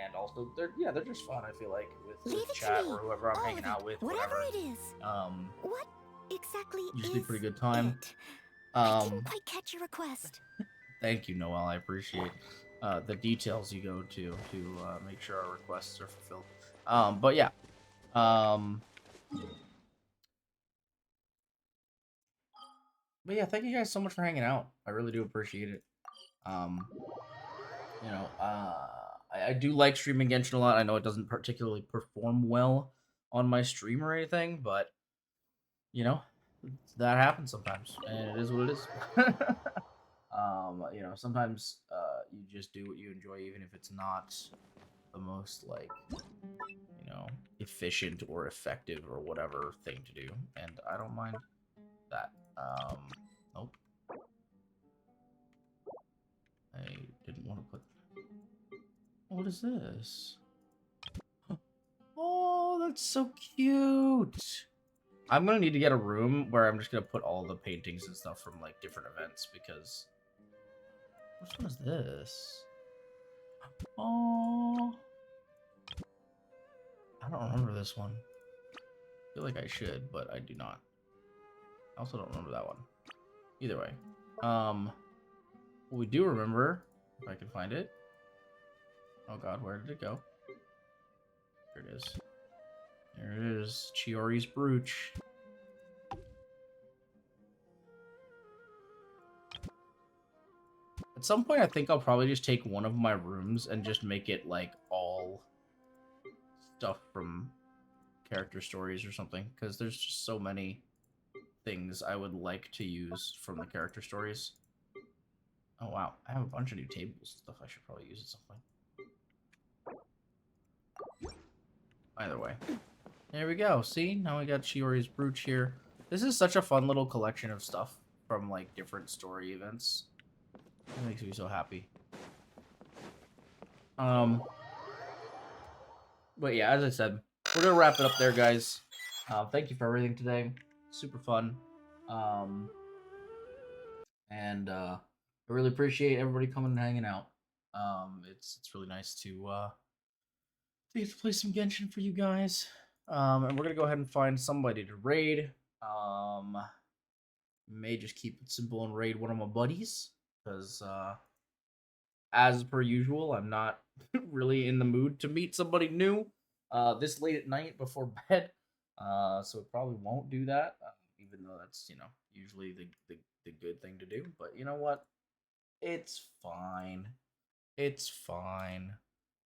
And also they're just fun, I feel like, with chat or whoever I'm hanging out with, whatever it is. What exactly usually is pretty good time. I didn't quite catch your request. Thank you, Noel. I appreciate the details you go to make sure our requests are fulfilled. But yeah. But yeah, thank you guys so much for hanging out. I really do appreciate it. You know, I do like streaming Genshin a lot. I know it doesn't particularly perform well on my stream or anything, but you know, that happens sometimes, and it is what it is. You know, sometimes you just do what you enjoy, even if it's not the most, like, you know, efficient or effective or whatever thing to do, and I don't mind that. Nope. I didn't want to put... What is this? Oh, that's so cute! I'm gonna need to get a room where I'm just gonna put all the paintings and stuff from, like, different events, because... Which one is this? Oh, I don't remember this one. I feel like I should, but I do not. I also don't remember that one. Either way. What we do remember, if I can find it. Oh god, where did it go? There it is. There it is. CHIORI's brooch. At some point, I think I'll probably just take one of my rooms and just make it, like, all stuff from character stories or something, because there's just so many things I would like to use from the character stories. Oh, wow. I have a bunch of new tables and stuff I should probably use at some point. Either way. There we go. See? Now we got CHIORI's brooch here. This is such a fun little collection of stuff from, like, different story events. It makes me so happy. But yeah, as I said, we're gonna wrap it up there, guys. Thank you for everything today. Super fun. And I really appreciate everybody coming and hanging out. It's really nice to get to play some Genshin for you guys. And we're gonna go ahead and find somebody to raid. May just keep it simple and raid one of my buddies because as per usual, I'm not really in the mood to meet somebody new this late at night before bed. So it probably won't do that, even though that's usually the good thing to do. But you know what? It's fine. It's fine.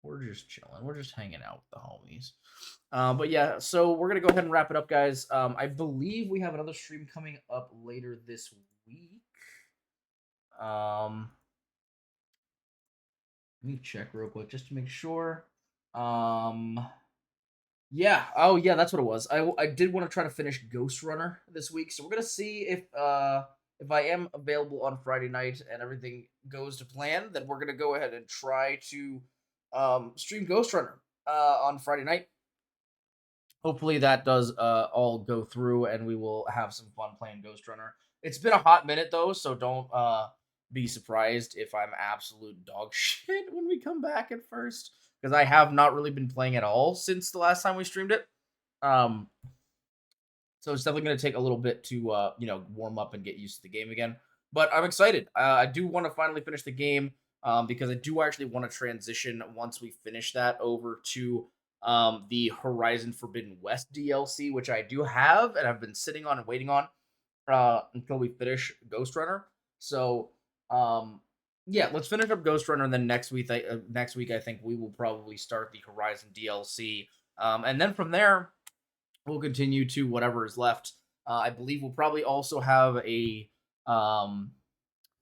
We're just chilling. We're just hanging out with the homies. But yeah, so we're gonna go ahead and wrap it up, guys. I believe we have another stream coming up later this week. Let me check real quick just to make sure. Yeah. Oh, yeah. That's what it was. I did want to try to finish Ghost Runner this week, so we're gonna see if I am available on Friday night and everything goes to plan. Then we're gonna go ahead and try to stream Ghost Runner on Friday night. Hopefully that does all go through, and we will have some fun playing Ghost Runner. It's been a hot minute though, so don't be surprised if I'm absolute dog shit when we come back at first, because I have not really been playing at all since the last time we streamed it. So it's definitely going to take a little bit to warm up and get used to the game again. But I'm excited. I do want to finally finish the game because I do actually want to transition once we finish that over to the Horizon Forbidden West DLC, which I do have and I've been sitting on and waiting on until we finish Ghost Runner. So yeah, let's finish up Ghost Runner, and then next week I think we will probably start the Horizon DLC, and then from there we'll continue to whatever is left. I believe we'll probably also have a I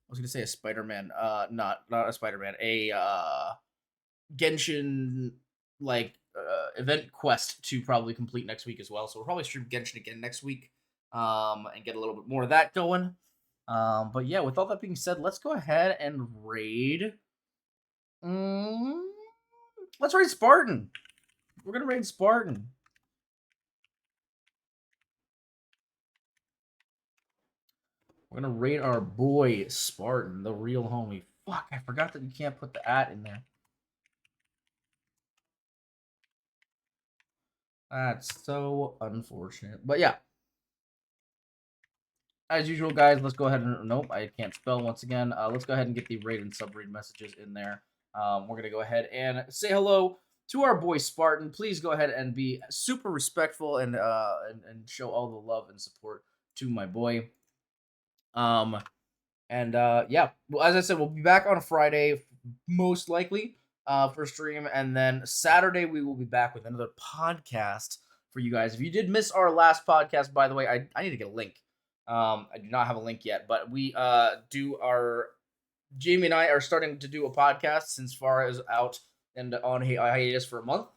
was gonna say a Spider-Man, not a Spider-Man, a Genshin event quest to probably complete next week as well. So we'll probably stream Genshin again next week, and get a little bit more of that going. But yeah, with all that being said, let's go ahead and raid. Let's raid Spartan. We're gonna raid Spartan. We're gonna raid our boy Spartan, the real homie. Fuck, I forgot that you can't put the @ in there. That's so unfortunate. But yeah. As usual, guys, let's go ahead and... Nope, I can't spell once again. Let's go ahead and get the raid and sub-raid messages in there. We're going to go ahead and say hello to our boy Spartan. Please go ahead and be super respectful and show all the love and support to my boy. Yeah, well, as I said, we'll be back on a Friday, most likely, for stream. And then Saturday, we will be back with another podcast for you guys. If you did miss our last podcast, by the way, I need to get a link. I do not have a link yet, but we Jamie and I are starting to do a podcast since Farah is out and on hiatus for a month.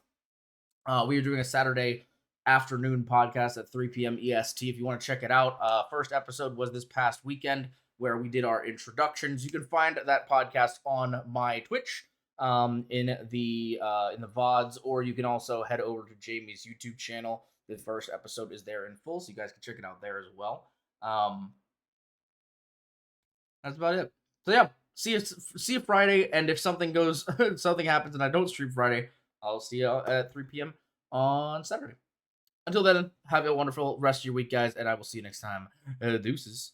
We are doing a Saturday afternoon podcast at 3 p.m. EST. If you want to check it out, first episode was this past weekend where we did our introductions. You can find that podcast on my Twitch in the VODs, or you can also head over to Jamie's YouTube channel. The first episode is there in full, so you guys can check it out there as well. That's about it. So yeah, see you Friday, and if something something happens and I don't stream Friday, I'll see you at 3 p.m. on Saturday. Until then, have a wonderful rest of your week, guys, and I will see you next time. Deuces.